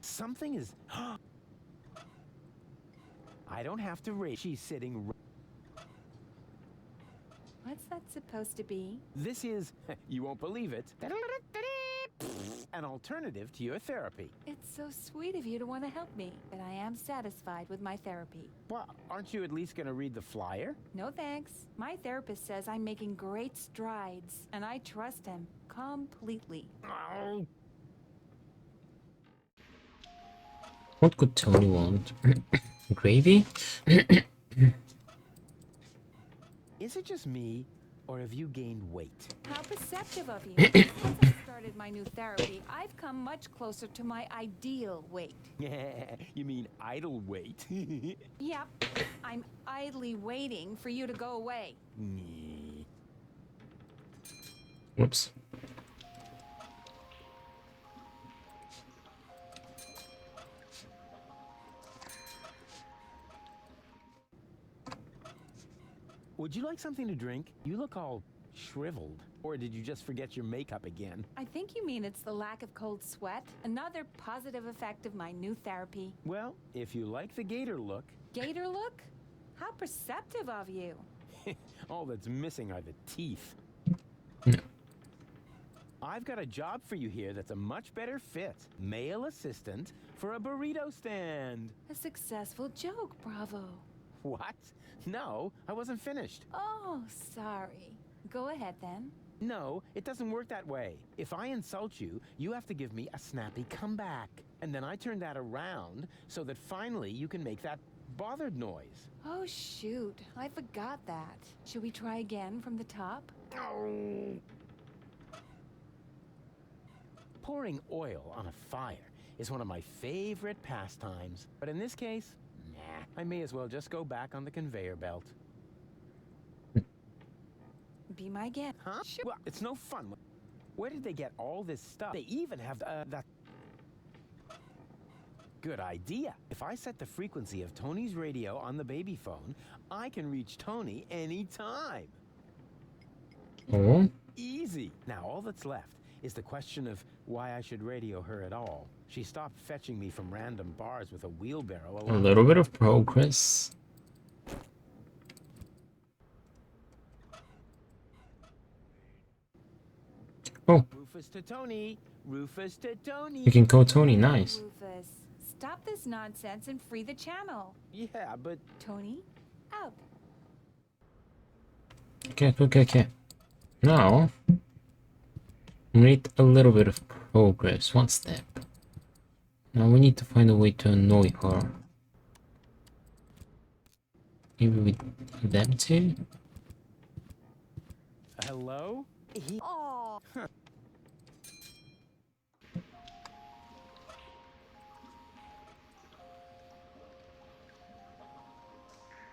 Something is... I don't have to raise. She's sitting. What's that supposed to be? This is, you won't believe it, an alternative to your therapy. It's so sweet of you to want to help me, but I am satisfied with my therapy. Well, aren't you at least going to read the flyer? No thanks. My therapist says I'm making great strides, and I trust him completely. Oh. What could Tony want? Gravy? Is it just me, or have you gained weight? How perceptive of you. Since I started my new therapy, I've come much closer to my ideal weight. You mean idle weight? Yep. I'm idly waiting for you to go away. Whoops. Would you like something to drink? You look all shriveled. Or did you just forget your makeup again? I think you mean it's the lack of cold sweat. Another positive effect of my new therapy. Well, if you like the gator look... Gator look? How perceptive of you. All that's missing are the teeth. I've got a job for you here that's a much better fit. Male assistant for a burrito stand. A successful joke, bravo. What? No, I wasn't finished. Oh, sorry. Go ahead then. No, it doesn't work that way. If I insult you, you have to give me a snappy comeback. And then I turn that around so that finally you can make that bothered noise. Oh, shoot. I forgot that. Should we try again from the top? Oh. Pouring oil on a fire is one of my favorite pastimes. But in this case, nah, I may as well just go back on the conveyor belt. Be my guest. Huh? Sure. Well, it's no fun. Where did they get all this stuff? They even have that... Good idea. If I set the frequency of Tony's radio on the baby phone, I can reach Tony anytime. Oh? Easy. Now all that's left is the question of why I should radio her at all. She stopped fetching me from random bars with a wheelbarrow. A little bit of progress. Oh. Rufus to Tony. Rufus to Tony. You can call Tony, nice. Rufus, stop this nonsense and free the channel. Yeah, but... Tony, out. Okay. Now, we need a little bit of progress. One step. Now we need to find a way to annoy her. Maybe with them two? Hello? Oh.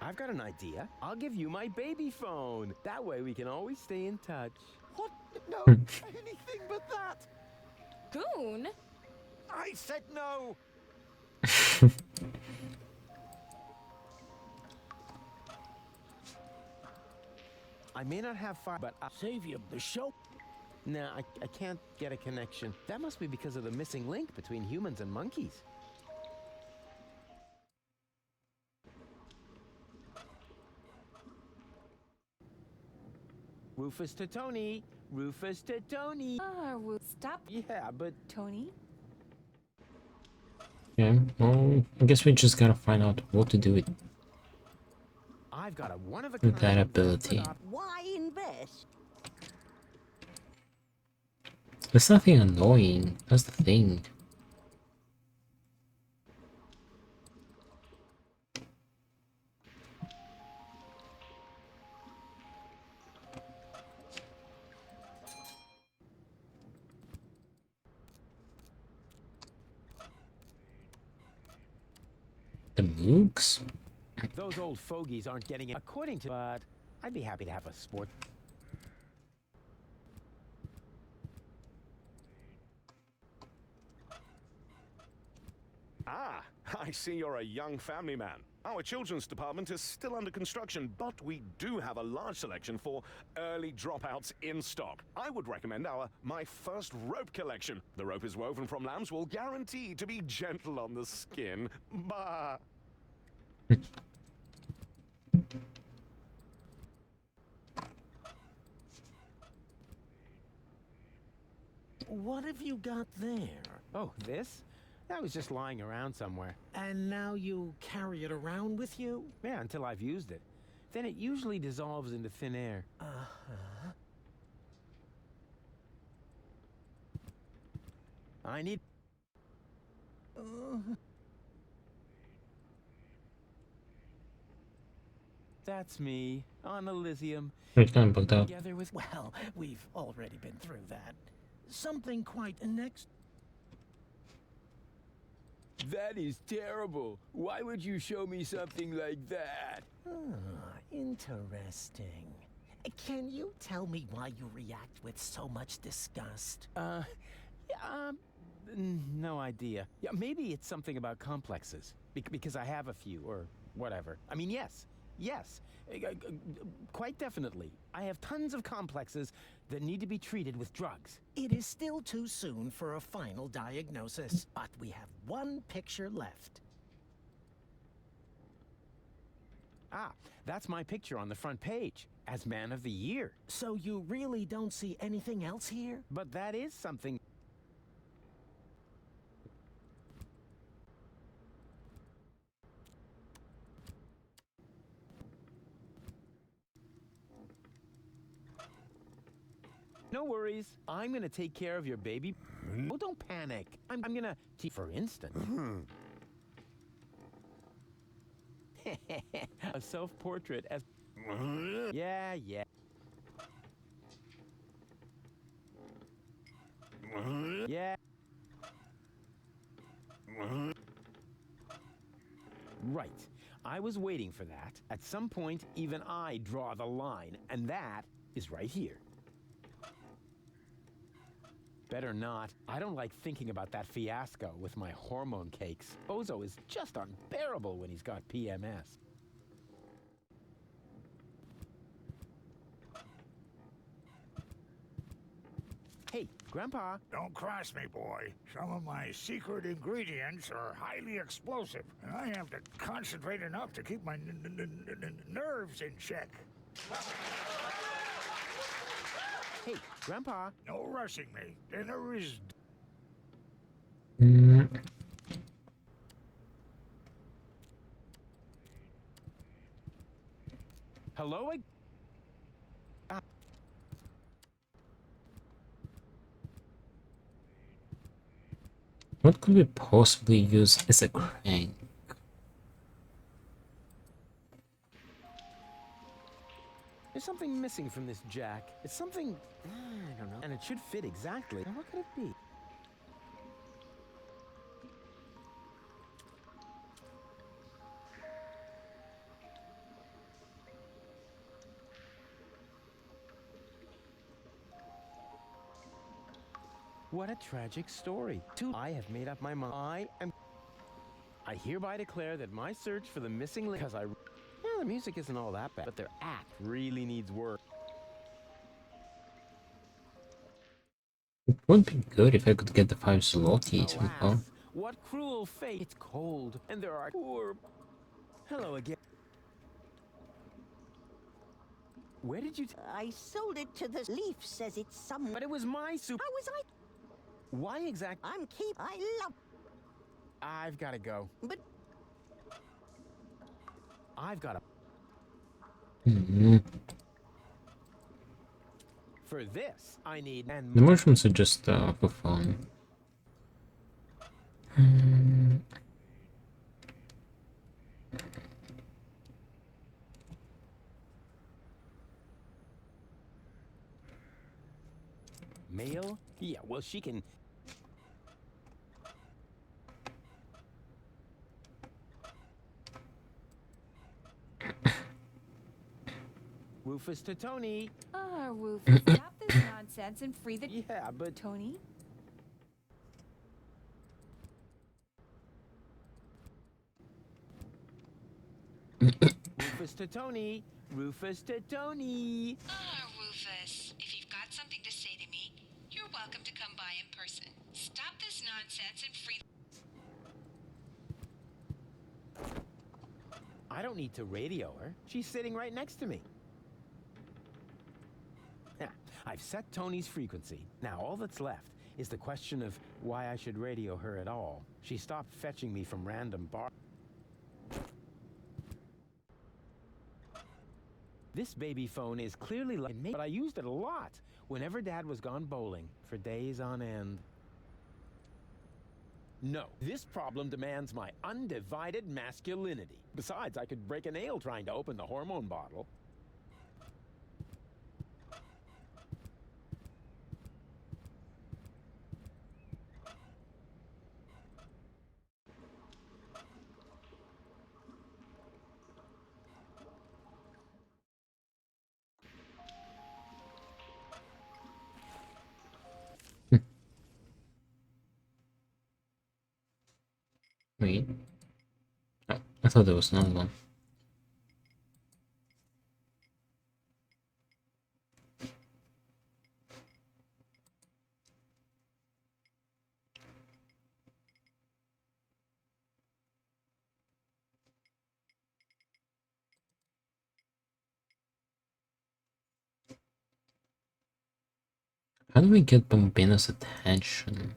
I've got an idea. I'll give you my baby phone. That way we can always stay in touch. What? No, anything but that. Goon? I said no. I may not have fire, but I'll save you the show. Nah, I can't get a connection. That must be because of the missing link between humans and monkeys. Rufus to Tony. Rufus to Tony. Stop. Yeah, but... Tony? Yeah, well, I guess we just gotta find out what to do with I've got a one-of-a-kind that ability. Why invest? There's nothing annoying, that's the thing. The mooks? Those old fogies aren't getting it according to... But I'd be happy to have a sport... Ah, I see you're a young family man. Our children's department is still under construction, but we do have a large selection for early dropouts in stock. I would recommend our My First Rope collection. The rope is woven from lambs, will guarantee to be gentle on the skin. Bah! What have you got there? Oh, this? That was just lying around somewhere. And now you carry it around with you? Yeah, until I've used it. Then it usually dissolves into thin air. Uh-huh. I need... That's me, on Elysium. It's kind of bugged out. Together with... Well, we've already been through that. Something quite next. That is terrible. Why would you show me something like that? Interesting. Can you tell me why you react with so much disgust? No idea. Yeah, maybe it's something about complexes. Because I have a few, or whatever. I mean, yes. Quite definitely. I have tons of complexes that need to be treated with drugs. It is still too soon for a final diagnosis, but we have one picture left. Ah, that's my picture on the front page, as Man of the Year. So you really don't see anything else here? But that is something... No worries. I'm gonna take care of your baby. Oh, don't panic. I'm gonna... For instance... a self-portrait as... Yeah. Yeah. Right. I was waiting for that. At some point, even I draw the line, and that is right here. Better not. I don't like thinking about that fiasco with my hormone cakes. Bozo is just unbearable when he's got PMS. Hey, Grandpa. Don't cross me, boy. Some of my secret ingredients are highly explosive, and I have to concentrate enough to keep my nerves in check. Hey, Grandpa. No rushing me. Dinner is... Hello? What could we possibly use as a crank? There's something missing from this jack. It's something... I don't know. And it should fit exactly. Now, what could it be? What a tragic story. I have made up my mind. I hereby declare that my search for the missing link... Because the music isn't all that bad, but their act really needs work. It would be good if I could get the 5 zloty somehow. What cruel fate. It's cold, and there are poor... Hello again. Where did you... I sold it to the leaf, says it's some... But it was my soup. How was I... Why exactly? I love... I've got to go. But... I've got to... For this, I need... The mushrooms are just for fun. Mail? Yeah, well, she can... Rufus to Tony. Rufus, stop this nonsense and free the... Yeah, but... Tony? Rufus to Tony. Rufus to Tony. Rufus, if you've got something to say to me, you're welcome to come by in person. Stop this nonsense and free... I don't need to radio her. She's sitting right next to me. I've set Tony's frequency. Now all that's left is the question of why I should radio her at all. She stopped fetching me from random bar. This baby phone is clearly but I used it a lot whenever Dad was gone bowling for days on end. No, this problem demands my undivided masculinity. Besides, I could break a nail trying to open the hormone bottle. Wait. Oh, I thought there was another one. How do we get Bambina's attention?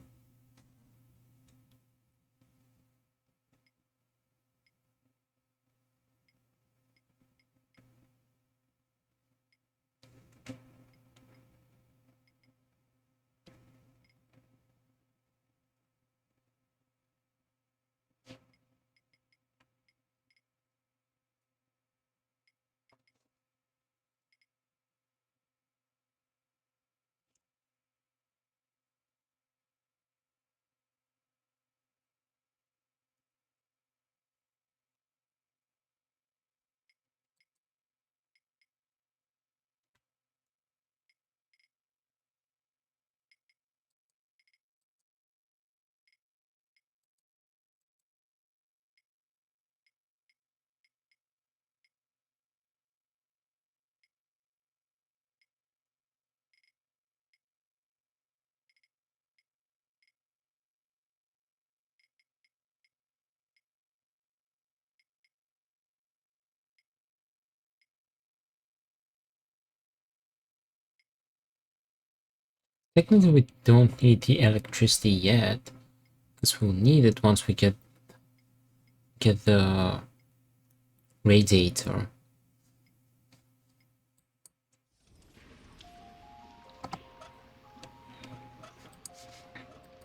Technically, we don't need the electricity yet, because we'll need it once we get the radiator.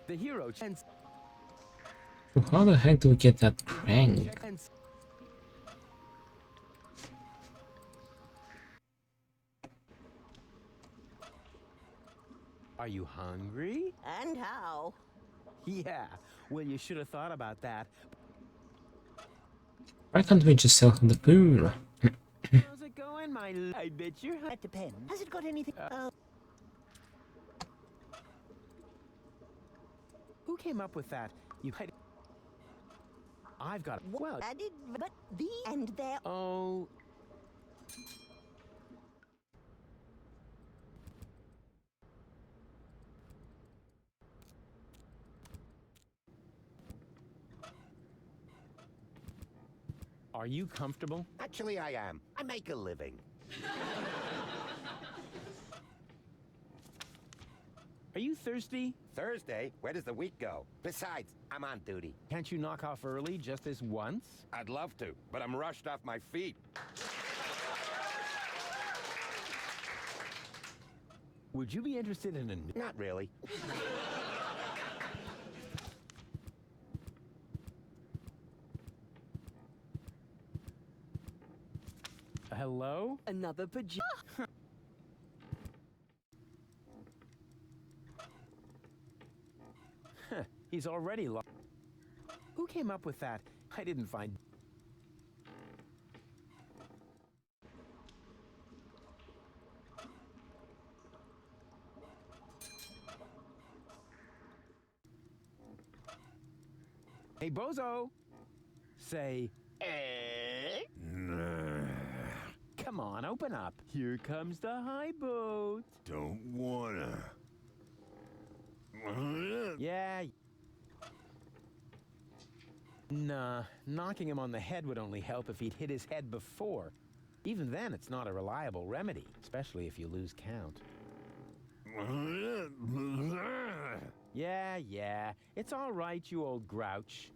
The hero chance. So how the heck do we get that crank? Are you hungry? And how? Yeah, well, you should have thought about that. Why can't we just sell him the food? How's it going, my I bet you're That depends. Has it got anything? Who came up with that? I've got well. I did, but the and there. Oh. Are you comfortable? Actually, I am. I make a living. Are you thirsty? Thursday? Where does the week go? Besides, I'm on duty. Can't you knock off early just this once? I'd love to, but I'm rushed off my feet. Would you be interested in a... Not really. Hello? Another pajama. He's already lost. Who came up with that? I didn't find... Hey, Bozo! Say... Come on, open up. Here comes the high boat. Don't wanna. Yeah. Nah, knocking him on the head would only help if he'd hit his head before. Even then, it's not a reliable remedy, especially if you lose count. Yeah. It's all right, you old grouch.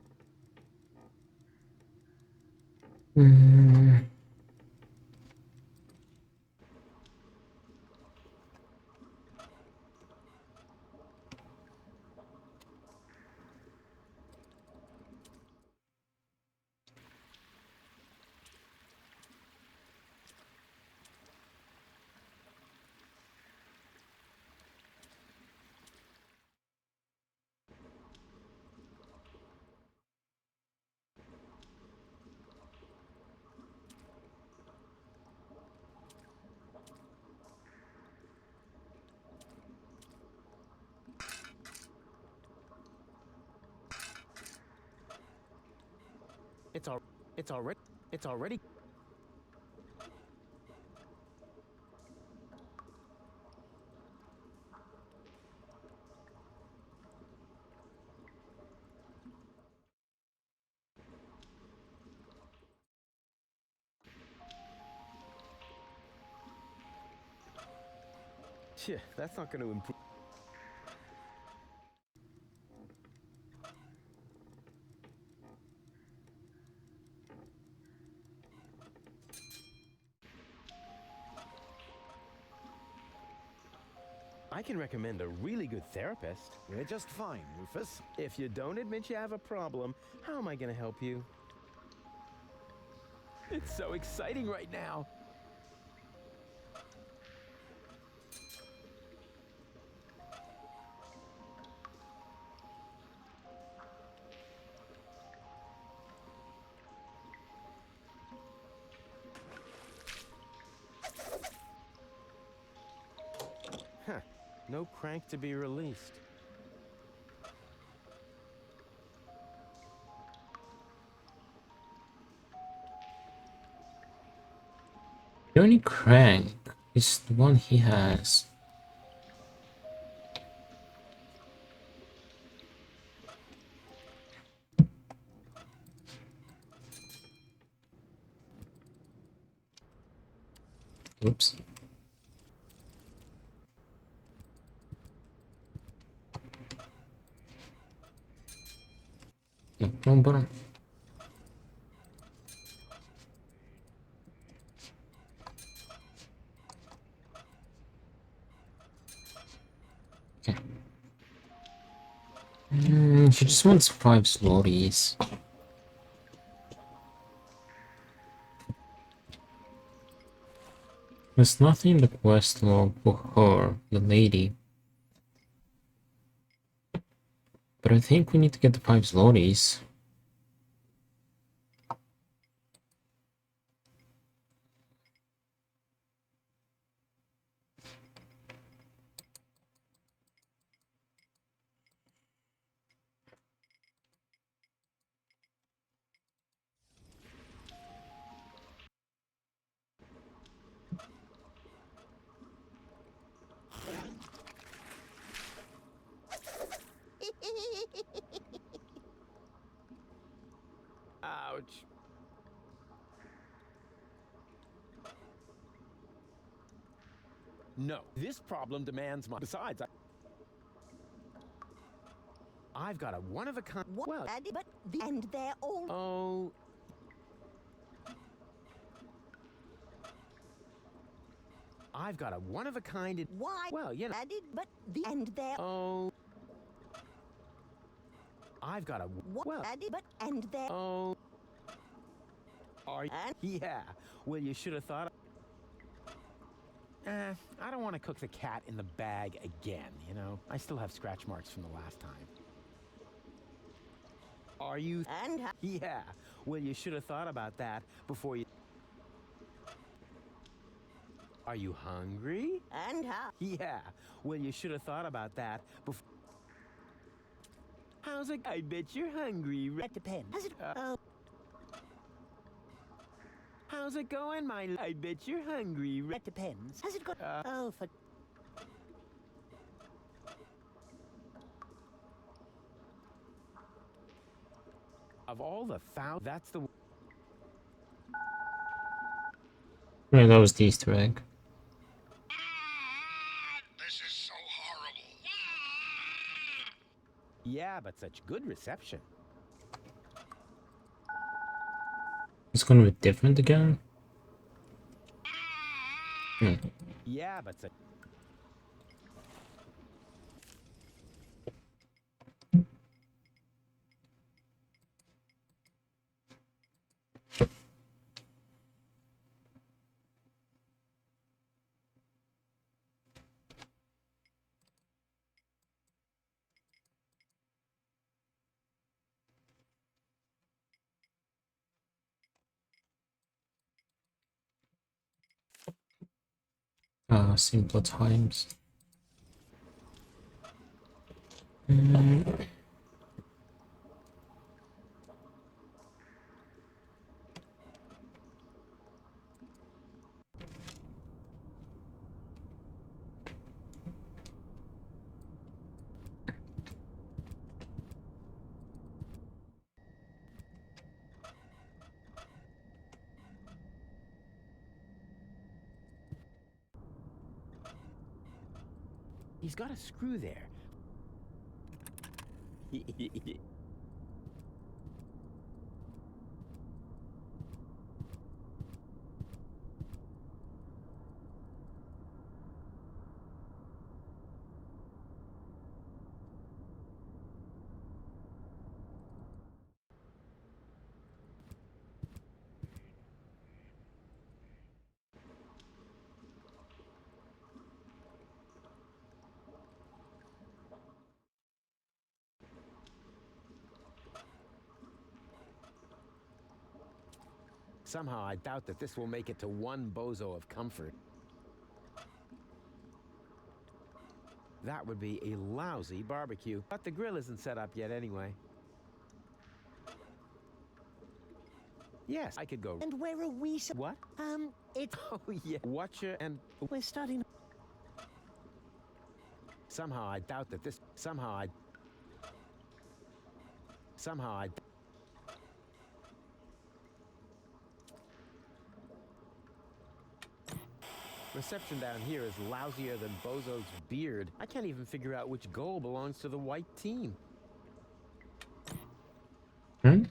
It's already. That's not going to improve. I can recommend a really good therapist. We're just fine, Rufus. If you don't admit you have a problem, how am I going to help you? It's so exciting right now. Huh. No crank to be released. The only crank is the one he has. Oops. No, wrong button. Okay. She just wants 5 zlotys. There's nothing in the quest log for her, the lady. But I think we need to get the 5 zlotys. Ouch. No, this problem demands my... Besides, I've got a one-of-a-kind... Well, But and they're all... oh... I've got a one-of-a-kind... Why? Well, you know... But and they're... Oh... I've got a... Well... But and they're... Oh... Are you... Yeah. Well, you should have thought... I don't want to cook the cat in the bag again, you know? I still have scratch marks from the last time. Are you... And... Yeah. Well, you should have thought about that before you... Are you hungry? And... Yeah. Well, you should have thought about that before... How's it... I bet you're hungry. That depends. Has it... How's it going, my... I bet you're hungry. That depends. Has it got... oh, for... Of all the foul... That's the... Yeah, that was the Easter egg. This is so horrible. Yeah, but such good reception. It's gonna be different again. Hmm. Yeah, but such... Simpler times. Hmm. He's got a screw there. Somehow I doubt that this will make it to one bozo of comfort. That would be a lousy barbecue. But the grill isn't set up yet anyway. Yes, I could go. And where are we? What? It's... Oh, yeah. Watcher and... We're starting... Somehow I doubt that this... Somehow I... Reception down here is lousier than Bozo's beard. I can't even figure out which goal belongs to the white team. Hmm?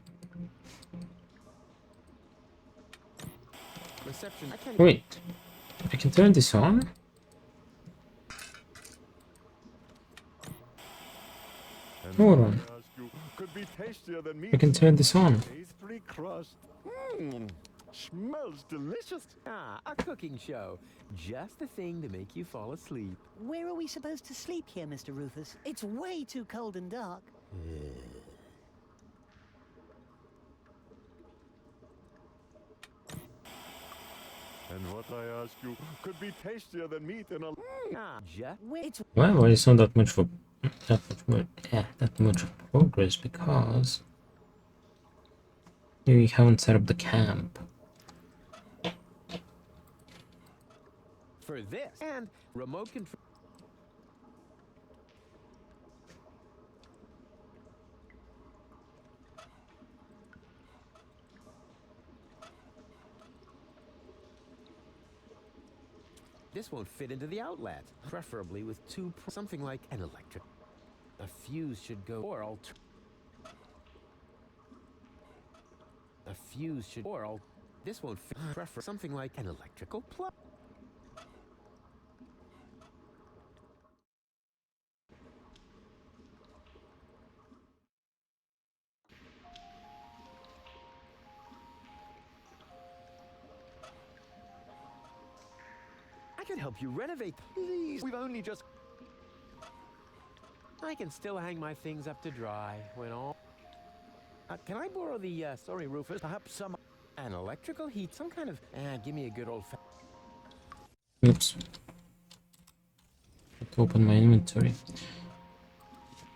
Reception... I can't... Wait. I can turn this on? Hold on. Could be tastier than meat. I can turn this on. Pastry crust. Smells delicious. Ah, a cooking show. Just the thing to make you fall asleep. Where are we supposed to sleep here, Mr. Rufus? It's way too cold and dark. And what I ask you could be tastier than meat in a... It's... Well, it's not that much for that much progress because you haven't set up the camp. For this and remote control. This won't fit into the outlet. Preferably with something like an electric. A fuse should go or alter. A fuse should or this won't fit. Prefer something like an electrical plug. I can help you renovate. Please, we've only just... I can still hang my things up to dry when all... can I borrow the, sorry, Rufus, perhaps some... An electrical heat, some kind of... give me a good old... Oops. Let's open my inventory.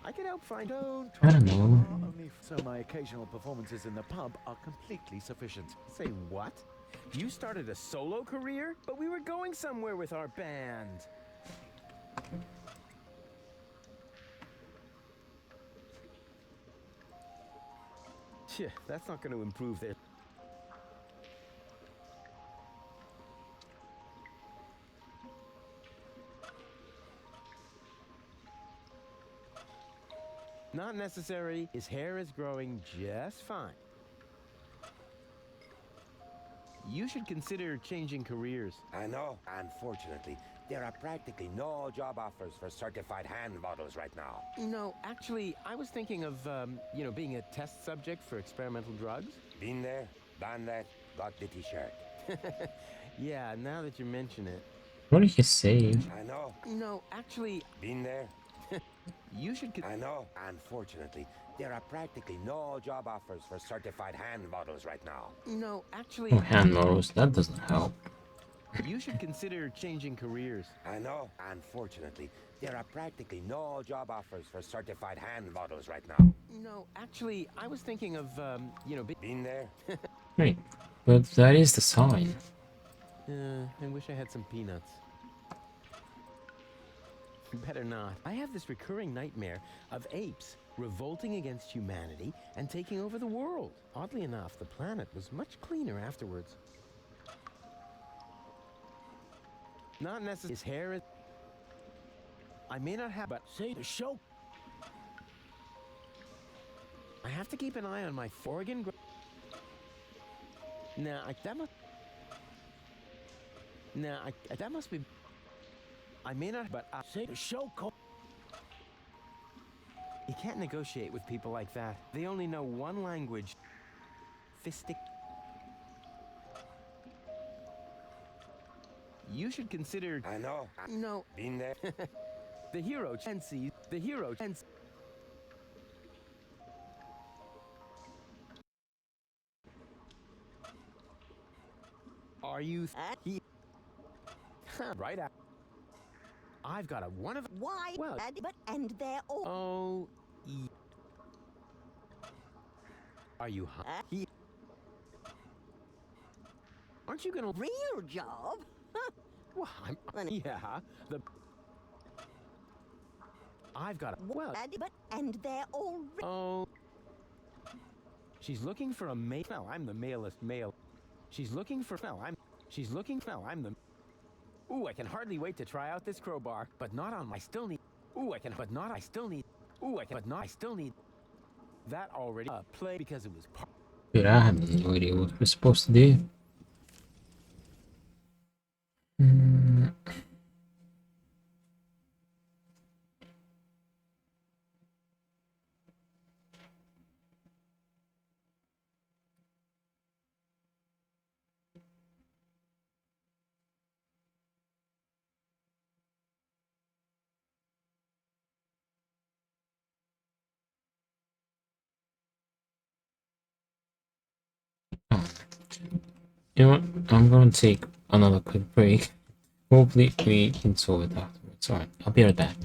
I can help find... I don't know. Only so my occasional performances in the pub are completely sufficient. Say what? You started a solo career? But we were going somewhere with our band. Tch, that's not going to improve their... Not necessary. His hair is growing just fine. You should consider changing careers. I know. Unfortunately, there are practically no job offers for certified hand models right now. No, actually, I was thinking of, being a test subject for experimental drugs. Been there, done that, got the t-shirt. Yeah, now that you mention it. What did he say? I know. No, actually... Been there. You should... I know. Unfortunately, there are practically no job offers for certified hand models right now. No, actually... Oh, hand models, that doesn't help. You should consider changing careers. I know. Unfortunately, there are practically no job offers for certified hand models right now. No, actually, I was thinking of, Been there. Wait, but that is the sign. I wish I had some peanuts. Better not. I have this recurring nightmare of apes revolting against humanity and taking over the world. Oddly enough, the planet was much cleaner afterwards. Not necessarily. His hair is... I may not have, but say the show. I have to keep an eye on my organ. Nah, that must... Nah, that must be... I may not, but say the show. You can't negotiate with people like that. They only know one language. Fistic. You should consider... I know. No. Been there. The hero chancy. The hero chancy. Are you... Right out. I've got a one of... Why? Well... But and they're all... Oh... Are you... Aren't you gonna... Real job? Well, yeah, the... I've got a... Well... But and they're all... Oh... She's looking for a male... No, I'm the malest male. She's looking for... No, I'm... She's looking... No, I'm the... Ooh, I can hardly wait to try out this crowbar, but not on my... Still need... Ooh, I can... But not... I still need... Ooh, I can... But not... I still need... That already... Play because it was... Dude, I have no idea what we're supposed to do. You know what? I'm gonna take another quick break. Hopefully we can solve it afterwards. Alright, I'll be right back.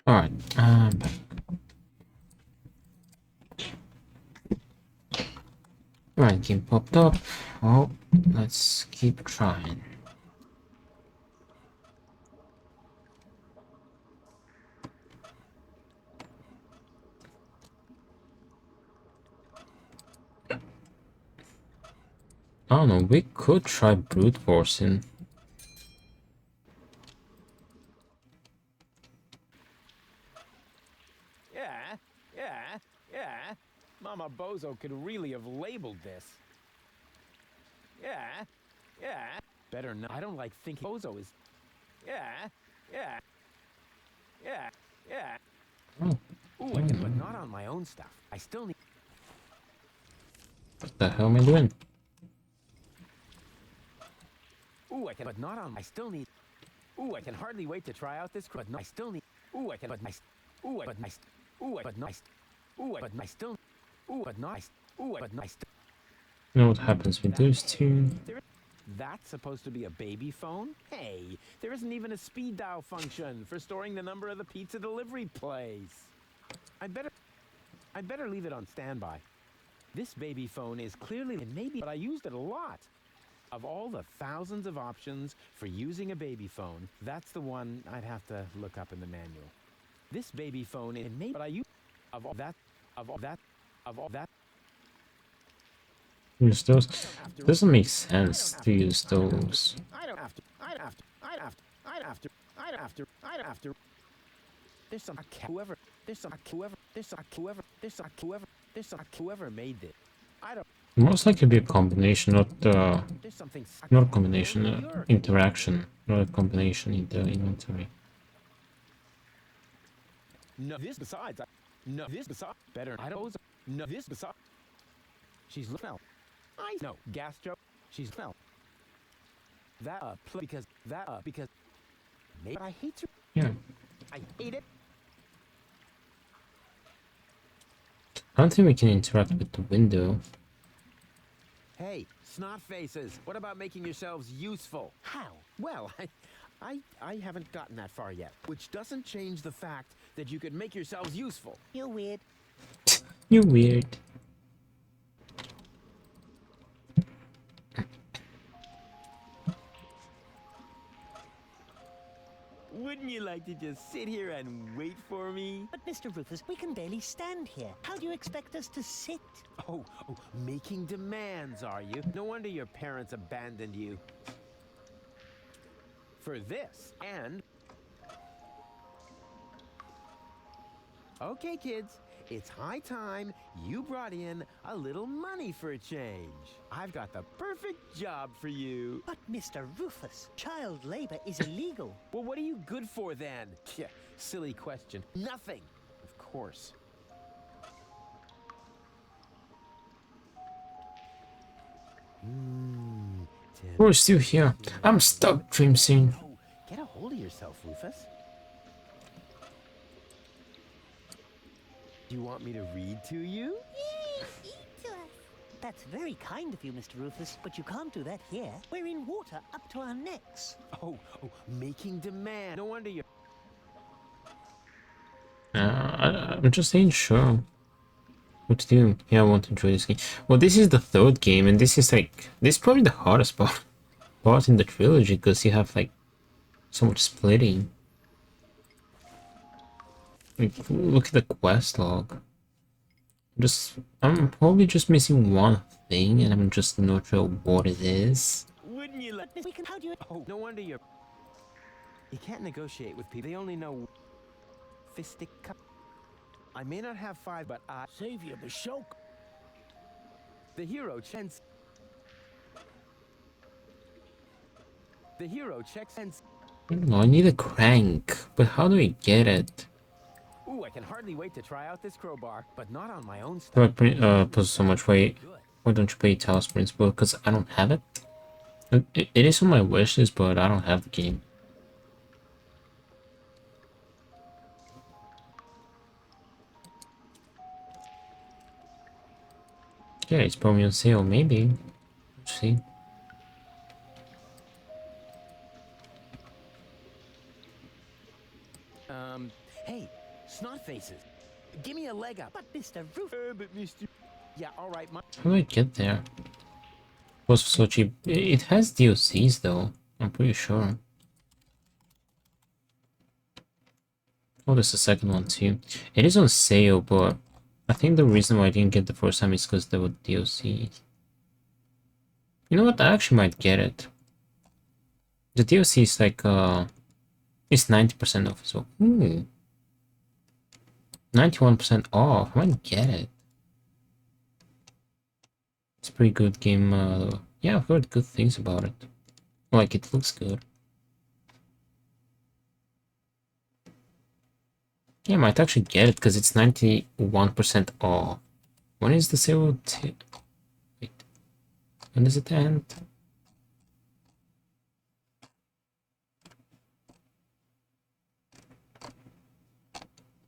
Alright, Alright, game popped up. Oh, let's keep trying. I don't know, we could try brute forcing. Yeah. Mama Bozo could really have labeled this. Yeah. Better not. I don't like thinking Bozo is. Yeah. Oh. Ooh, I can, but not on my own stuff. I still need. What the hell am I doing? Ooh, I can, but not on. I still need. Ooh, I can hardly wait to try out this. But no, I still need. Ooh, I can, but my. Ooh, I, but my. Ooh, I, but no, I, ooh, I, but my still. Ooh, but not. Ooh, I, but my. You know what happens with those two? That's supposed to be a baby phone? Hey, there isn't even a speed dial function for storing the number of the pizza delivery place. I'd better leave it on standby. This baby phone is clearly, and maybe, but I used it a lot. Of all the thousands of options for using a baby phone, that's the one I'd have to look up in the manual. This baby phone, and maybe, but I use of all that. Use those. Doesn't make sense to use those. I'd have to. There's some whoever made this. I don't. Most likely be a combination, not a combination, interaction, not a combination in the inventory. No, this besides. No, this besides. Better. I don't. No, this besides. She's smell. I know. Gas joke. She's smell. That because maybe I hate you. Yeah. I hate it. I don't think we can interact with the window. Hey, snot faces. What about making yourselves useful? How? Well, I haven't gotten that far yet. Which doesn't change the fact that you could make yourselves useful. You're weird. You're weird. Wouldn't you like to just sit here and wait for me? But Mr. Rufus, we can barely stand here. How do you expect us to sit? Oh, making demands, are you? No wonder your parents abandoned you. For this, and... Okay, kids. It's high time you brought in a little money for a change. I've got the perfect job for you. But Mr. Rufus, child labor is illegal. Well, what are you good for then? Yeah, silly question. Nothing. Of course. We're still here. I'm stuck, Dream Scene. Get a hold of yourself, Rufus. Do you want me to read to you? Yay! Eat to us. That's very kind of you, Mr. Rufus, but you can't do that here. We're in water up to our necks. Oh, making demand. No wonder you're... I'm just ain't sure what to do. Yeah, I want to enjoy this game. Well, this is the third game, and this is probably the hardest part in the trilogy, because you have like so much splitting. Like, look at the quest log. I'm probably just missing one thing, and I'm just not sure what it is. Wouldn't you let me? How do you? Oh, no wonder you're. You can't negotiate with people. They only know fisticuff. I may not have 5, but I save you the shock. The hero checks. The hero checks and. No, I need a crank, but how do I get it? Ooh, I can hardly wait to try out this crowbar, but not on my own Do I stuff. put so much weight? Why don't you pay Talos Principle? Because I don't have it. It is on my wish list, but I don't have the game. Yeah, it's probably on sale, maybe. Let's see. Hey, Snot faces. Give me a leg up. But Mr. Roof. But Mr. Yeah, all right. How do I get there? It was so cheap. It has DLCs though, I'm pretty sure. Oh, there's a second one too. It is on sale, but I think the reason why I didn't get the first time is because there were DLCs. You know what? I actually might get it. The DLC is like, it's 90% off as well. Ooh. 91% off. I might get it. It's a pretty good game. Yeah, I've heard good things about it. Like, it looks good. Yeah, I might actually get it because it's 91% off. When is the sale? Wait. When does it end?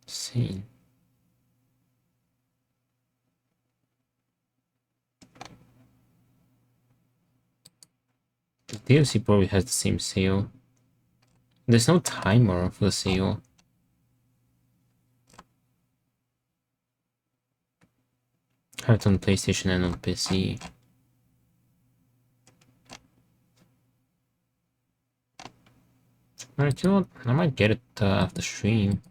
See. The DLC probably has the same sale. There's no timer for the sale. I have it on PlayStation and on PC. Alright, you know what? I might get it after stream.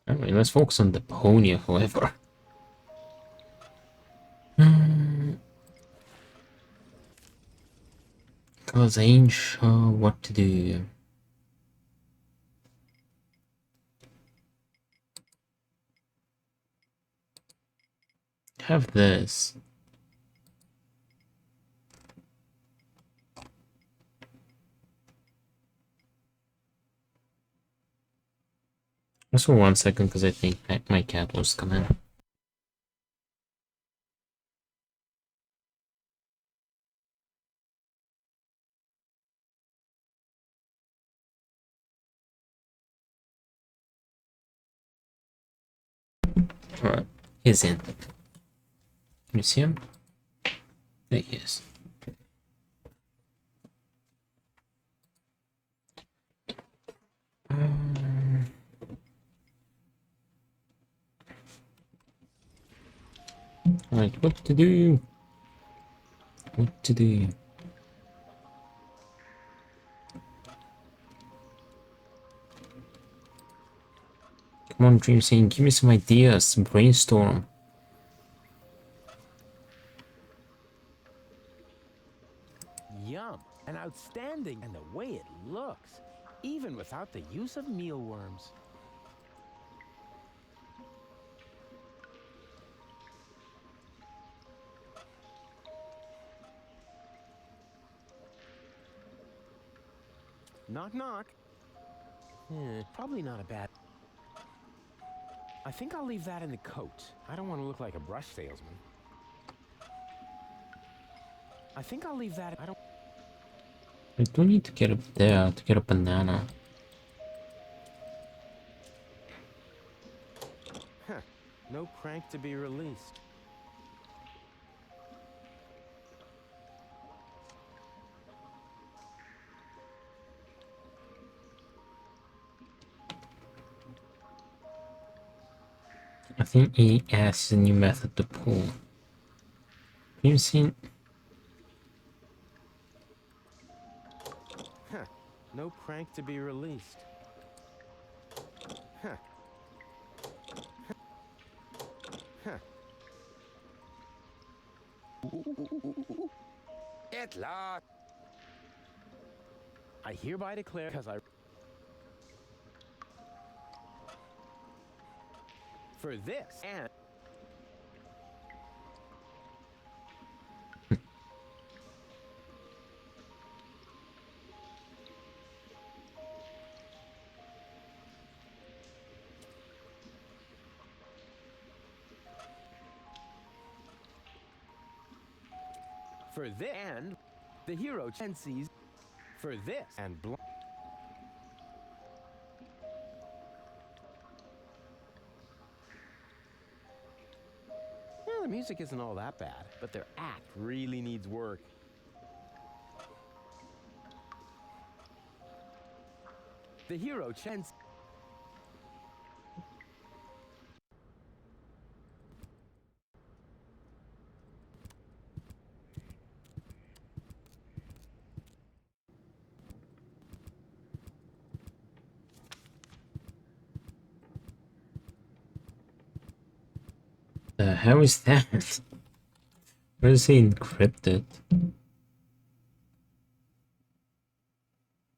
Anyway, let's focus on Deponia, however. Cause I ain't sure what to do. Have this. Just for 1 second, because I think my cat was coming. Alright, he's in. Can you see him? There he is. Alright, what to do? What to do? Come on, Dream Scene, give me some ideas. Brainstorm. Yum. And outstanding. And the way it looks. Even without the use of mealworms. Knock, knock. Probably not a bad... I think I'll leave that in the coat. I don't want to look like a brush salesman. I think I'll leave that... I do need to get up there to get a banana. Huh. No prank to be released. I think ES is a new method to pull. You've seen... Huh. No prank to be released. Huh. Huh. Get lost. I hereby declare, because I... For this, and... For this, and the hero chances for this, and well, the music isn't all that bad, but their act really needs work. The hero chants. The hell is that? Where is he encrypted?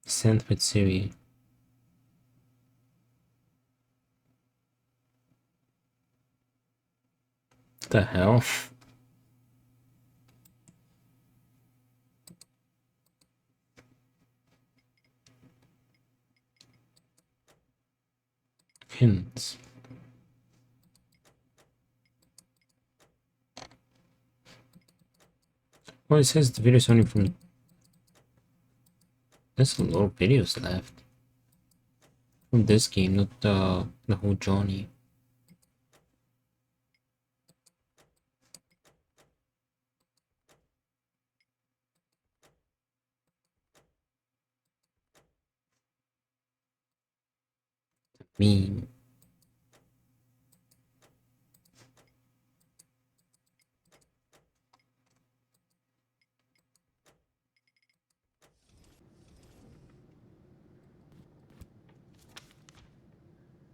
Sent with Siri. The hell? Hints. Oh, it says the video is only from... There's a lot of videos left. From this game, not the whole journey. Meme.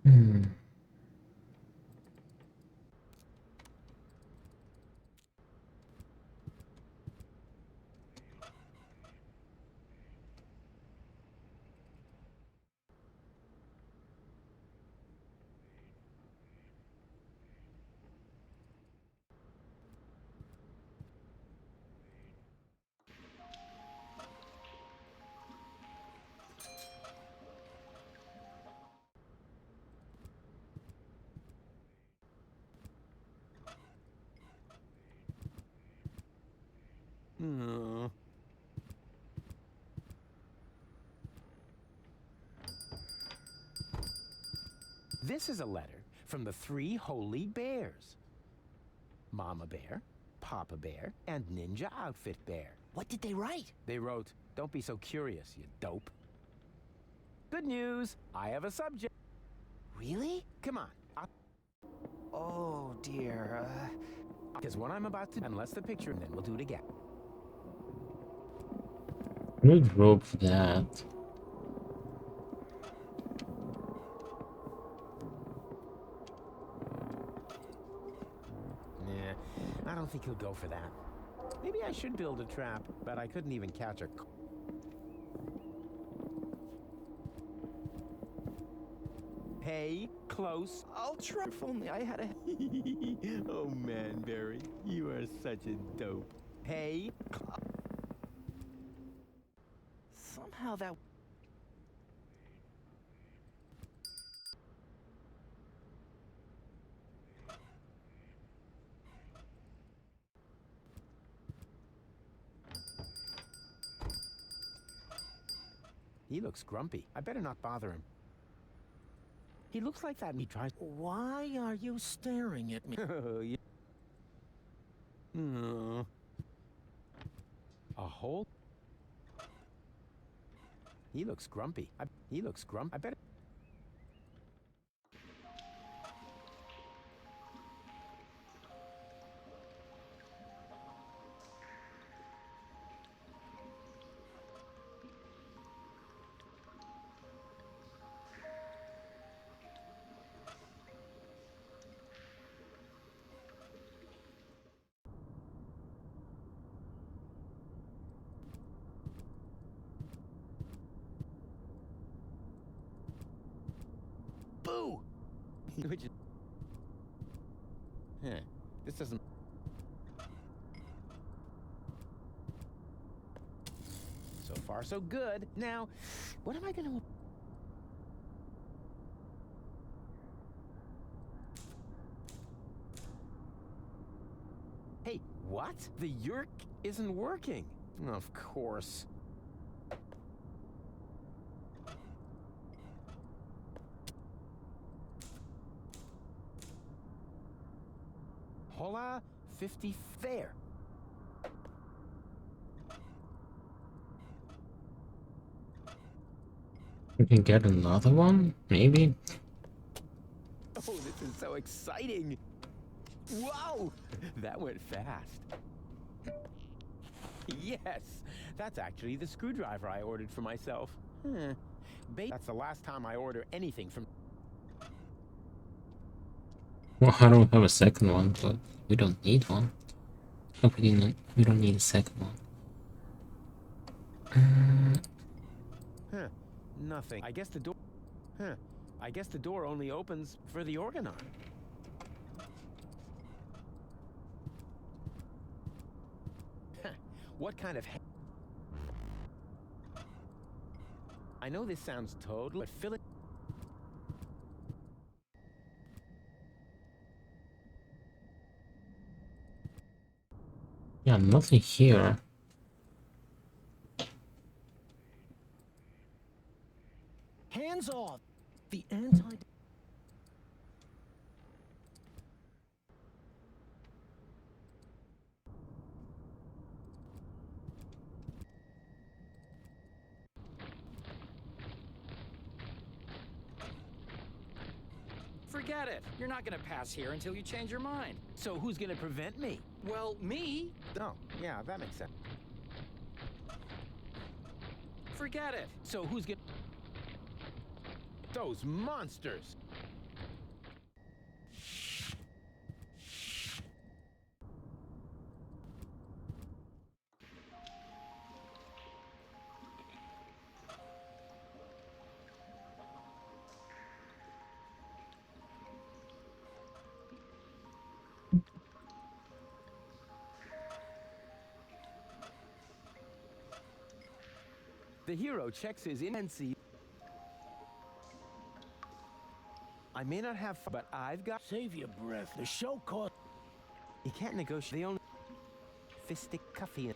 Hmm. This is a letter from the 3 holy bears. Mama Bear, Papa Bear, and Ninja Outfit Bear. What did they write? They wrote, "Don't be so curious, you dope." Good news, I have a subject. Really? Come on. Oh, dear. Because what I'm about to... Unless the picture, and then we'll do it again. Good rope for that. I don't think he'll go for that. Maybe I should build a trap, but I couldn't even catch a... Hey, close. I'll try if only I had a... Oh man, Barry, you are such a dope. Hey, Somehow that... he looks grumpy. I better not bother him. He looks like that and he tries... Why are you staring at me? A hole? He looks grumpy. He looks grumpy. I better... Boo! Which is... This doesn't... So far, so good. Now, what am I going to... Hey, what? The yerk isn't working. Of course. Hola, 50 there. We can get another one, maybe? Oh, this is so exciting! Wow! That went fast. Yes! That's actually the screwdriver I ordered for myself. That's the last time I order anything from... Well, I don't have a second one, but we don't need one. Hope we don't need a second one. Nothing. I guess the door... I guess the door only opens for the organon. What kind of... I know this sounds total, but fill it... Yeah, nothing here. Hands off! The anti... Forget it. You're not gonna pass here until you change your mind. So who's gonna prevent me? Well, me. Oh, yeah, that makes sense. Forget it. So who's gonna... Those monsters! The hero checks his NC. I may not have, but I've got... Save your breath. The show cost... You can't negotiate. The only... Fisticuffy.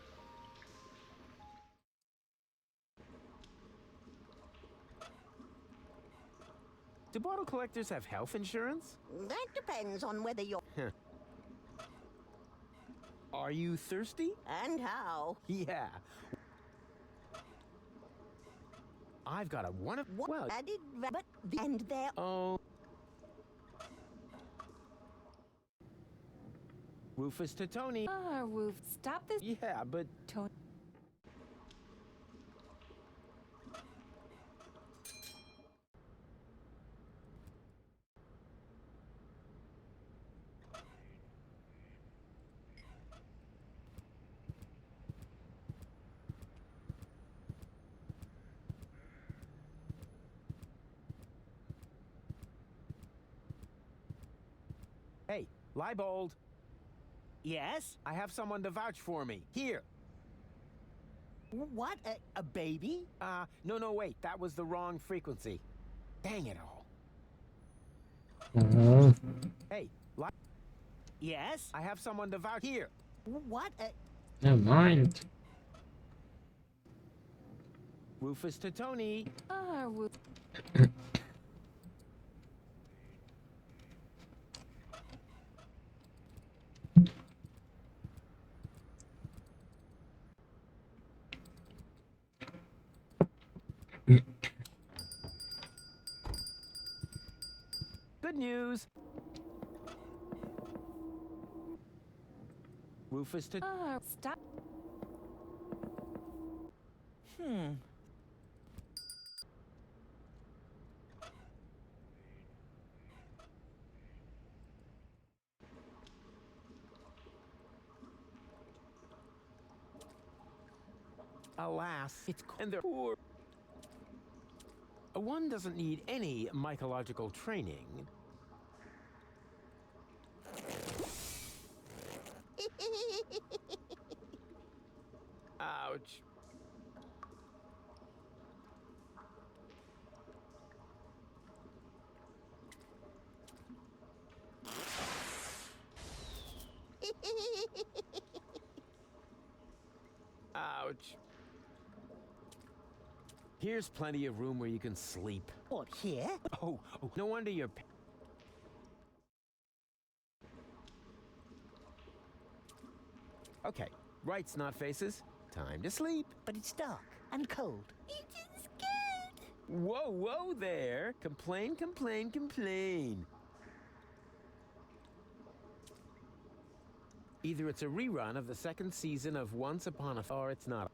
Do bottle collectors have health insurance? That depends on whether you're... Are you thirsty? And how. Yeah. I've got a one of... Well... But... And there... Oh... Rufus to Tony. Ah, Roof, stop this. Yeah, but... Tony. Hey, Leibold. Yes? I have someone to vouch for me. Here. What? A baby? No, wait. That was the wrong frequency. Dang it all. Hey, Yes? I have someone to vouch. Here. What? Never mind. Rufus to Tony. Ah, Roof. Good news. Rufus to... Ah, stop. Alas, it's... And they're poor. One doesn't need any mycological training. Ouch. Ouch. Here's plenty of room where you can sleep. What, here? Oh, no wonder you're... Okay, right, snot faces. Time to sleep. But it's dark and cold. It is good. Whoa, whoa there. Complain, complain, complain. Either it's a rerun of the second season of Once Upon a or it's not.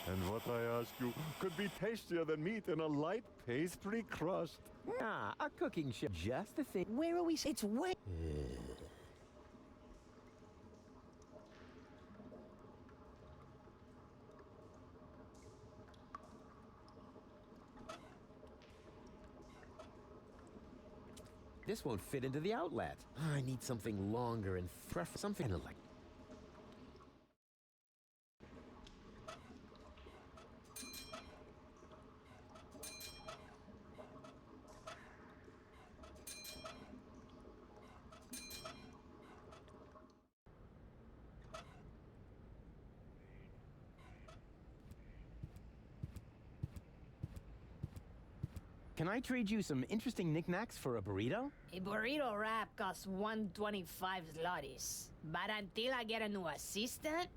And what I ask you could be tastier than meat in a light pastry crust. Ah, a cooking show. Just the thing. Where are we? It's way. This won't fit into the outlet. I need something longer and something like. Can I trade you some interesting knickknacks for a burrito? A burrito wrap costs 125 zlotys. But until I get a new assistant,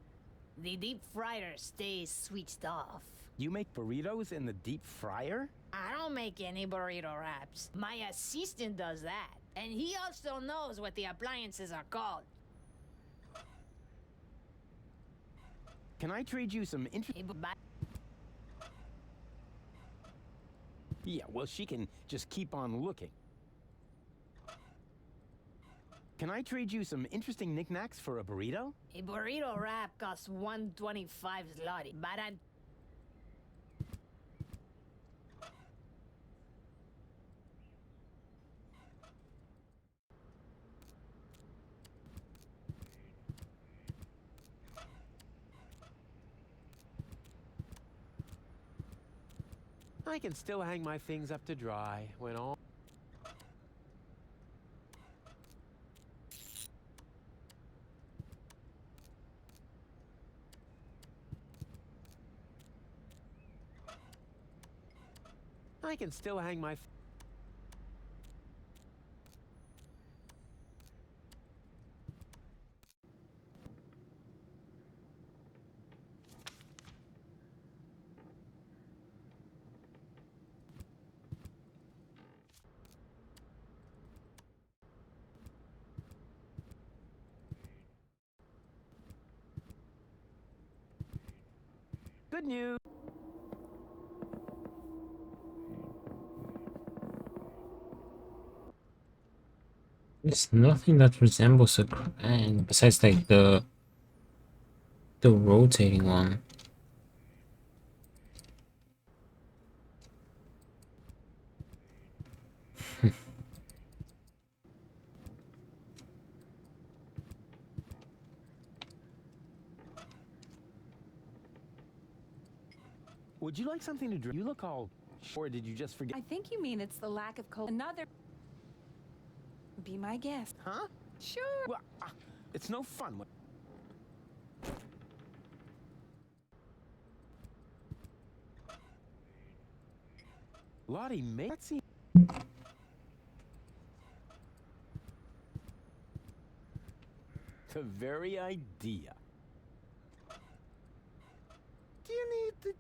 the deep fryer stays switched off. You make burritos in the deep fryer? I don't make any burrito wraps. My assistant does that. And he also knows what the appliances are called. Can I trade you some interesting... Yeah, well, she can just keep on looking. Can I trade you some interesting knickknacks for a burrito? A burrito wrap costs 125 zloty. But I can still hang my things up to dry when all... I can still hang my... Good news. There's nothing that resembles a crane besides like the rotating one. Would you like something to drink? You look all... Or did you just forget? I think you mean it's the lack of cold. Another. Be my guest. Huh? Sure. Well, it's no fun. Lottie, mate. Let's see. The very idea. Do you need the...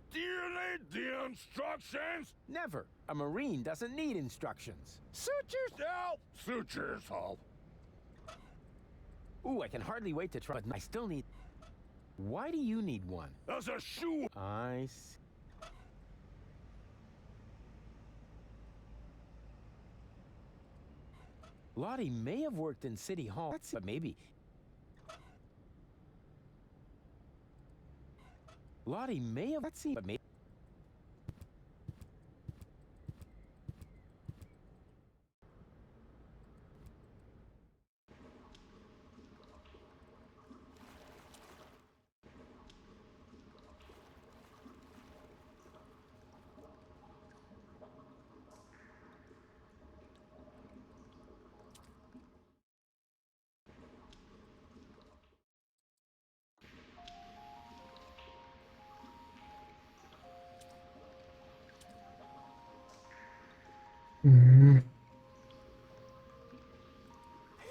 Do you need the instructions? Never. A Marine doesn't need instructions. Suit yourself! Suit yourself! Ooh, I can hardly wait to try, but I still need... Why do you need one? As a shoe! I see. Lottie may have worked in City Hall, but maybe... Lottie may have... Let's see, but maybe...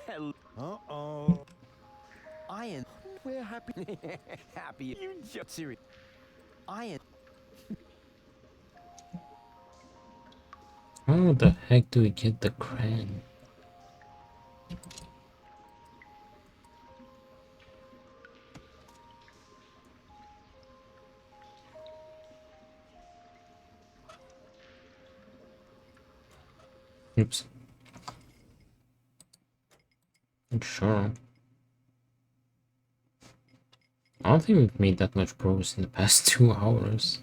Hell. Uh-oh. We're happy. Happy. You just serious. How the heck do we get the crank? Oops. Not sure. I don't think we've made that much progress in the past 2 hours.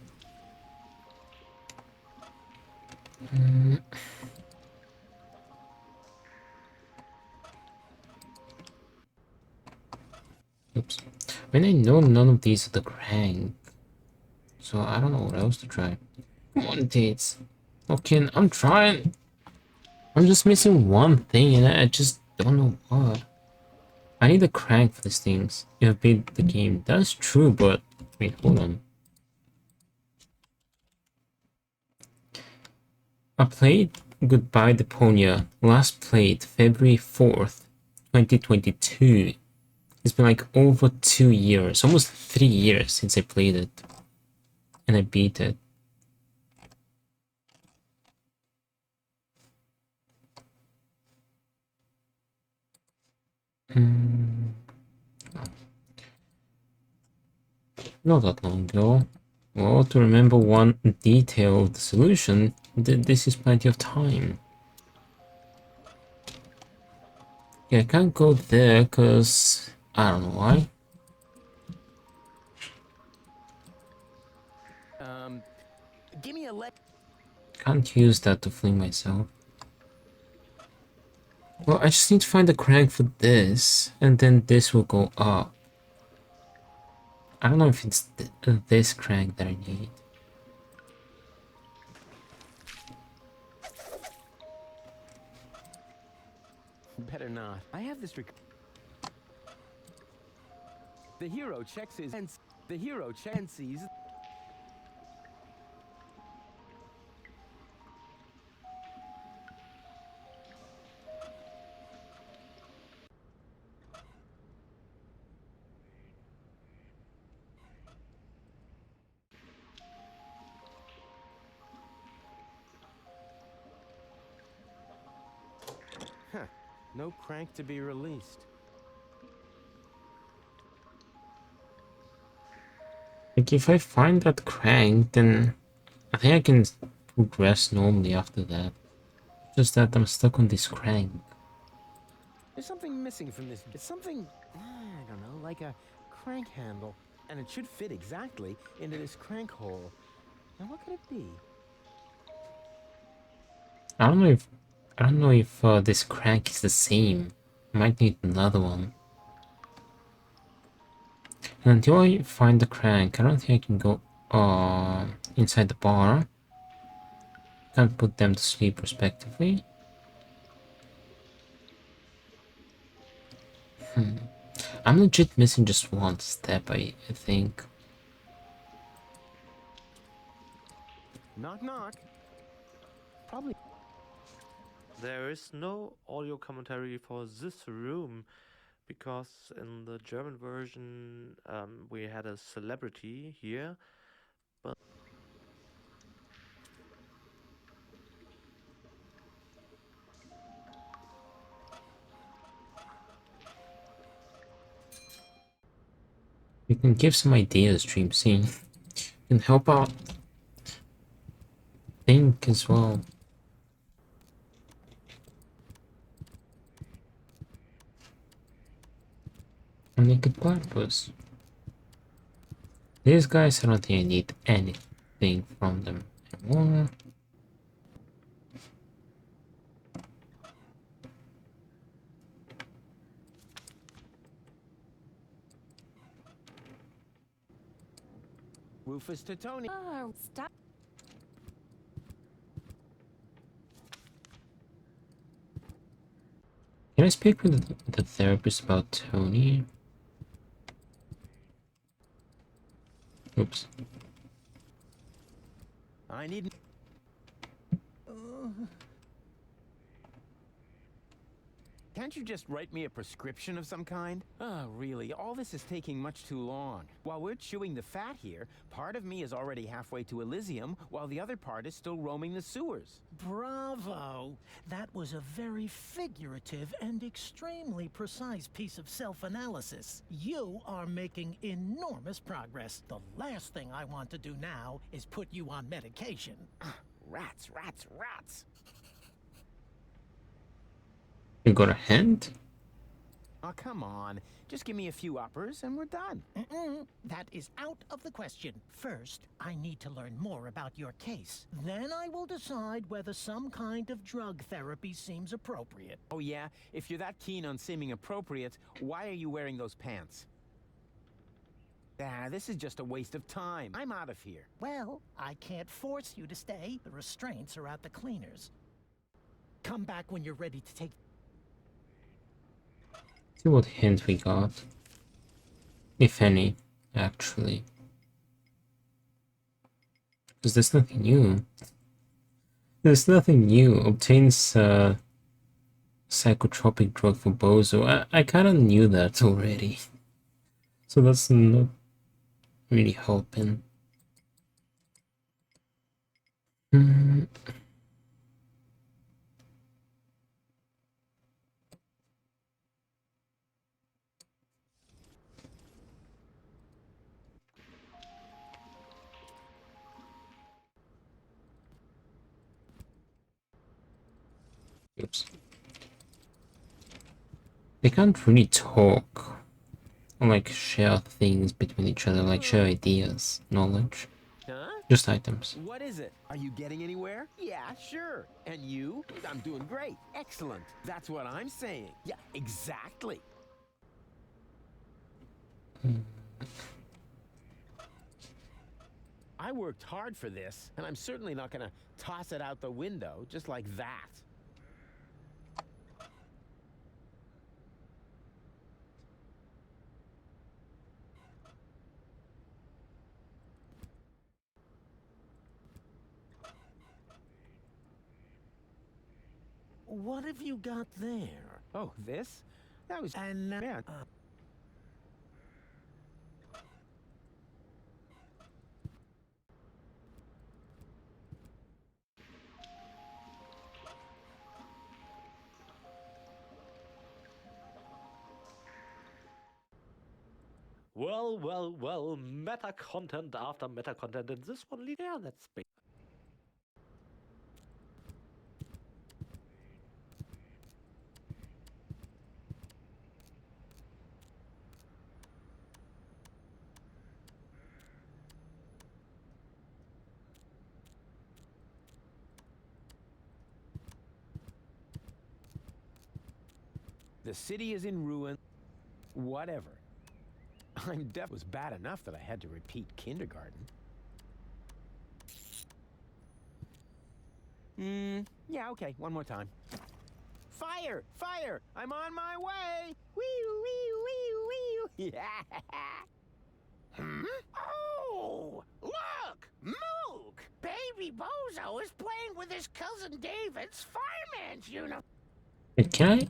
Oops. I mean, I know none of these are the crank, so I don't know what else to try. Come on, Dehds. Okay, I'm trying. I'm just missing one thing, and I just don't know what. I need a crank for these things. You have beat the game. That's true, but wait, hold on. I played Goodbye Deponia. Last played February 4th, 2022. It's been like over 2 years, almost 3 years since I played it. And I beat it. Not that long ago. Well, to remember one detail of the solution, this is plenty of time. Yeah, I can't go there because I don't know why. Give me a Can't use that to fling myself. Well, I just need to find the crank for this, and then this will go up. I don't know if it's this crank that I need. Better not. I have this The hero checks his and the hero checks and sees. Huh. No crank to be released. Like, if I find that crank, then I think I can progress normally after that. Just that I'm stuck on this crank. There's something missing from this. It's something, I don't know, like a crank handle. And it should fit exactly into this crank hole. Now what could it be? I don't know if this crank is the same. I might need another one. And until I find the crank, I don't think I can go inside the bar. Can't put them to sleep respectively. I'm legit missing just one step, I think. Knock knock. Probably. There is no audio commentary for this room because in the German version we had a celebrity here, but You can give some ideas, Dream Scene. You can help out. Think as well. And make it platypus. These guys, I don't think I need anything from them anymore. Rufus to Tony. Oh, stop. Can I speak with the therapist about Tony? Oops. I need. Can't you just write me a prescription of some kind? Oh, really, all this is taking much too long. While we're chewing the fat here, part of me is already halfway to Elysium, while the other part is still roaming the sewers. Bravo! That was a very figurative and extremely precise piece of self-analysis. You are making enormous progress. The last thing I want to do now is put you on medication. Rats, rats, rats! You got a hand? Oh, come on. Just give me a few uppers and we're done. That is out of the question. First, I need to learn more about your case. Then I will decide whether some kind of drug therapy seems appropriate. Oh yeah? If you're that keen on seeming appropriate, why are you wearing those pants? Ah, this is just a waste of time. I'm out of here. Well, I can't force you to stay. The restraints are at the cleaners. Come back when you're ready to take... See what hint we got. If any, actually. Because there's nothing new. There's nothing new. Obtains psychotropic drug for Bozo. I kind of knew that already. So that's not really helping. Oops. They can't really talk or like share things between each other, like share ideas, knowledge. Huh? Just items. What is it? Are you getting anywhere? Yeah, sure. And you? I'm doing great. Excellent. That's what I'm saying. Yeah, exactly. I worked hard for this, and I'm certainly not gonna toss it out the window just like that. What have you got there? Oh, this? That was... And yeah. Well, well, well, meta content after meta content, and this one leads. Yeah, that's big. The city is in ruin. Whatever. I'm deaf was bad enough that I had to repeat kindergarten. Yeah, okay, one more time. Fire! Fire! I'm on my way! Wee-oo, wee-oo, wee-oo, wee-oo! Yeah! Oh, look! Mook! Baby Bozo is playing with his cousin David's fireman's uniform. Wait, can I?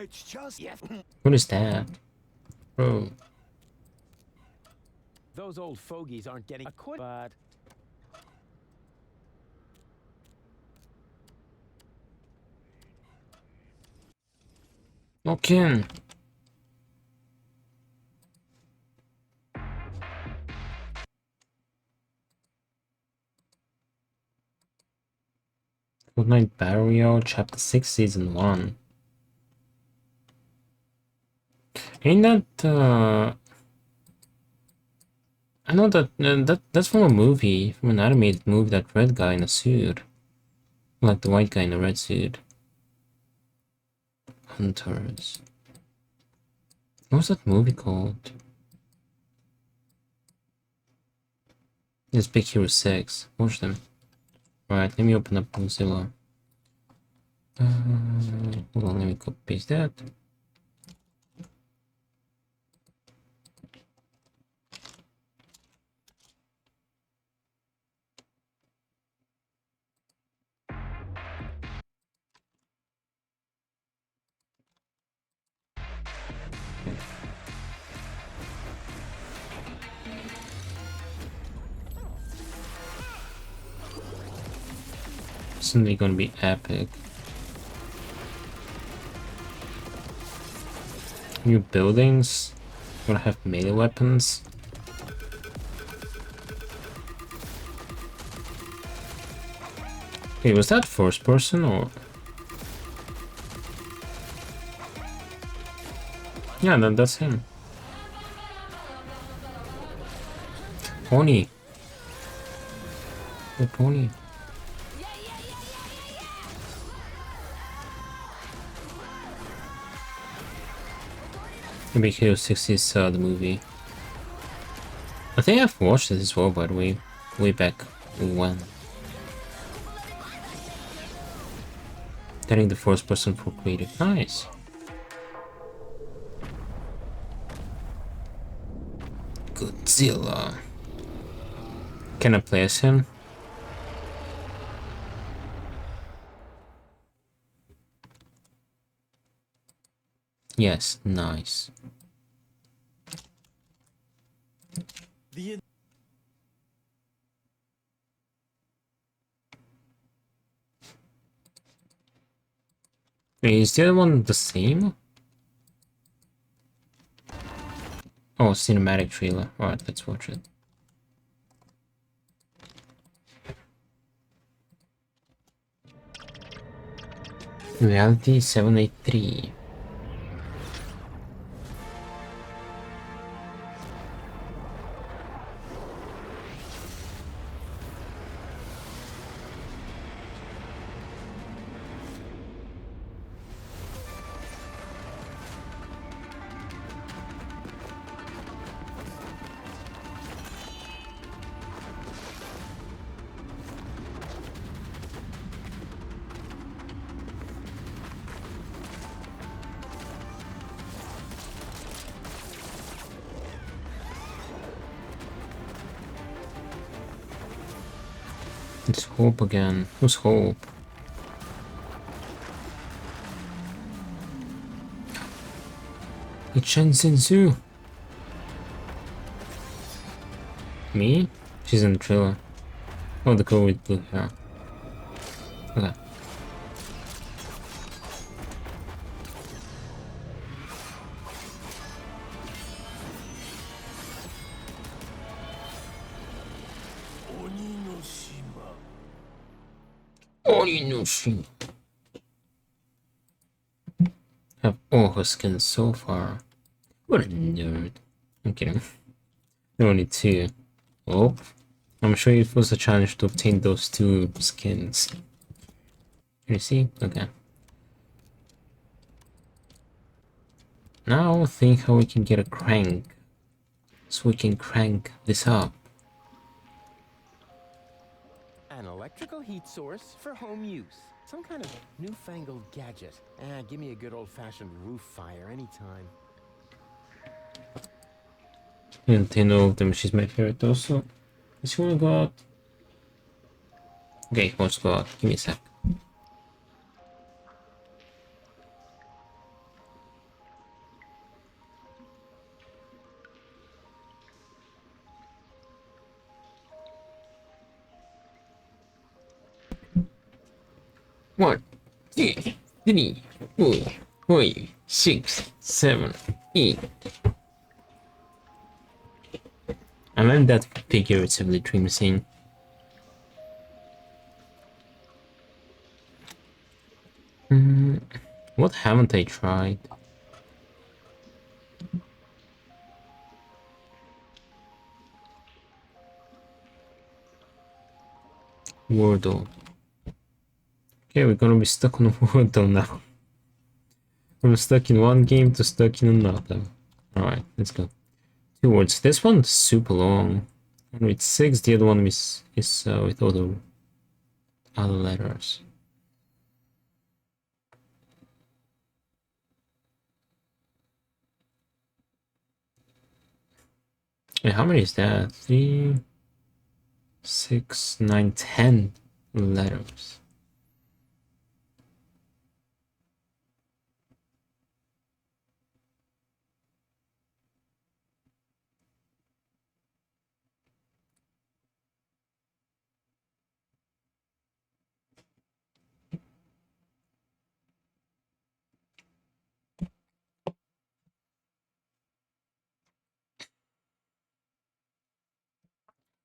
It's just... Yes. What is that? Bro. Those old fogies aren't getting a quit, but... Okay. Fortnite Battle Royale, Chapter 6, Season 1. Ain't that, I know that that's from a movie, from an animated movie, that red guy in a suit. Like the white guy in a red suit. Hunters. What was that movie called? It's Big Hero 6. Watch them. Right, let me open up Mozilla. Hold on, let me copy paste that. Suddenly gonna be epic. New buildings. Gonna have melee weapons. Okay, was that first person or? Yeah, that's him. Pony. The pony. Maybe Hero 60 saw the movie. I think I've watched it as well, by the way back when. Getting the first person for creative. Nice. Godzilla. Can I play as him? Yes, nice. Is the other one the same? Oh, cinematic trailer. Alright, let's watch it. Reality 783. It's Hope again. Who's Hope? It's Shen Zhu. Me? She's in the trailer. Oh, the girl with blue hair. Okay. Oninoshi. Have all her skins so far. What a nerd. I'm kidding. There are only two. Oh, I'm sure it was a challenge to obtain those two skins. Can you see? Okay. Now think how we can get a crank. So we can crank this up. An electrical heat source for home use. Some kind of newfangled gadget. Give me a good old-fashioned roof fire anytime. Nintendo of them, she's my favorite also. Is she wanna go out? Okay, let's go out. Give me a sec. One, two, three, four, five, 6, 7, 8. I meant that figuratively, dream scene. What haven't I tried? Wordle. Okay, we're gonna be stuck on Wordle now. From stuck in one game to stuck in another. Alright, let's go. 2 words. This one's super long. One with 6, the other one is with other letters. Wait, how many is that? 3, 6, 9, 10 letters.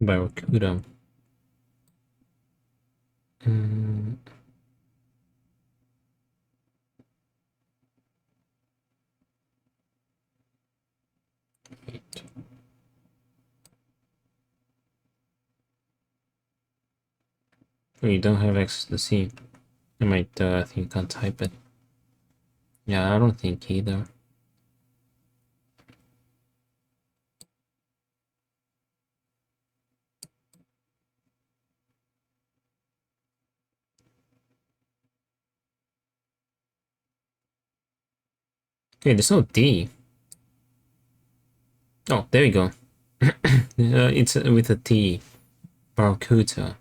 Barracuda. Wait. Oh, you don't have access to the C. I might think you can't type it. Yeah, I don't think either. Okay, there's no D. Oh, there we go. It's with a T. Barracuda.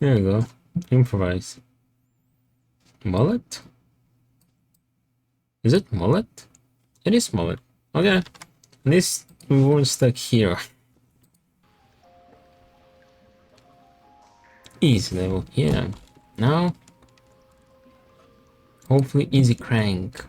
There we go. Improvise. Mullet? Is it mullet? It is mullet. Okay. At least we weren't stuck here. Easy level, yeah. Now, hopefully easy crank.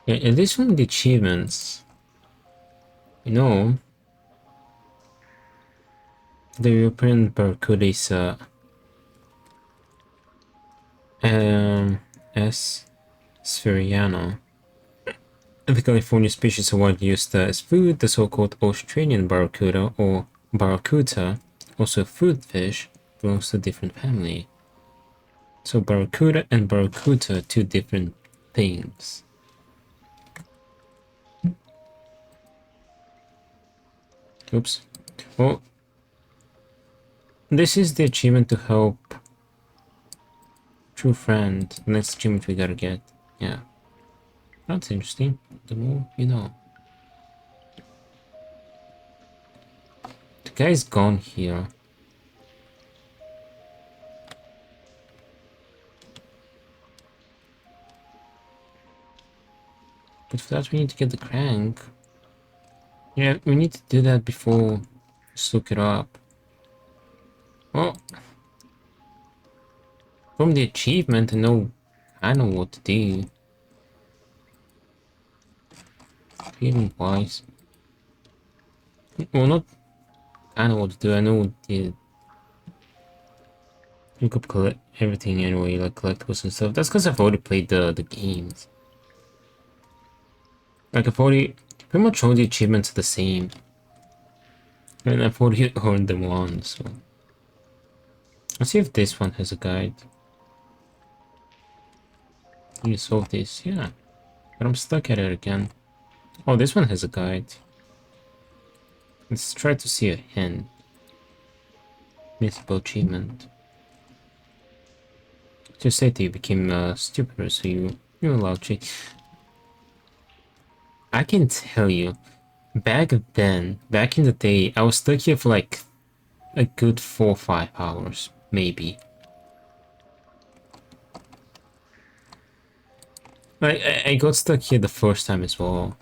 Yeah, at least from the achievements, you know, the European Barracuda is S. spheriana. The California species are widely used as food. The so-called Australian barracuda or barracuda, also a food fish, belongs to a different family. So barracuda and barracuda, two different things. Oops. Well, this is the achievement to help true friend. The next achievement we gotta get. Yeah. That's interesting. The more you know. The guy's gone here. But for that we need to get the crank. Yeah, we need to do that before just look it up. Well, from the achievement I know what to do. Feeling wise. Well, not I know what to do, I know the you could collect everything anyway, like collectibles and stuff. That's because I've already played the games. Like I've already pretty much all the achievements are the same. And I've already earned them once, so let's see if this one has a guide. You solve this, yeah. But I'm stuck at it again. Oh, this one has a guide. Let's try to see a hint. Mythical achievement. Just say that you became stupider, so you're allowed to. I can tell you, back then, back in the day, I was stuck here for like a good 4 or 5 hours, maybe. I got stuck here the first time as well.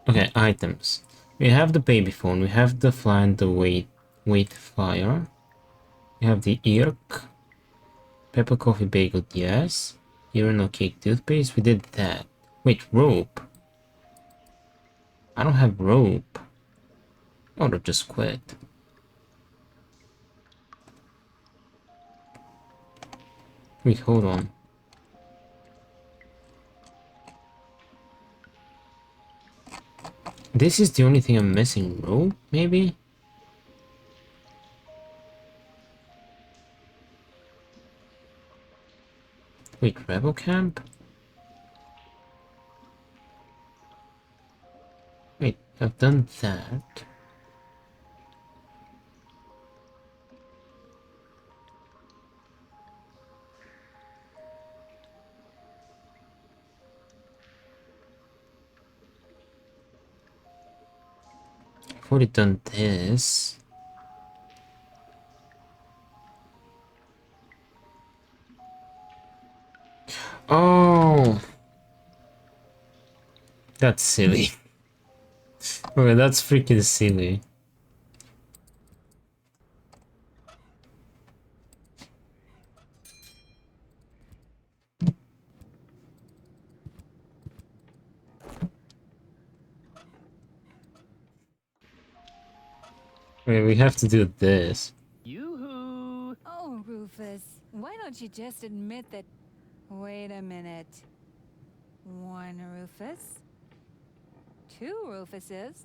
Okay, items. We have the baby phone, we have the fly and the weight flyer. We have the irk. Pepper coffee bagel, yes. Urinal cake toothpaste, we did that. Wait, rope. I don't have rope. I would've just quit. Wait, hold on. This is the only thing I'm missing. Rope, maybe? Wait, rebel camp? Wait, I've done that. I've already done this. Oh! That's silly. Okay, that's freaking silly. Okay, we have to do this. Yoo-hoo! Oh, Rufus, why don't you just admit that... Wait a minute. One Rufus? Two Rufuses?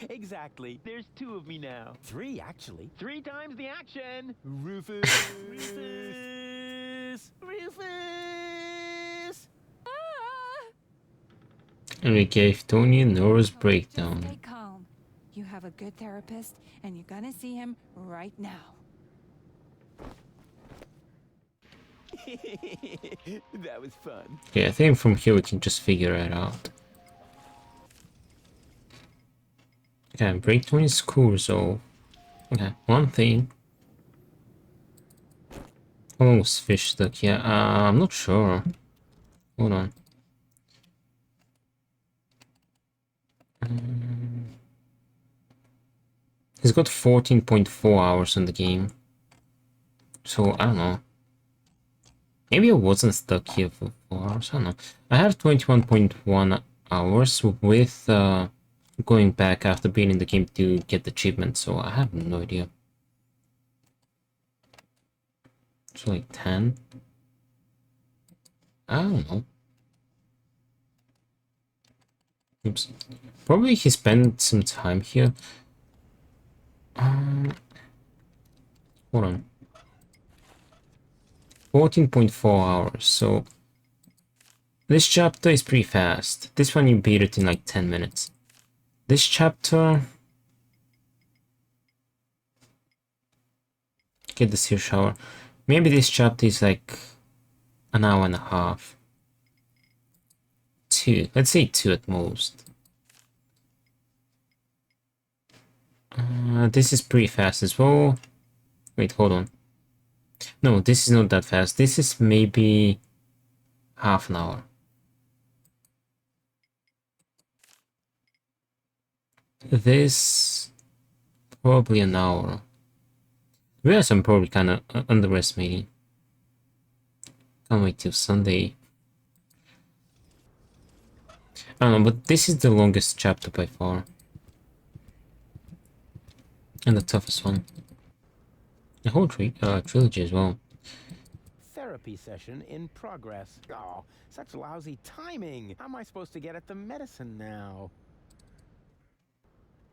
Exactly. There's 2 of me now. 3, actually. 3 times the action! Rufus! Rufus! Rufus! And we gave Tony a nervous breakdown. Stay calm. You have a good therapist, and you're gonna see him right now. That was fun. Okay, I think from here we can just figure it out. Okay, break Tony's cool, so... Okay, one thing. How long was fish stuck here? I'm not sure. Hold on. He's got 14.4 hours on the game. So, I don't know. Maybe I wasn't stuck here for 4 hours, I don't know. I have 21.1 hours with going back after beating the game to get the achievement, so I have no idea. So like 10? I don't know. Oops. Probably he spent some time here. Hold on. 14.4 hours, so this chapter is pretty fast. This one you beat it in like 10 minutes. This chapter... Get the sea shower. Maybe this chapter is like an hour and a half. 2. Let's say 2 at most. This is pretty fast as well. Wait, hold on. No, this is not that fast. This is maybe half an hour. This probably an hour. Whereas I'm probably kind of underestimating. Can't wait till Sunday. I don't know, but this is the longest chapter by far. And the toughest one. The whole trilogy as well. Therapy session in progress. Oh, such lousy timing. How am I supposed to get at the medicine now?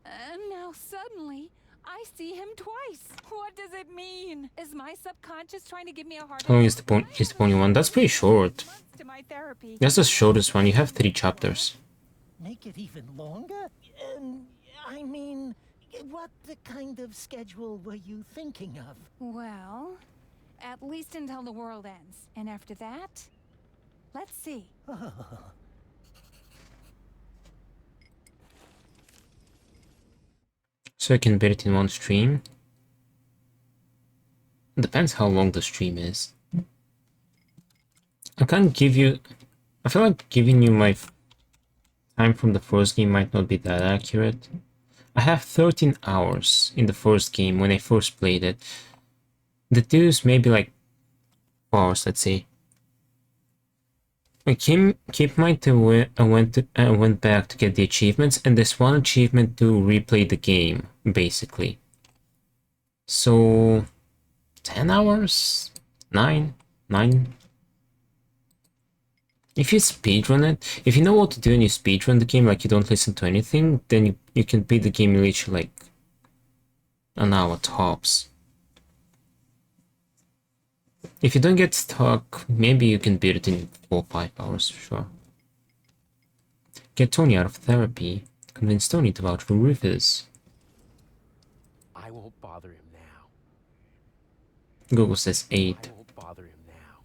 And now suddenly, I see him twice. What does it mean? Is my subconscious trying to give me a hard How long is the Deponia one? That's pretty short. to my therapy? That's the shortest one. You have 3 chapters. Make it even longer? I mean, what kind of schedule were you thinking of? Well, at least until the world ends. And after that, let's see. So I can beat it in one stream. Depends how long the stream is. I can't give you... I feel like giving you my time from the first game might not be that accurate. I have 13 hours in the first game when I first played it. The twos maybe like 4 hours, let's say. I keep my I went back to get the achievements, and there's one achievement to replay the game, basically. So 10 hours? 9? If you speedrun it, if you know what to do and you speedrun the game, like you don't listen to anything, then you can beat the game in literally like an hour tops. If you don't get stuck, maybe you can beat it in 4 or 5 hours, sure. Get Tony out of therapy. Convince Tony to vouch for Rufus. I won't bother him now. Google says 8. I won't bother him now.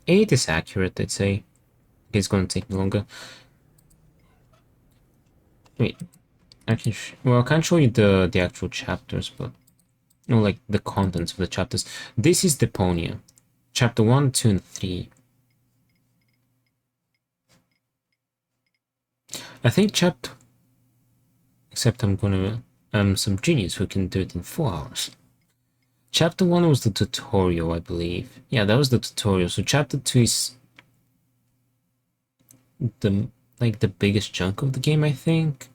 8 is accurate, I'd say. It's gonna take me longer. Wait, I can I can't show you the actual chapters, but you know, like the contents of the chapters. This is Deponia, chapter 1, 2, and 3. I think chapter... Except I'm gonna... some genius who can do it in 4 hours. Chapter 1 was the tutorial, I believe. Yeah, that was the tutorial. So chapter 2 is... the biggest chunk of the game, I think.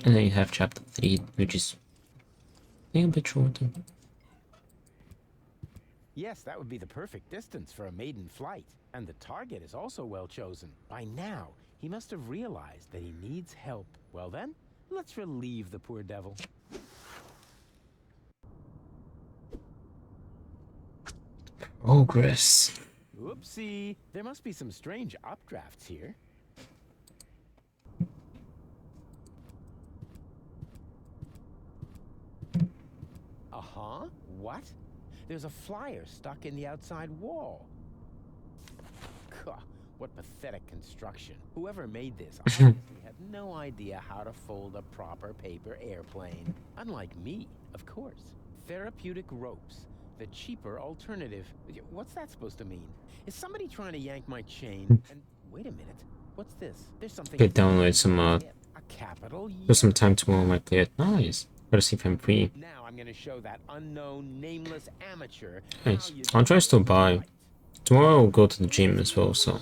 And then you have chapter 3, which is a bit shorter. Yes, that would be the perfect distance for a maiden flight. And the target is also well chosen. By now, he must have realized that he needs help. Well then, let's relieve the poor devil. Progress. Oopsie. There must be some strange updrafts here. Uh-huh. What? There's a flyer stuck in the outside wall. Gah, what pathetic construction. Whoever made this obviously had no idea how to fold a proper paper airplane. Unlike me, of course. Therapeutic ropes. The cheaper alternative. What's that supposed to mean? Is somebody trying to yank my chain? And wait a minute. What's this? There's something... Could download some A capital for some time tomorrow. Might play it. Nice. Gotta see if I'm free. Now I'm gonna show that unknown, nameless amateur. Nice. I'll try to buy. Tomorrow I'll go to the gym as well, so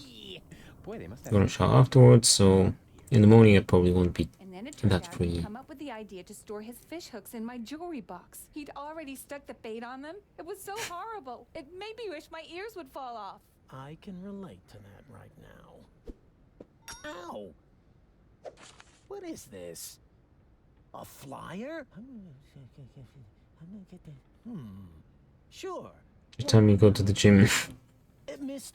I'm gonna shower afterwards. So in the morning I probably won't be And then it turned that out free. he'd come up with the idea to store his fish hooks in my jewelry box. He'd already stuck the bait on them. It was so horrible. It made me wish my ears would fall off. I can relate to that right now. Ow! What is this? A flyer? Sure. Every time you go to the gym,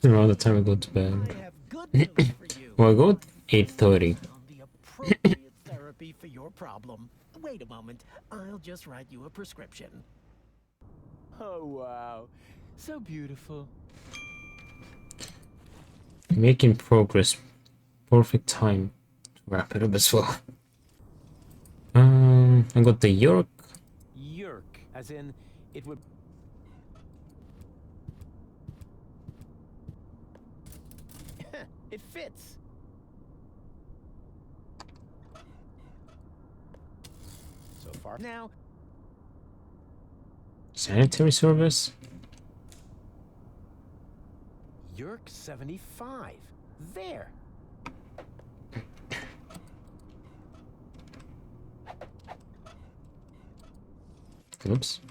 around the time I go to bed. Well, I go at 8:30. Therapy for your problem. Wait a moment. I'll just write you a prescription. Oh, wow. So beautiful. Making progress. Perfect time to wrap it up as well. I got the York. Yerk, as in, it would... It fits. So far now. Sanitary service. Yerk 75. There. Oops.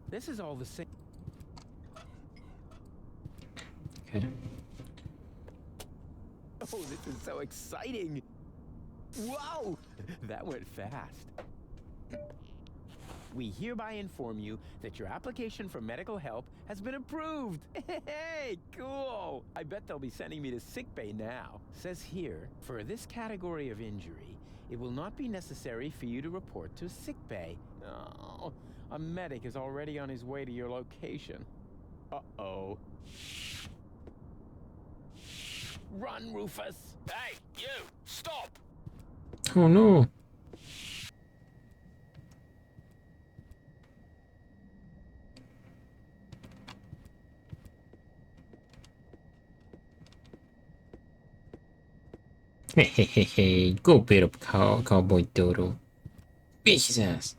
This is all the same. Okay. Oh, this is so exciting. Whoa! That went fast. We hereby inform you that your application for medical help has been approved. Hey, cool! I bet they'll be sending me to sickbay now. Says here, for this category of injury, it will not be necessary for you to report to sickbay. Oh, a medic is already on his way to your location. Uh-oh. Run, Rufus! Hey, you! Stop! Oh no. Hey, go beat up Cowboy Dodo. Beat his ass.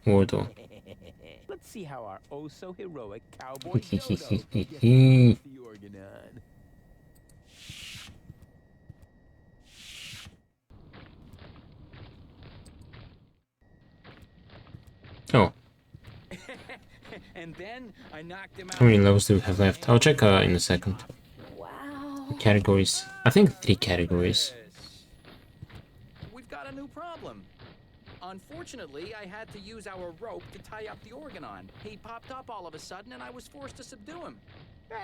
Wardo. Let's see how our oh-so-heroic cowboy Dodo gets the organ on. Oh. And then I knocked him out. How many levels do we have left? I'll check in a second. The categories. I think 3 categories. We've got a new problem. Unfortunately, I had to use our rope to tie up the Organon. He popped up all of a sudden, and I was forced to subdue him.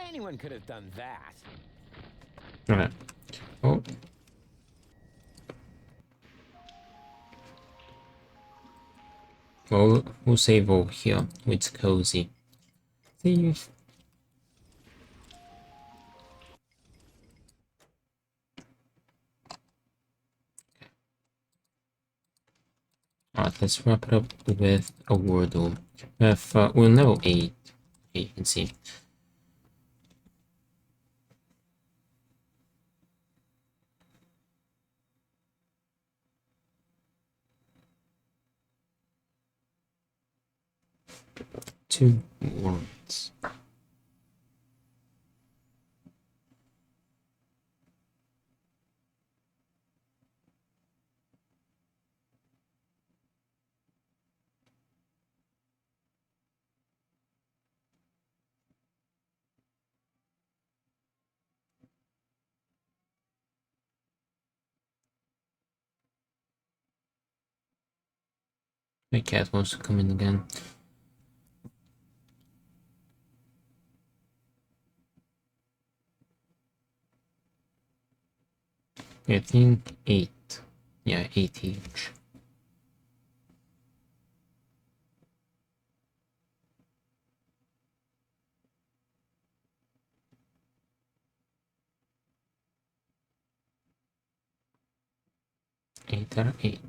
Anyone could have done that. Alright. Oh. Well, we'll save over here. It's cozy. Save. Alright, let's wrap it up with a Wordle. We have, we're level 8. Okay, you can see. 2 words. My cat wants to come in again. I think 8. Yeah, 8 each. Eight out of 8.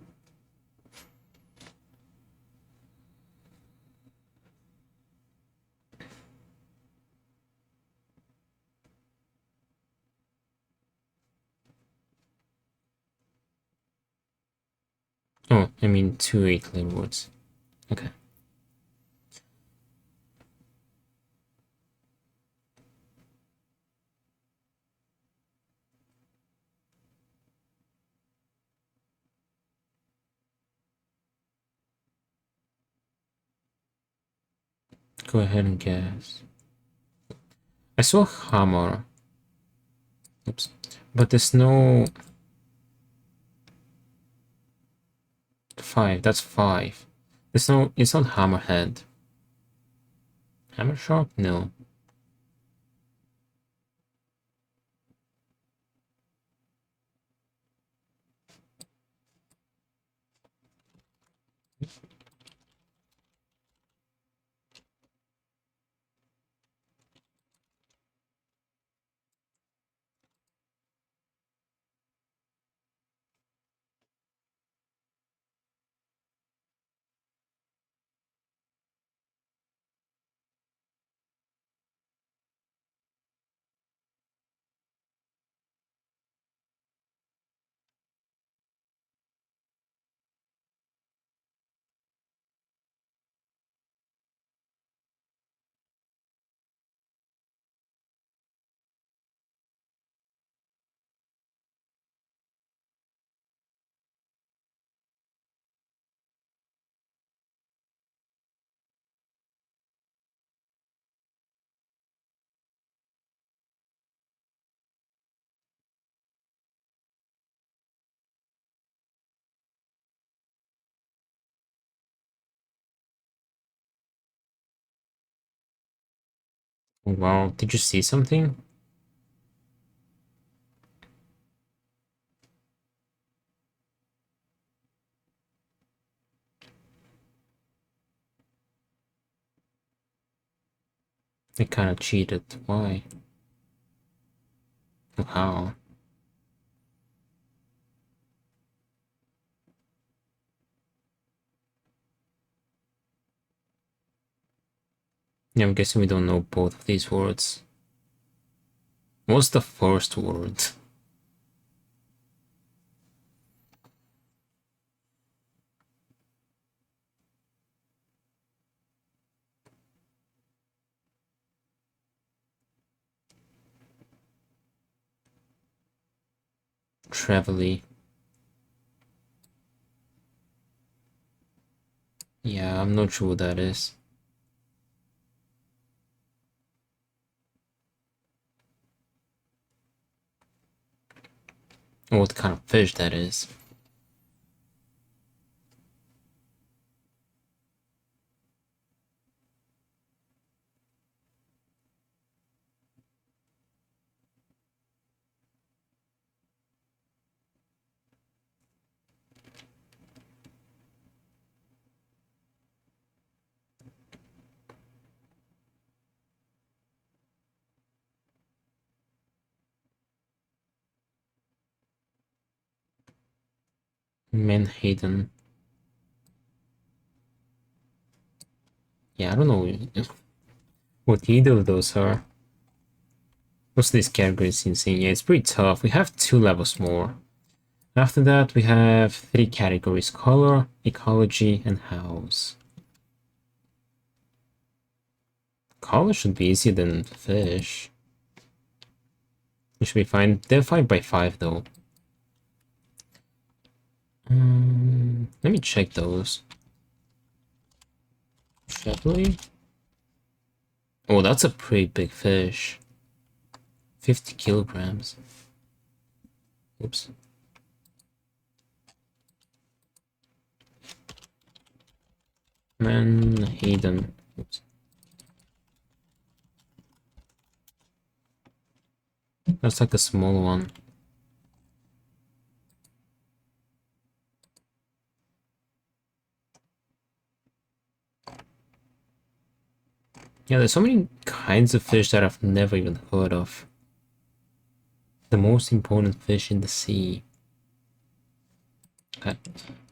Oh, I mean 2 8-letter words. Okay. Go ahead and guess. I saw hammer. Oops. But there's no 5. That's 5. There's no. It's not hammerhead. Hammer sharp? No. Wow, did you see something? I kinda cheated. Why? How? Yeah, I'm guessing we don't know both of these words. What's the first word? Travelly. Yeah, I'm not sure what that is. Or what kind of fish that is. Menhaden. Yeah, I don't know what either of those are. Most of these categories seem insane. Yeah, it's pretty tough. We have 2 levels more. After that, we have 3 categories: color, ecology, and house. Collar should be easier than fish. You should be fine. They're 5x5 though. Let me check those. Shepley? Oh, that's a pretty big fish. 50 kilograms. Oops. Manhattan. Oops. That's like a small one. Yeah, there's so many kinds of fish that I've never even heard of. The most important fish in the sea. Okay,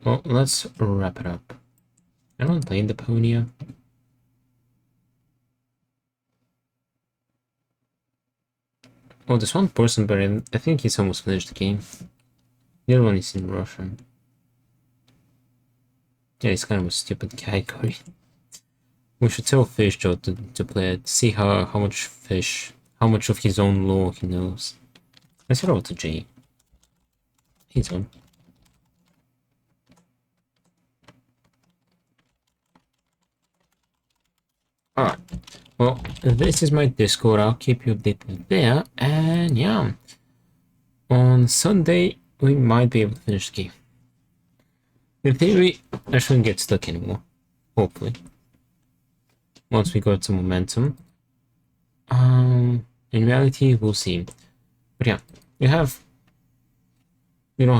well, let's wrap it up. I don't play Deponia. Oh, there's one person, but I think he's almost finished the game. The other one is in Russian. Yeah, he's kind of a stupid category. We should tell Fish Joe to play it, see how much of his own lore he knows. Let's head over to Jay. He's on. Alright, well, this is my Discord, I'll keep you updated there, and yeah, on Sunday, we might be able to finish the game. In theory, I shouldn't get stuck anymore, hopefully. Once we got some momentum. In reality, we'll see. But yeah, we don't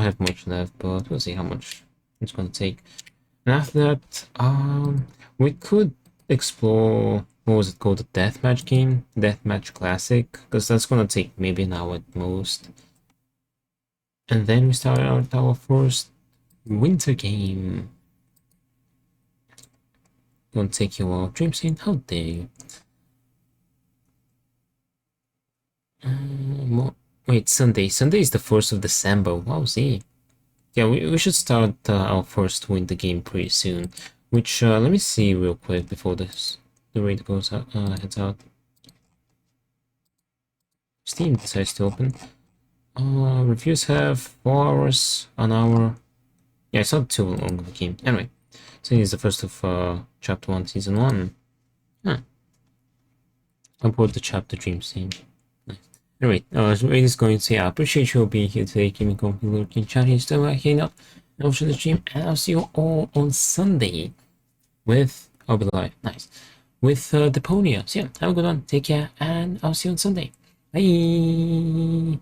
have much left, but we'll see how much it's gonna take. And after that, we could explore, what was it called, the deathmatch game? Deathmatch Classic, because that's gonna take maybe an hour at most. And then we start out our first winter game. Gonna take you all. Dream Scene, how dare you? Wait, Sunday. Sunday is the 1st of December. Wowzee. Yeah, we should start our first winter game pretty soon. Which, let me see real quick before the raid goes out, heads out. Steam decides to open. Reviews have 4 hours, an hour. Yeah, it's not too long of a game. Anyway, so it's the first of Chapter 1, Season 1. Huh. I bought the chapter Dream Scene. Nice. Anyway, Raid is going to say I appreciate you all being here today, keeping company, lurking, chatting, still hanging out, and watching the stream, and I'll see you all on Sunday with, I'll be live, nice, with Deponia. So yeah, have a good one, take care, and I'll see you on Sunday. Bye!